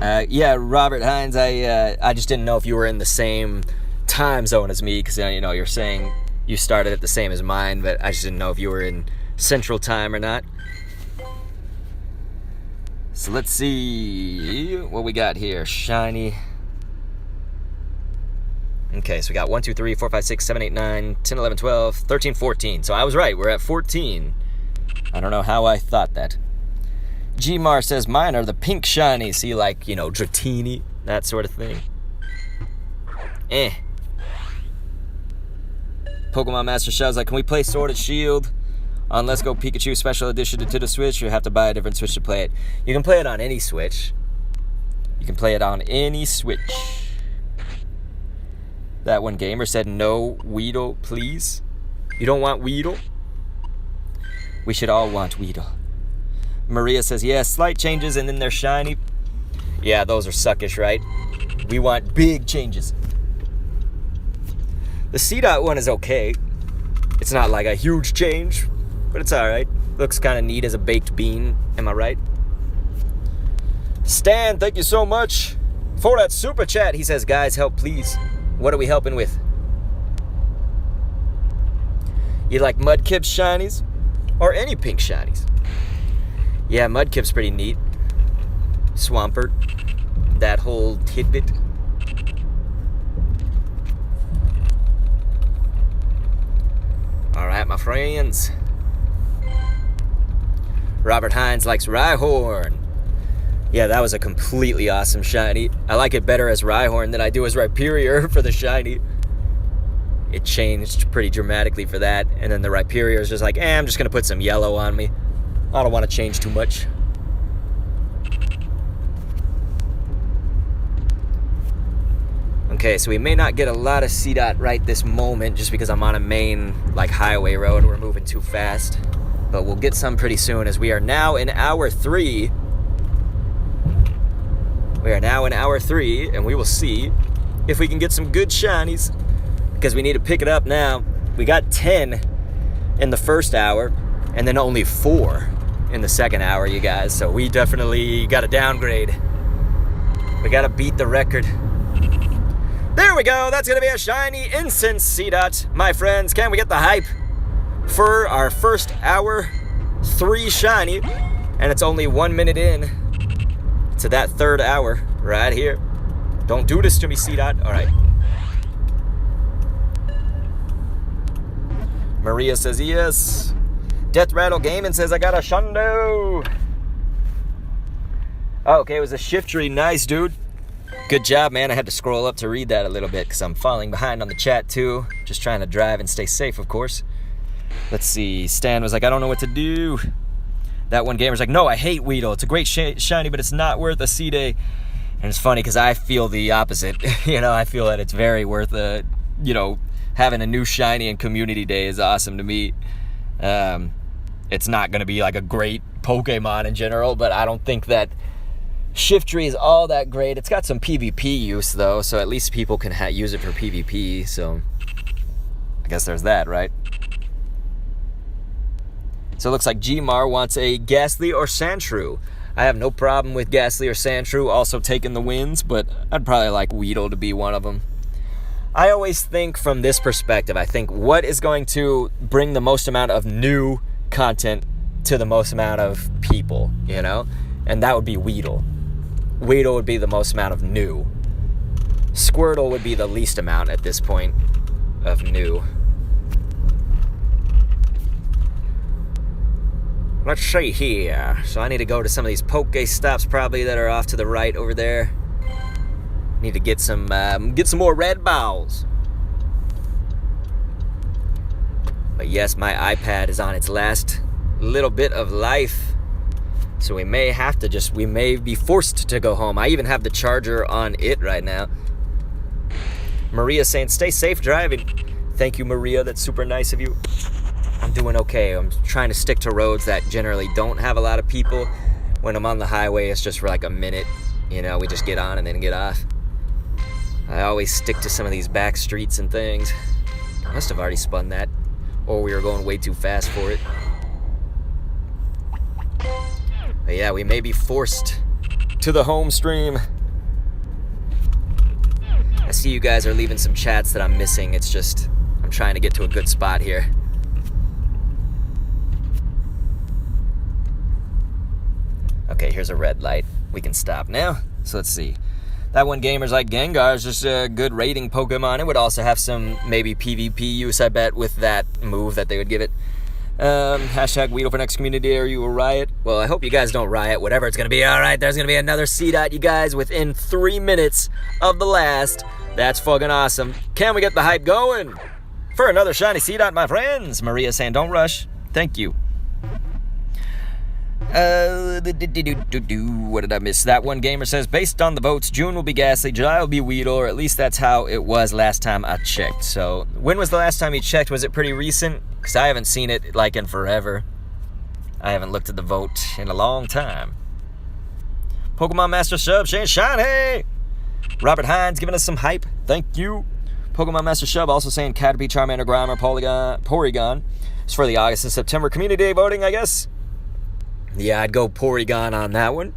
Yeah, Robert Hines, I just didn't know if you were in the same time zone as me, because, you know, you're saying you started at the same as mine, but I just didn't know if you were in Central Time or not. So let's see what we got here. Shiny. Okay, so we got 1, 2, 3, 4, 5, 6, 7, 8, 9, 10, 11, 12, 13, 14. So I was right. We're at 14. I don't know how I thought that. Gmar says, mine are the pink shiny. See, like, you know, Dratini, that sort of thing. Pokemon Master Shell's like, can we play Sword and Shield on Let's Go Pikachu Special Edition to the Switch, or you have to buy a different Switch to play it? You can play it on any Switch. You can play it on any Switch. That one gamer said, no Weedle, please. You don't want Weedle? We should all want Weedle. Maria says, yeah, slight changes and then they're shiny. Yeah, those are suckish, right? We want big changes. The Cdot one is okay. It's not like a huge change, but it's alright. Looks kind of neat as a baked bean. Am I right? Stan, thank you so much for that super chat. He says, guys, help please. What are we helping with? You like Mudkip's shinies? Or any pink shinies? Yeah, Mudkip's pretty neat. Swampert. That whole tidbit. Alright, my friends. Robert Hines likes Rhyhorn. Yeah, that was a completely awesome shiny. I like it better as Rhyhorn than I do as Rhyperior for the shiny. It changed pretty dramatically for that. And then the Rhyperior is just like, I'm just going to put some yellow on me. I don't want to change too much. Okay, so we may not get a lot of Cdot right this moment just because I'm on a main, like, highway road. We're moving too fast. But we'll get some pretty soon as we are now in hour 3. We are now in hour 3, and we will see if we can get some good shinies, because we need to pick it up now. We got 10 in the first hour, and then only 4 in the second hour, you guys. So we definitely got to downgrade. We got to beat the record. There we go. That's going to be a shiny Incense Seedot. My friends, can we get the hype for our first hour 3 shiny? And it's only 1 minute in to that third hour right here. Don't do this to me, Cdot. All right. Maria says yes. Death Rattle Gaming says I got a Shundo. Oh, okay, it was a Shiftry. Nice, dude. Good job, man. I had to scroll up to read that a little bit because I'm falling behind on the chat too. Just trying to drive and stay safe, of course. Let's see. Stan was like, I don't know what to do. That one gamer's like, no, I hate Weedle. It's a great shiny, but it's not worth a C-Day. And it's funny because I feel the opposite. I feel that it's very worth having a new shiny and Community Day is awesome to me. It's not going to be like a great Pokemon in general, but I don't think that Shiftry is all that great. It's got some PvP use, though, so at least people can use it for PvP, so I guess there's that, right? So it looks like Gmar wants a Ghastly or Sandshrew. I have no problem with Ghastly or Sandshrew also taking the wins, but I'd probably like Weedle to be one of them. I always think from this perspective, I think what is going to bring the most amount of new content to the most amount of people, And that would be Weedle. Weedle would be the most amount of new. Squirtle would be the least amount at this point of new. Let's see here. So I need to go to some of these Pokestops probably that are off to the right over there. Need to get some more red balls. But yes, my iPad is on its last little bit of life. So we may be forced to go home. I even have the charger on it right now. Maria's saying, stay safe driving. Thank you, Maria. That's super nice of you. I'm doing okay. I'm trying to stick to roads that generally don't have a lot of people. When I'm on the highway, it's just for like a minute. We just get on and then get off. I always stick to some of these back streets and things. I must have already spun that. Or we were going way too fast for it. But yeah, we may be forced to the home stream. I see you guys are leaving some chats that I'm missing. It's just, I'm trying to get to a good spot here. Okay, here's a red light. We can stop now. So let's see. That one gamer's like, Gengar is just a good raiding Pokemon. It would also have some maybe PvP use, I bet, with that move that they would give it. Hashtag Weedle for next community. Are you a riot? Well, I hope you guys don't riot. Whatever it's going to be. All right, there's going to be another Cdot, you guys, within 3 minutes of the last. That's fucking awesome. Can we get the hype going for another Shiny Seedot, my friends. Maria saying, don't rush. Thank you. What did I miss? That one gamer says, based on the votes, June will be Ghastly, July will be Weedle, or at least that's how it was last time I checked. So, when was the last time you checked? Was it pretty recent? Because I haven't seen it, like, in forever. I haven't looked at the vote in a long time. Pokemon Master Sub, Shane Shiny! Robert Hines giving us some hype. Thank you. Pokemon Master Shub also saying Caterpie, Charmander, Grimer, Porygon. It's for the August and September Community Day voting, I guess. Yeah, I'd go Porygon on that one.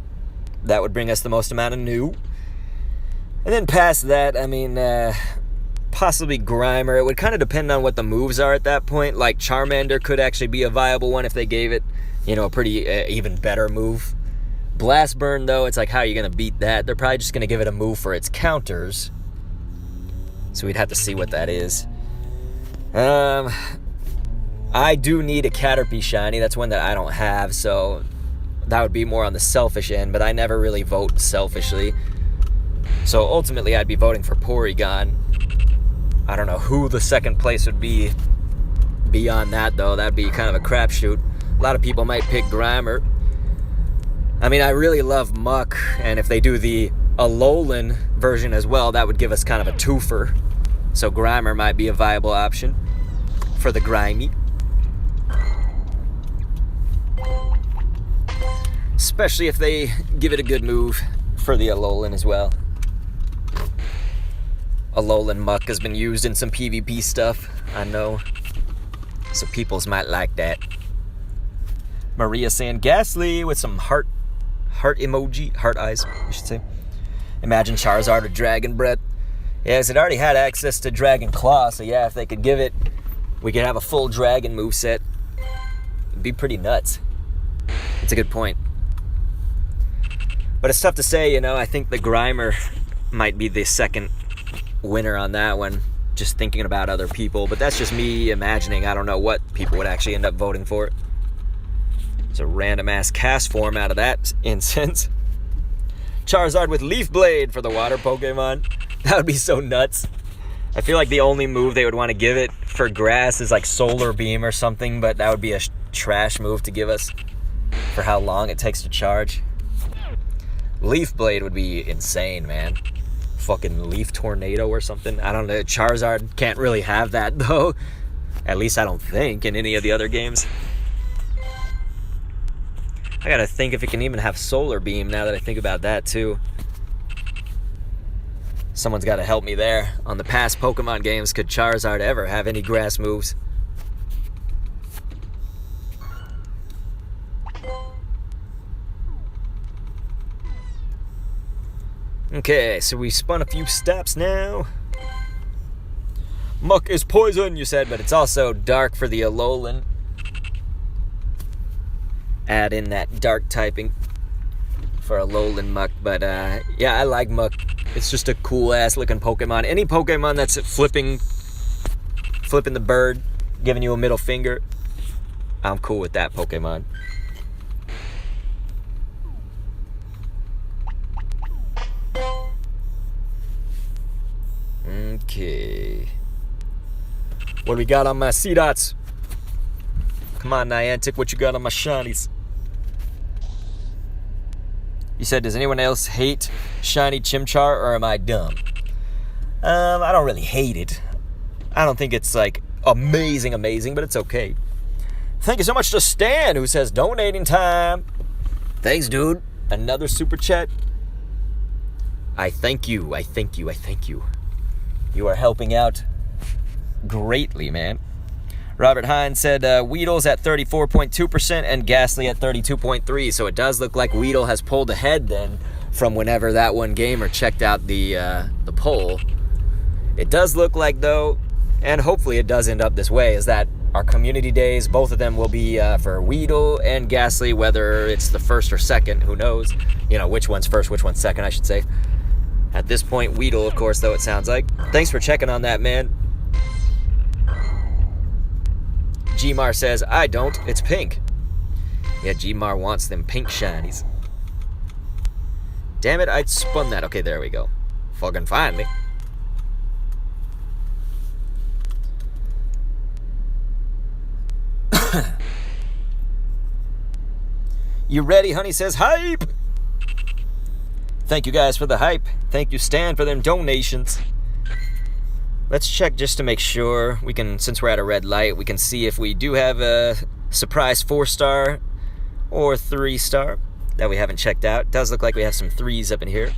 That would bring us the most amount of new. And then past that, I mean, possibly Grimer. It would kind of depend on what the moves are at that point. Like, Charmander could actually be a viable one if they gave it, you know, a pretty even better move. Blast Burn, though, it's like, how are you going to beat that? They're probably just going to give it a move for its counters. So we'd have to see what that is. I do need a Caterpie Shiny. That's one that I don't have, so that would be more on the selfish end, but I never really vote selfishly. So ultimately, I'd be voting for Porygon. I don't know who the second place would be beyond that, though. That'd be kind of a crapshoot. A lot of people might pick Grimer. I mean, I really love Muck, and if they do the Alolan version as well, that would give us kind of a twofer. So Grimer might be a viable option for the Grimy. Especially if they give it a good move for the Alolan as well. Alolan Muck has been used in some PvP stuff, I know. So peoples might like that. Maria saying Ghastly with some heart emoji, heart eyes, you should say. Imagine Charizard or Dragon Breath. Yes, it already had access to Dragon Claw, so yeah, if they could give it, we could have a full Dragon moveset. It'd be pretty nuts. It's a good point. But it's tough to say, you know. I think the Grimer might be the second winner on that one, just thinking about other people. But that's just me imagining. I don't know what people would actually end up voting for. It's a random-ass cast form out of that instance. Charizard with Leaf Blade for the water Pokemon. That would be so nuts. I feel like the only move they would want to give it for grass is like Solar Beam or something, but that would be a trash move to give us for how long it takes to charge. Leaf Blade would be insane, man. Fucking Leaf Tornado or something. I don't know. Charizard can't really have that, though. At least I don't think in any of the other games. I gotta think if it can even have Solar Beam now that I think about that, too. Someone's gotta help me there. On the past Pokemon games, could Charizard ever have any grass moves? Okay, so we spun a few steps now. Muck is poison, you said, but it's also dark for the Alolan. Add in that dark typing for Alolan Muck, but yeah, I like Muck. It's just a cool-ass looking Pokemon. Any Pokemon that's flipping the bird, giving you a middle finger, I'm cool with that Pokemon. Okay. What do we got on my Seedots? Come on, Niantic, what you got on my Shinies? You said, does anyone else hate Shiny Chimchar, or am I dumb? I don't really hate it. I don't think it's, like, amazing, but it's okay. Thank you so much to Stan, who says, donating time. Thanks, dude. Another super chat. I thank you. You are helping out greatly, man. Robert Hines said Weedle's at 34.2% and Ghastly at 32.3%. So it does look like Weedle has pulled ahead then from whenever that one gamer checked out the poll. It does look like, though, and hopefully it does end up this way, is that our community days, both of them will be for Weedle and Ghastly, whether it's the first or second, who knows? You know, which one's first, which one's second, I should say. At this point, Weedle, of course, though, it sounds like. Thanks for checking on that, man. Gmar says, I don't, it's pink. Yeah, Gmar wants them pink shinies. Damn it, I'd spun that. Okay, there we go. Fucking finally. You ready? Honey says hype. Thank you guys for the hype. Thank you, Stan, for them donations. Let's check just to make sure we can, since we're at a red light, we can see if we do have a surprise 4-star or 3-star that we haven't checked out. It does look like we have some 3s up in here.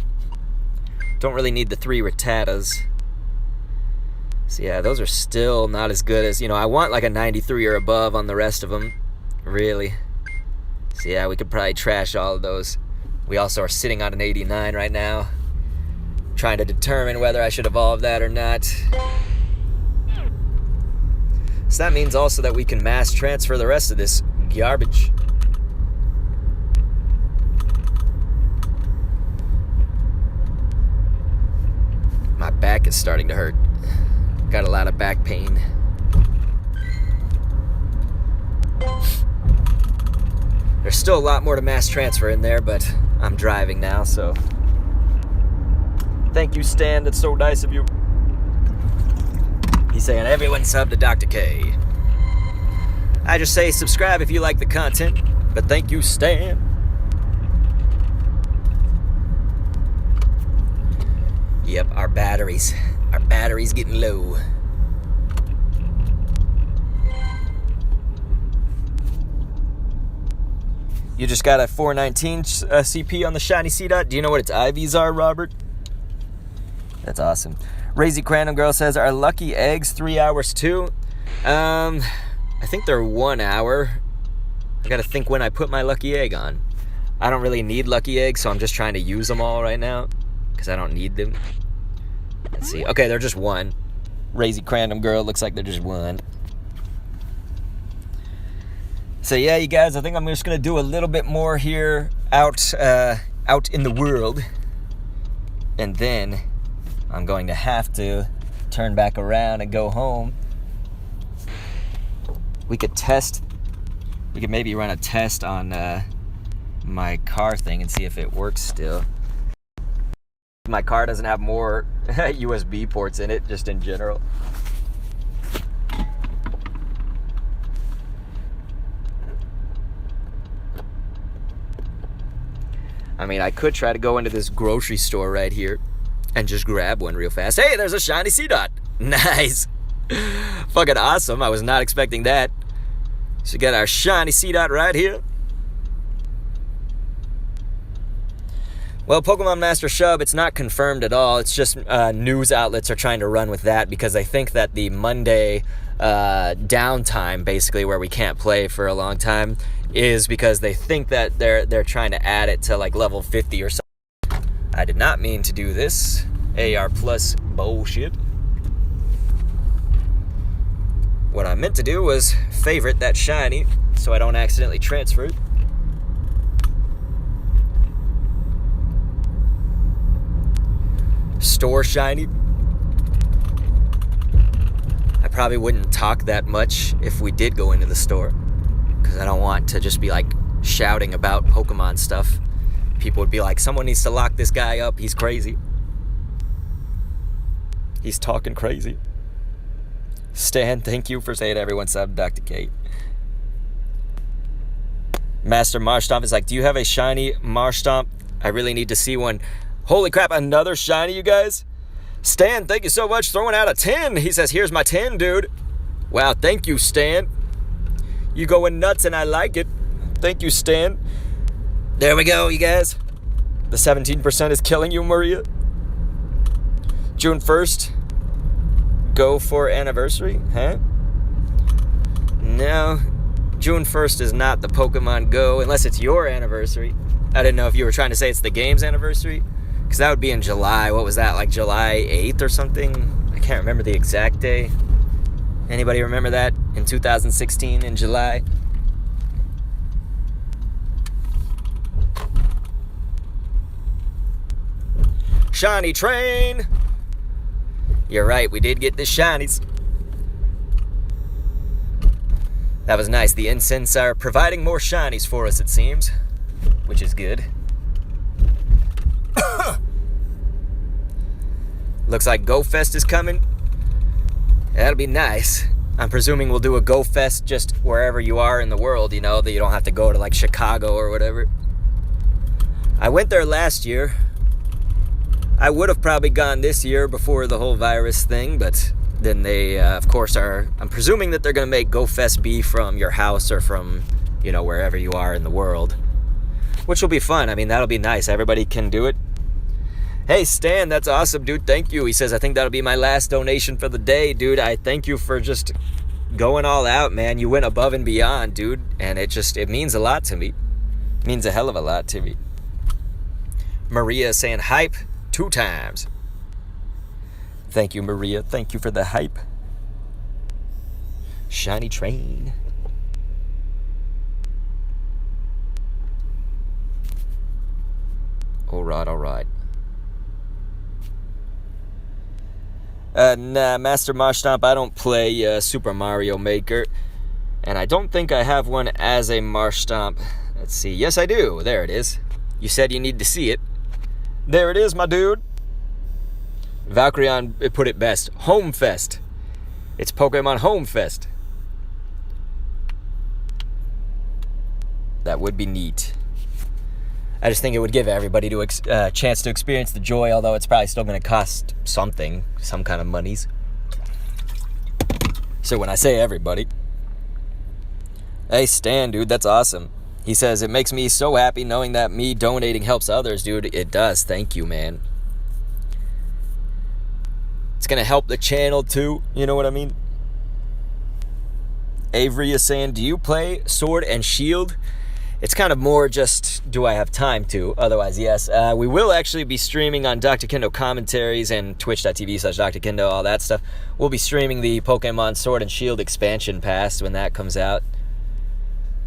Don't really need the 3 Rattatas. So yeah, those are still not as good as, I want like a 93 or above on the rest of them. Really. So yeah, we could probably trash all of those. We also are sitting on an 89 right now, trying to determine whether I should evolve that or not. So that means also that we can mass transfer the rest of this garbage. My back is starting to hurt. Got a lot of back pain. There's still a lot more to mass transfer in there, but I'm driving now, so thank you, Stan. That's so nice of you. He's saying, everyone sub to Dr. K. I just say subscribe if you like the content, but thank you, Stan. Yep, our battery's getting low. You just got a 419 CP on the Shiny Seedot. Do you know what its IVs are, Robert? That's awesome. Razy Crandom Girl says, are lucky eggs 3 hours too? I think they're 1 hour. I gotta think when I put my lucky egg on. I don't really need lucky eggs, so I'm just trying to use them all right now, because I don't need them. Let's see. Okay, they're just 1. Razy Crandom Girl, looks like they're just 1. So yeah, you guys, I think I'm just gonna do a little bit more here out in the world, and then I'm going to have to turn back around and go home. We could maybe run a test on my car thing and see if it works still. My car doesn't have more USB ports in it, just in general. I mean, I could try to go into this grocery store right here and just grab one real fast. Hey, there's a Shiny Seedot. Nice. Fucking awesome. I was not expecting that. So we got our Shiny Seedot right here. Well, Pokemon Master Shub, it's not confirmed at all. It's just news outlets are trying to run with that because they think that the Monday downtime, basically, where we can't play for a long time, is because they think that they're trying to add it to like level 50 or something. I did not mean to do this. AR plus bullshit. What I meant to do was favorite that shiny so I don't accidentally transfer it. Store shiny. I probably wouldn't talk that much if we did go into the store, because I don't want to just be like shouting about Pokemon stuff. People would be like, someone needs to lock this guy up, he's crazy. He's talking crazy. Stan, thank you for saying everyone sub Dr. Kate. Master Marstomp is like, do you have a shiny Marstomp? I really need to see one. Holy crap, another shiny, you guys? Stan, thank you so much. Throwing out a 10. He says, here's my 10, dude. Wow, thank you, Stan. You going nuts and I like it. Thank you, Stan. There we go, you guys. The 17% is killing you, Maria. June 1st. Go for anniversary, huh? No. June 1st is not the Pokemon Go, unless it's your anniversary. I didn't know if you were trying to say it's the game's anniversary, because that would be in July. What was that, like July 8th or something? I can't remember the exact day. Anybody remember that in 2016 in July? Shiny train! You're right, we did get the shinies. That was nice. The incense are providing more shinies for us, it seems, which is good. Looks like Go Fest is coming. That'll be nice. I'm presuming we'll do a Go Fest just wherever you are in the world, you know, that you don't have to go to like Chicago or whatever. I went there last year. I would have probably gone this year before the whole virus thing, but then they, of course, I'm presuming that they're going to make Go Fest be from your house or from, you know, wherever you are in the world, which will be fun. I mean, that'll be nice. Everybody can do it. Hey, Stan, that's awesome, dude. Thank you. He says, I think that'll be my last donation for the day, dude. I thank you for just going all out, man. You went above and beyond, dude, and it means a lot to me. It means a hell of a lot to me. Maria saying hype 2 times. Thank you, Maria. Thank you for the hype. Shiny train. All right. Nah, Master Marshtomp, I don't play Super Mario Maker. And I don't think I have one as a Marshtomp. Let's see. Yes, I do. There it is. You said you need to see it. There it is, my dude. Valkyrion put it best. Home Fest. It's Pokemon Home Fest. That would be neat. I just think it would give everybody a chance to experience the joy, although it's probably still going to cost something, some kind of monies. So when I say everybody, hey, Stan, dude, that's awesome. He says, it makes me so happy knowing that me donating helps others, dude. It does. Thank you, man. It's going to help the channel, too. You know what I mean? Avery is saying, do you play Sword and Shield? It's kind of more just, do I have time to? Otherwise, yes. We will actually be streaming on Dr. Kendo commentaries and twitch.tv/Dr. Kendo, all that stuff. We'll be streaming the Pokemon Sword and Shield expansion pass when that comes out.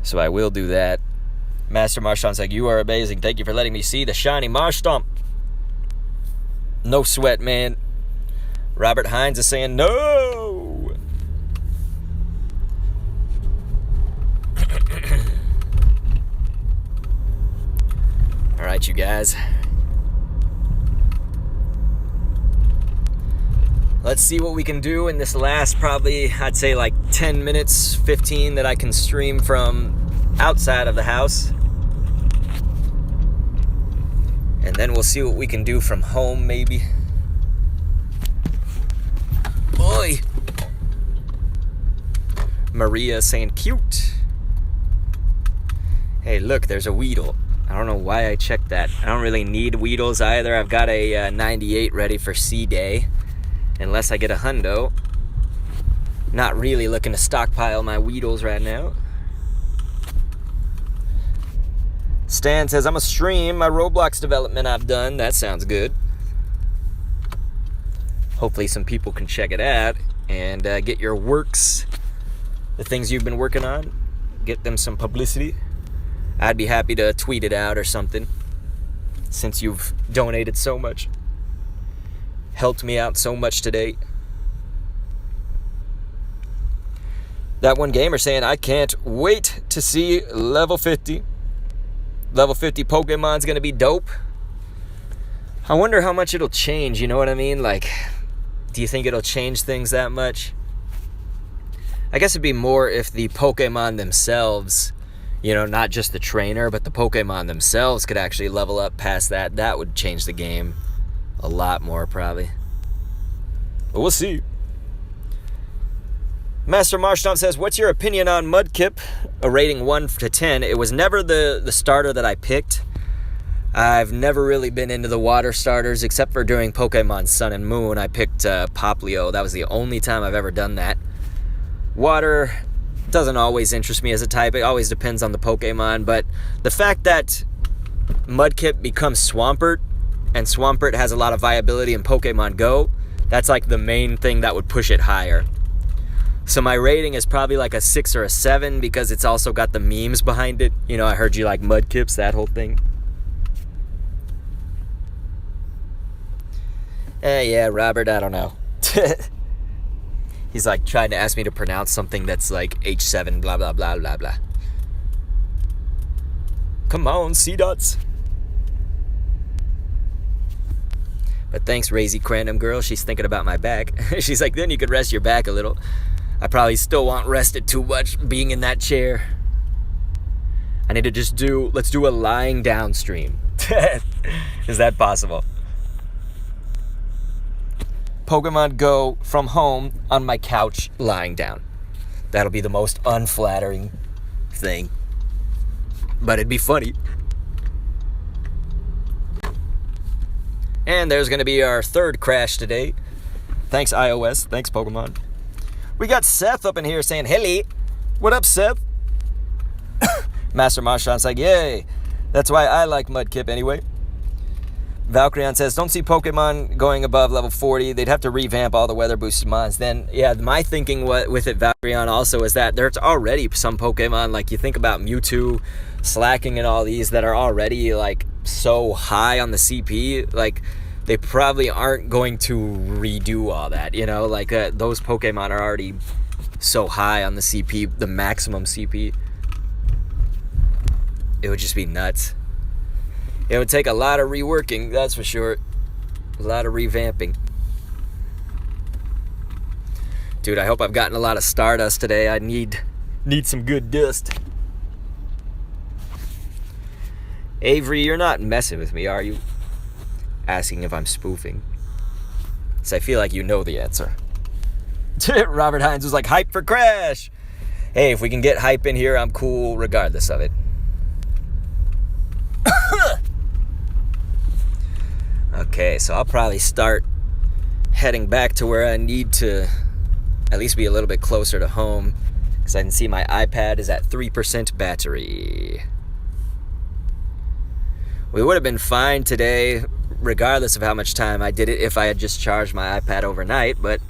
So I will do that. Master Marshtomp's like, you are amazing. Thank you for letting me see the shiny Marshtomp. No sweat, man. Robert Hines is saying, no! All right, you guys. Let's see what we can do in this last probably, I'd say like 10 minutes, 15 that I can stream from outside of the house. And then we'll see what we can do from home, maybe. Boy! Maria saying cute. Hey, look, there's a Weedle. I don't know why I checked that. I don't really need Weedles either. I've got a 98 ready for C-Day. Unless I get a hundo. Not really looking to stockpile my Weedles right now. Stan says, I'm a stream my Roblox development I've done. That sounds good. Hopefully some people can check it out and get your works, the things you've been working on, get them some publicity. I'd be happy to tweet it out or something, since you've donated so much. Helped me out so much today. That one gamer saying, I can't wait to see level 50. Level 50 Pokemon's gonna be dope. I wonder how much it'll change, you know what I mean? Like, do you think it'll change things that much? I guess it'd be more if the Pokemon themselves, you know, not just the trainer, but the Pokemon themselves could actually level up past that. That would change the game a lot more, probably. But we'll see. Master Marshtomp says, what's your opinion on Mudkip? A rating 1 to 10. It was never the starter that I picked. I've never really been into the water starters, except for during Pokemon Sun and Moon. I picked Poplio. That was the only time I've ever done that. Water doesn't always interest me as a type. It always depends on the Pokemon. But the fact that Mudkip becomes Swampert, and Swampert has a lot of viability in Pokemon Go, that's like the main thing that would push it higher. So my rating is probably like a 6 or a 7 because it's also got the memes behind it. You know, I heard you like Mudkips, that whole thing. Yeah, Robert, I don't know. He's like trying to ask me to pronounce something that's like H7, blah, blah, blah, blah, blah. Come on, Cdots. But thanks, Razy Crandom Girl. She's thinking about my back. She's like, then you could rest your back a little. I probably still won't rest it too much being in that chair. I need to let's do a lying down stream. Is that possible? Pokemon Go from home on my couch lying down. That'll be the most unflattering thing. But it'd be funny. And there's going to be our third crash today. Thanks, iOS. Thanks, Pokemon. We got Seth up in here saying, "Hello." What up, Seth? Master Marshall's like, "Yay." That's why I like Mudkip anyway. Valkyrion says, "Don't see Pokemon going above level 40. They'd have to revamp all the weather boosted mons." Then, yeah, my thinking with it, Valkyrion, also is that there's already some Pokemon, like you think about Mewtwo, Slacking, and all these that are already, like, so high on the CP. Like, they probably aren't going to redo all that, you know? Like, those Pokemon are already so high on the CP, the maximum CP. It would just be nuts. It would take a lot of reworking, that's for sure. A lot of revamping. Dude, I hope I've gotten a lot of Stardust today. I need some good dust. Avery, you're not messing with me, are you? Asking if I'm spoofing. So I feel like you know the answer. Robert Hines was like, "Hype for Crash." Hey, if we can get hype in here, I'm cool regardless of it. Okay, so I'll probably start heading back to where I need to at least be a little bit closer to home, because I can see my iPad is at 3% battery. We would have been fine today, regardless of how much time I did it, if I had just charged my iPad overnight, but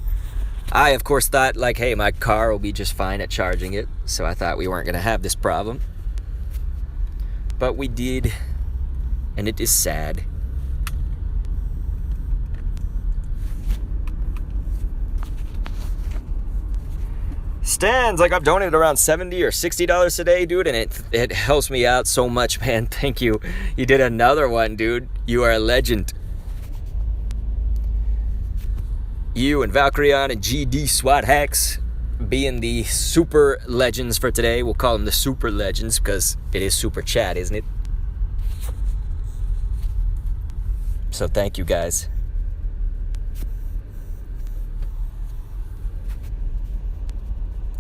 I, of course, thought, like, hey, my car will be just fine at charging it, so I thought we weren't going to have this problem. But we did, and it is sad. Stan's like, I've donated around $70 or $60 today, dude, and it helps me out so much, man. Thank you. You did another one, dude. You are a legend. You and Valkyrion and GD SWAT Hacks being the super legends for today. We'll call them the super legends because it is super chat, isn't it? So thank you, guys.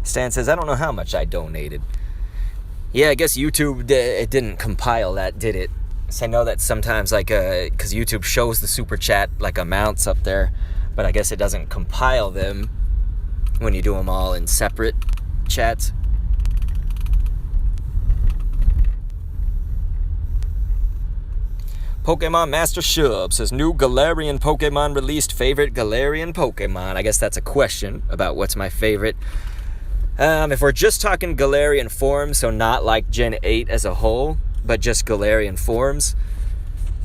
Stan says, I don't know how much I donated. Yeah, I guess YouTube, it didn't compile that, did it? So I know that sometimes, like, because YouTube shows the super chat, like, amounts up there, but I guess it doesn't compile them when you do them all in separate chats. Pokemon Master Shub says, new Galarian Pokemon released. Favorite Galarian Pokemon? I guess that's a question about what's my favorite. If we're just talking Galarian forms, so not like Gen 8 as a whole, but just Galarian forms,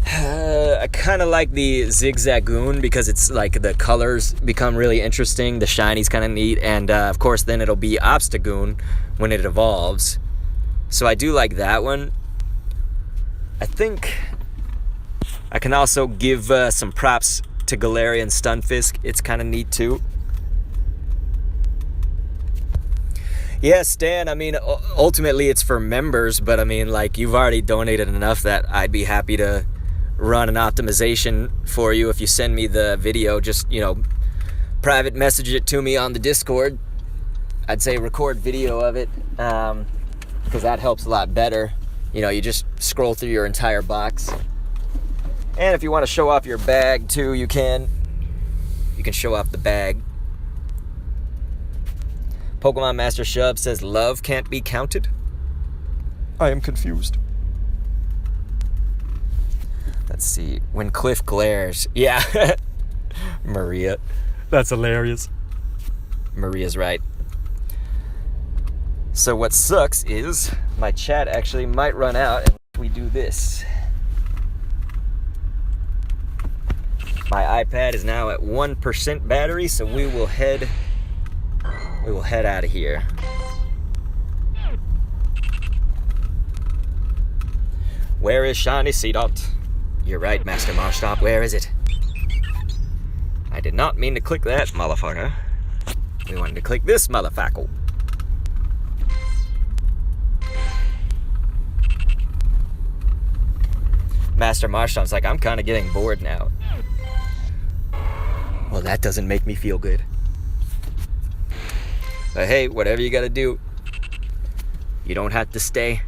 I kind of like the Zigzagoon because it's like the colors become really interesting. The shiny's kind of neat, and of course then it'll be Obstagoon when it evolves. So I do like that one. I think I can also give some props to Galarian Stunfisk. It's kind of neat too. Yeah, Stan, I mean, ultimately it's for members, but I mean, like, you've already donated enough that I'd be happy to run an optimization for you. If you send me the video, just, you know, private message it to me on the Discord. I'd say record video of it, because that helps a lot better. You know, you just scroll through your entire box. And if you want to show off your bag too, you can. You can show off the bag. Pokemon Master Shub says, love can't be counted. I am confused. Let's see. When Cliff glares. Yeah. Maria. That's hilarious. Maria's right. So what sucks is my chat actually might run out if we do this. My iPad is now at 1% battery, so we will head out of here. Where is Shiny Seedot? You're right, Master Marstop. Where is it? I did not mean to click that, motherfucker. We wanted to click this motherfucker. Master Marshtom's like, I'm kind of getting bored now. Well, that doesn't make me feel good. But hey, whatever you gotta do, you don't have to stay.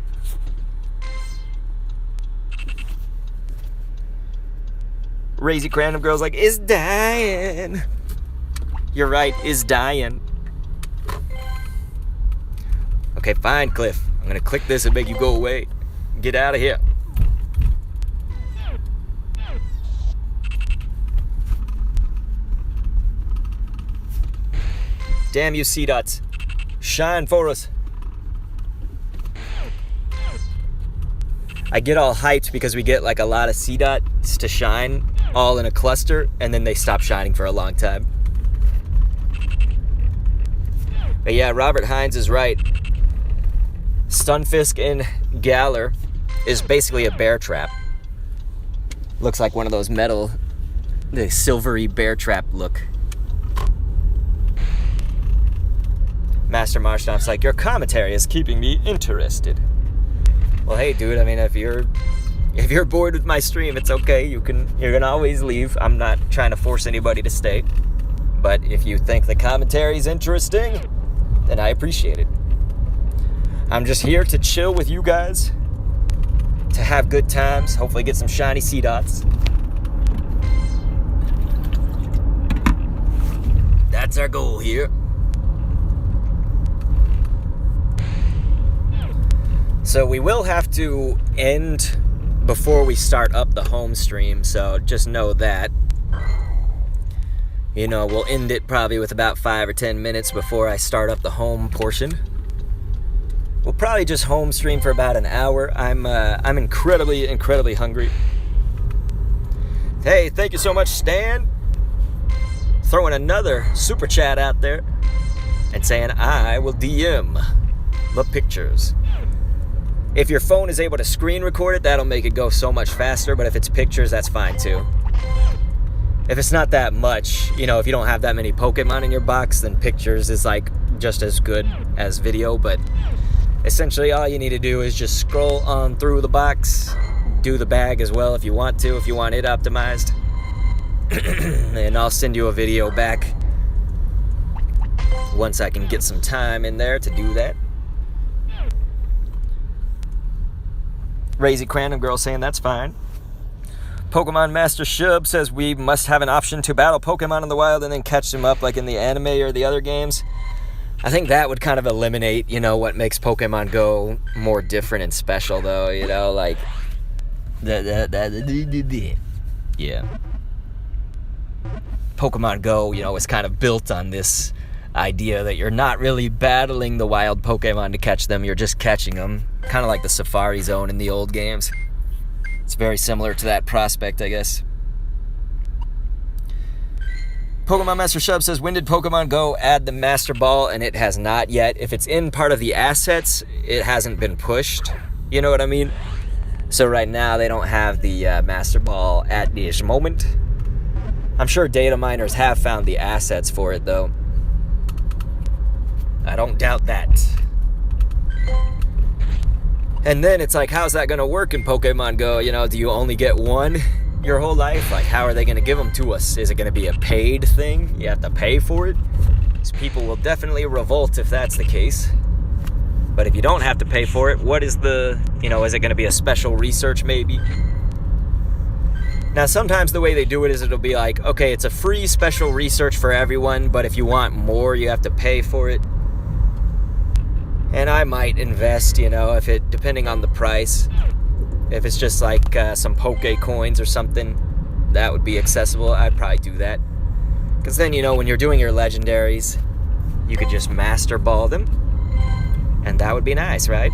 Razy Random Girl's like, it's dying. You're right, it's dying. Okay, fine, Cliff. I'm gonna click this and make you go away. Get out of here. Damn you, Cdots. Shine for us. I get all hyped because we get like a lot of Cdots to shine all in a cluster, and then they stop shining for a long time. But yeah, Robert Hines is right. Stunfisk in Galar is basically a bear trap. Looks like one of those metal, the silvery bear trap look. Master Marshtom's like, your commentary is keeping me interested. Well, hey, dude, I mean, if you're bored with my stream, it's okay. You're gonna always leave. I'm not trying to force anybody to stay. But if you think the commentary's interesting, then I appreciate it. I'm just here to chill with you guys, to have good times, hopefully get some shiny Seedots. That's our goal here. So we will have to end before we start up the home stream, so just know that. You know, we'll end it probably with about 5 or 10 minutes before I start up the home portion. We'll probably just home stream for about an hour. I'm incredibly hungry. Hey, thank you so much, Stan. Throwing another super chat out there and saying I will DM the pictures. If your phone is able to screen record it, that'll make it go so much faster, but if it's pictures, that's fine too. If it's not that much, you know, if you don't have that many Pokemon in your box, then pictures is like just as good as video, but essentially all you need to do is just scroll on through the box, do the bag as well if you want to, if you want it optimized, and I'll send you a video back once I can get some time in there to do that. Razy Random Girl saying that's fine. Pokemon Master Shub says we must have an option to battle Pokemon in the wild and then catch them up like in the anime or the other games. I think that would kind of eliminate, you know, what makes Pokemon Go more different and special, though, you know, like... Yeah. Pokemon Go, you know, is kind of built on this idea that you're not really battling the wild Pokemon to catch them, you're just catching them. Kind of like the Safari Zone in the old games. It's very similar to that prospect, I guess. Pokemon Master Shub says, when did Pokemon Go add the Master Ball? And it has not yet. If it's in part of the assets, it hasn't been pushed. You know what I mean? So right now, they don't have the Master Ball at this moment. I'm sure data miners have found the assets for it, though. I don't doubt that. And then it's like, how's that going to work in Pokemon Go? You know, do you only get one your whole life? Like, how are they going to give them to us? Is it going to be a paid thing? You have to pay for it? So people will definitely revolt if that's the case. But if you don't have to pay for it, what is the, you know, is it going to be a special research maybe? Now, sometimes the way they do it is it'll be like, okay, it's a free special research for everyone, but if you want more, you have to pay for it. And I might invest, you know, if it, depending on the price. If it's just like some Poke coins or something, that would be accessible. I'd probably do that. Because then, you know, when you're doing your legendaries, you could just Master Ball them. And that would be nice, right?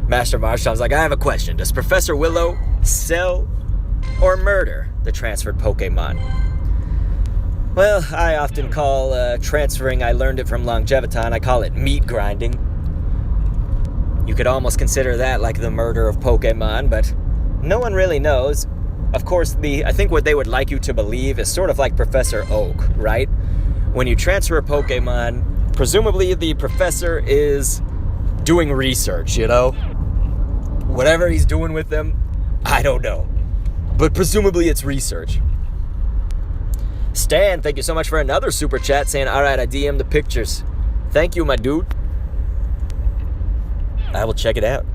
Master Marshtom's like, I have a question. Does Professor Willow sell or murder the transferred Pokemon? Well, I often call transferring, I learned it from Longeviton, I call it meat grinding. You could almost consider that like the murder of Pokemon, but no one really knows. of course, I think what they would like you to believe is sort of like Professor Oak, right? When you transfer a Pokemon, presumably the professor is doing research, you know? Whatever he's doing with them, I don't know. But presumably it's research. Stan, thank you so much for another super chat saying, alright, I DM'd the pictures. Thank you, my dude. I will check it out.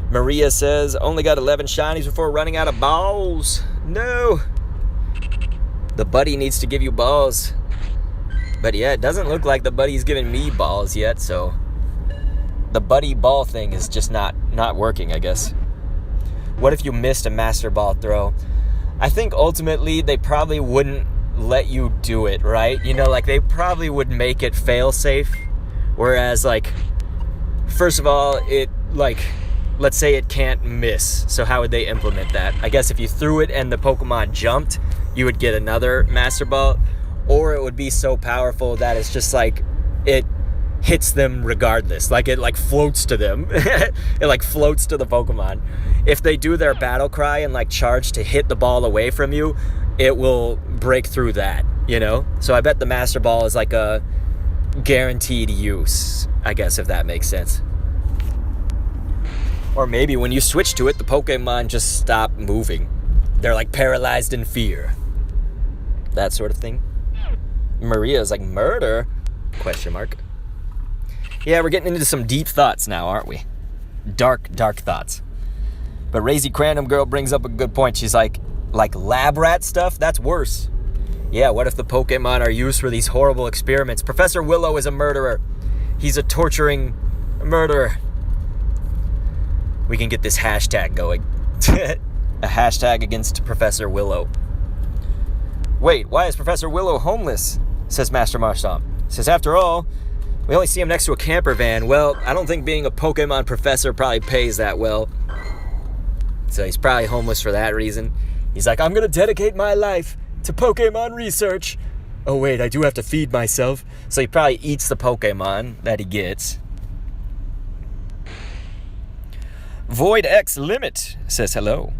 Maria says, only got 11 shinies before running out of balls. No. The buddy needs to give you balls. But yeah, it doesn't look like the buddy's giving me balls yet, so the buddy ball thing is just not working, I guess. What if you missed a master ball throw? I think ultimately they probably wouldn't let you do it, right? You know, like they probably would make it fail safe. Whereas, like, first of all, it, like, let's say it can't miss. So how would they implement that? I guess if you threw it and the Pokemon jumped, you would get another Master Ball. Or it would be so powerful that it's just like, it hits them regardless. Like, it, like, floats to them. It, like, floats to the Pokemon. If they do their battle cry and, like, charge to hit the ball away from you, it will break through that, you know? So I bet the Master Ball is like a guaranteed use, I guess, if that makes sense. Or maybe when you switch to it, the Pokemon just stop moving. They're like paralyzed in fear. That sort of thing. Maria's like, murder? Question mark. Yeah, we're getting into some deep thoughts now, aren't we? Dark, dark thoughts. But Razy Crandom Girl brings up a good point. She's like lab rat stuff? That's worse. Yeah, what if the Pokemon are used for these horrible experiments? Professor Willow is a murderer. He's a torturing murderer. We can get this hashtag going. A hashtag against Professor Willow. Wait, why is Professor Willow homeless? Says Master Marshtomp. Says, after all, we only see him next to a camper van. Well, I don't think being a Pokemon professor probably pays that well. So he's probably homeless for that reason. He's like, I'm going to dedicate my life to Pokemon research. Oh, wait, I do have to feed myself. So he probably eats the Pokemon that he gets. Void X Limit says hello.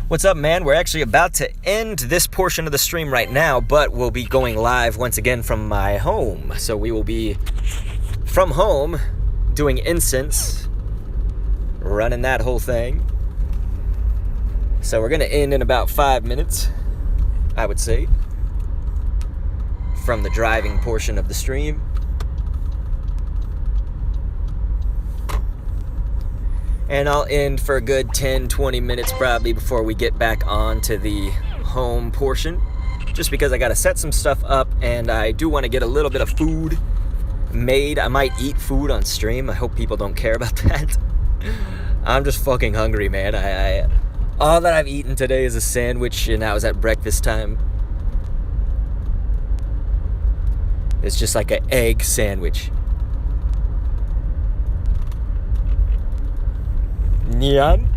What's up, man? We're actually about to end this portion of the stream right now, but we'll be going live once again from my home. So we will be from home doing incense, running that whole thing. So we're going to end in about 5 minutes, I would say, from the driving portion of the stream. And I'll end for a good 10-20 minutes probably before we get back on to the home portion. Just because I got to set some stuff up and I do want to get a little bit of food made. I might eat food on stream. I hope people don't care about that. I'm just fucking hungry, man. I all that I've eaten today is a sandwich, and that was at breakfast time. It's just like an egg sandwich. Nyan?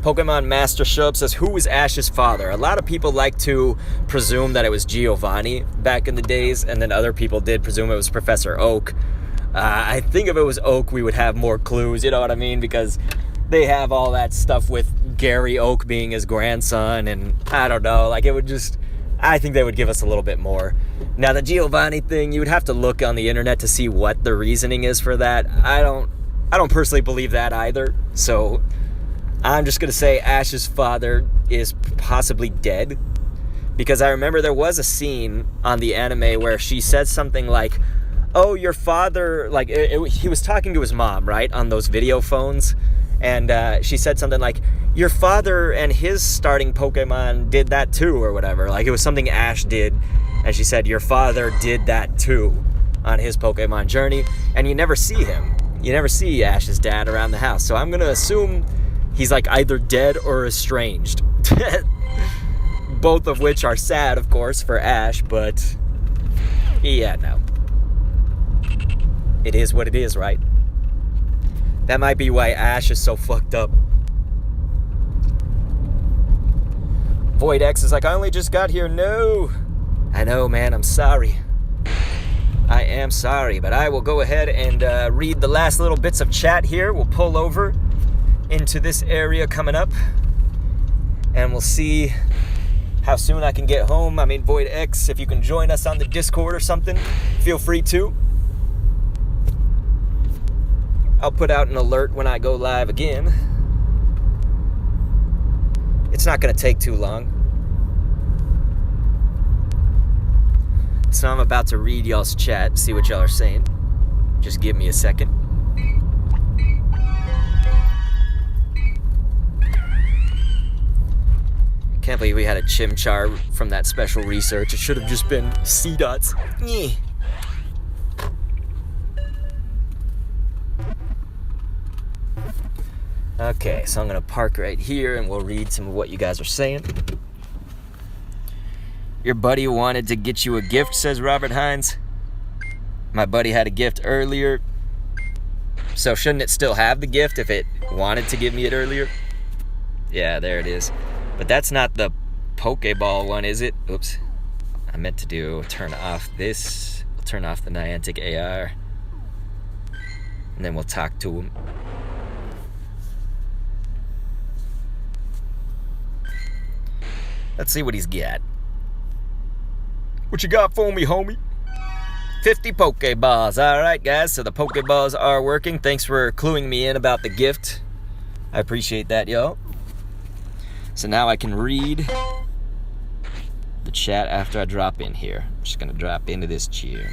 Pokemon Master Shub says, who was Ash's father? A lot of people like to presume that it was Giovanni back in the days, and then other people did presume it was Professor Oak. I think if it was Oak, we would have more clues, you know what I mean? Because they have all that stuff with Gary Oak being his grandson, and I don't know, like it would just, I think they would give us a little bit more. Now the Giovanni thing, you would have to look on the internet to see what the reasoning is for that. I don't personally believe that either, so I'm just going to say Ash's father is possibly dead, because I remember there was a scene on the anime where she said something like, oh, your father, like, he was talking to his mom, right, on those video phones, and she said something like, your father and his starting Pokemon did that too, or whatever, like it was something Ash did, and she said, your father did that too on his Pokemon journey, and you never see him. You never see Ash's dad around the house, so I'm going to assume he's like either dead or estranged. Both of which are sad, of course, for Ash, but yeah, no. It is what it is, right? That might be why Ash is so fucked up. Void X is like, I only just got here. No. I know, man, I'm sorry. I am sorry, but I will go ahead and read the last little bits of chat here. We'll pull over into this area coming up, and we'll see how soon I can get home. I mean, Void X, if you can join us on the Discord or something, feel free to. I'll put out an alert when I go live again. It's not going to take too long. So I'm about to read y'all's chat, see what y'all are saying. Just give me a second. Can't believe we had a chimchar from that special research. It should have just been Cdots. Yeah. Okay, so I'm going to park right here and we'll read some of what you guys are saying. Your buddy wanted to get you a gift, says Robert Hines. My buddy had a gift earlier. So shouldn't it still have the gift if it wanted to give me it earlier? Yeah, there it is. But that's not the Pokeball one, is it? Oops. I meant to turn off this. We'll turn off the Niantic AR. And then we'll talk to him. Let's see what he's got. What you got for me, homie? 50 Pokeballs. Alright, guys. So the Pokeballs are working. Thanks for cluing me in about the gift. I appreciate that, yo. So now I can read the chat after I drop in here. I'm just going to drop into this chair.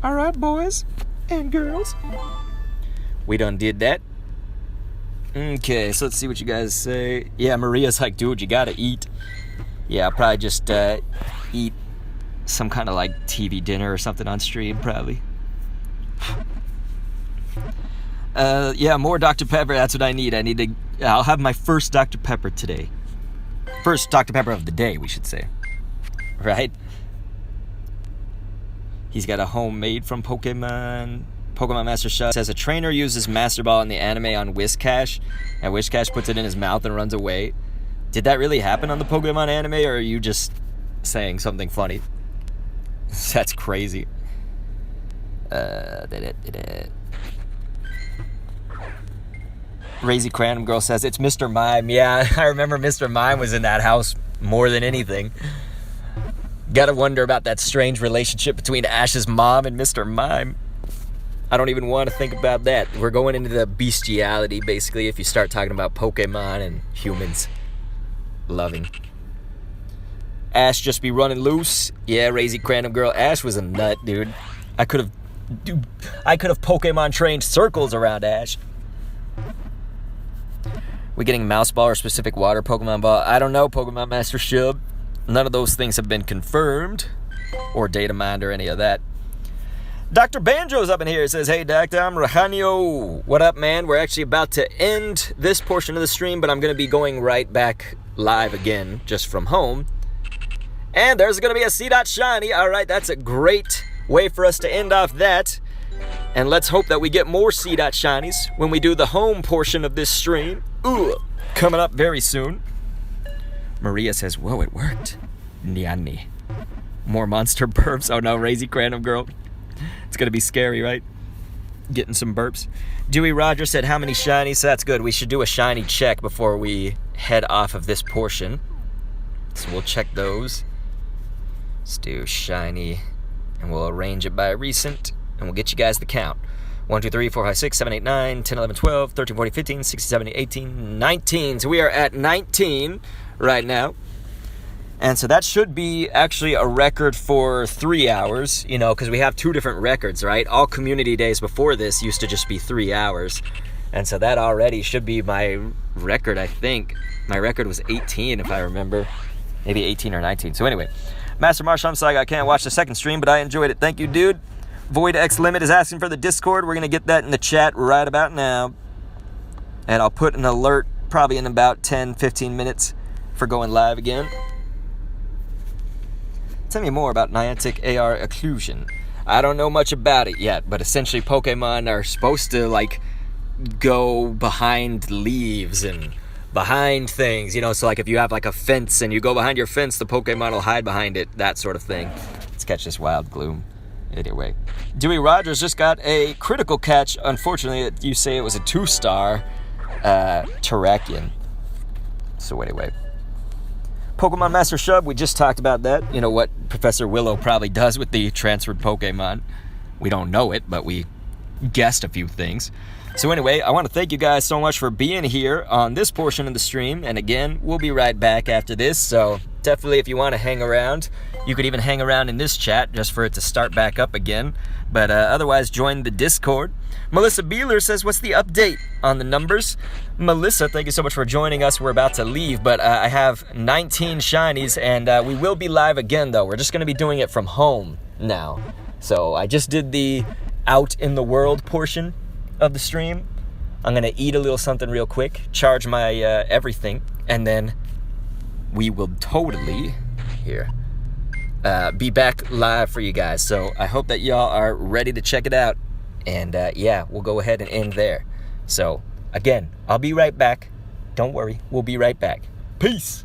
Alright, boys and girls. We done did that. Okay, so let's see what you guys say. Yeah, Maria's like, dude, you gotta eat. Yeah, I'll probably just eat some kind of like TV dinner or something on stream, probably. Yeah, more Dr. Pepper, that's what I need. I'll have my first Dr. Pepper today. First Dr. Pepper of the day, we should say. Right? He's got a homemade from Pokemon Master Shot. Says a trainer uses Master Ball in the anime on Whiscash, and Whiscash puts it in his mouth and runs away. Did that really happen on the Pokemon anime, or are you just saying something funny? That's crazy. Razy Cranham Girl says, it's Mr. Mime. Yeah, I remember Mr. Mime was in that house more than anything. Gotta wonder about that strange relationship between Ash's mom and Mr. Mime. I don't even want to think about that. We're going into the bestiality, basically, if you start talking about Pokemon and humans loving. Ash just be running loose. Yeah, Razy Cranham Girl. Ash was a nut, dude. I could have Pokemon trained circles around Ash. We getting Mouse Ball or specific water Pokemon Ball? I don't know, Pokemon Master Shub. None of those things have been confirmed. Or data mined or any of that. Dr. Banjo's up in here. It says, hey, Doctor, I'm Rahanio. What up, man? We're actually about to end this portion of the stream, but I'm going to be going right back live again, just from home. And there's going to be a Cdot Shiny. All right, that's a great way for us to end off that. And let's hope that we get more Cdot Shinies when we do the home portion of this stream. Ooh, coming up very soon. Maria says, whoa, it worked. Nyanni. More monster burps. Oh no, Razy Cranham Girl. It's going to be scary, right? Getting some burps. Dewey Rogers said, how many shinies? So that's good. We should do a shiny check before we head off of this portion. So we'll check those. Let's do shiny. And we'll arrange it by recent. And we'll get you guys the count. 1, 2, 3, 4, 5, 6, 7, 8, 9, 10, 11, 12, 13, 14, 15, 16, 17, 18, 19. So we are at 19 right now. And so that should be actually a record for 3 hours, you know, because we have 2 different records, right? All community days before this used to just be 3 hours. And so that already should be my record, I think. My record was 18, if I remember. Maybe 18 or 19. So anyway, Master Marshall, I'm sorry I can't watch the second stream, but I enjoyed it. Thank you, dude. Void X Limit is asking for the Discord. We're going to get that in the chat right about now. And I'll put an alert probably in about 10, 15 minutes for going live again. Tell me more about Niantic AR occlusion. I don't know much about it yet, but essentially Pokemon are supposed to, like, go behind leaves and behind things, you know, so like if you have like a fence and you go behind your fence, the Pokemon will hide behind it, that sort of thing. Let's catch this Wild Gloom. Anyway, Dewey Rogers just got a critical catch. Unfortunately, you say it was a 2-star. Terrakion. So anyway, Pokemon Master Shub, we just talked about that. You know what Professor Willow probably does with the transferred Pokemon. We don't know it, but we guessed a few things. So anyway, I want to thank you guys so much for being here on this portion of the stream. And again, we'll be right back after this. So definitely, if you want to hang around, you could even hang around in this chat just for it to start back up again. But otherwise, join the Discord. Melissa Beeler says, what's the update on the numbers? Melissa, thank you so much for joining us. We're about to leave, but I have 19 shinies, and we will be live again, though. We're just going to be doing it from home now. So I just did the out in the world portion of the stream. I'm going to eat a little something real quick, charge my everything, and then we will totally be back live for you guys. So I hope that y'all are ready to check it out. And yeah, we'll go ahead and end there. So again, I'll be right back. Don't worry, we'll be right back. Peace.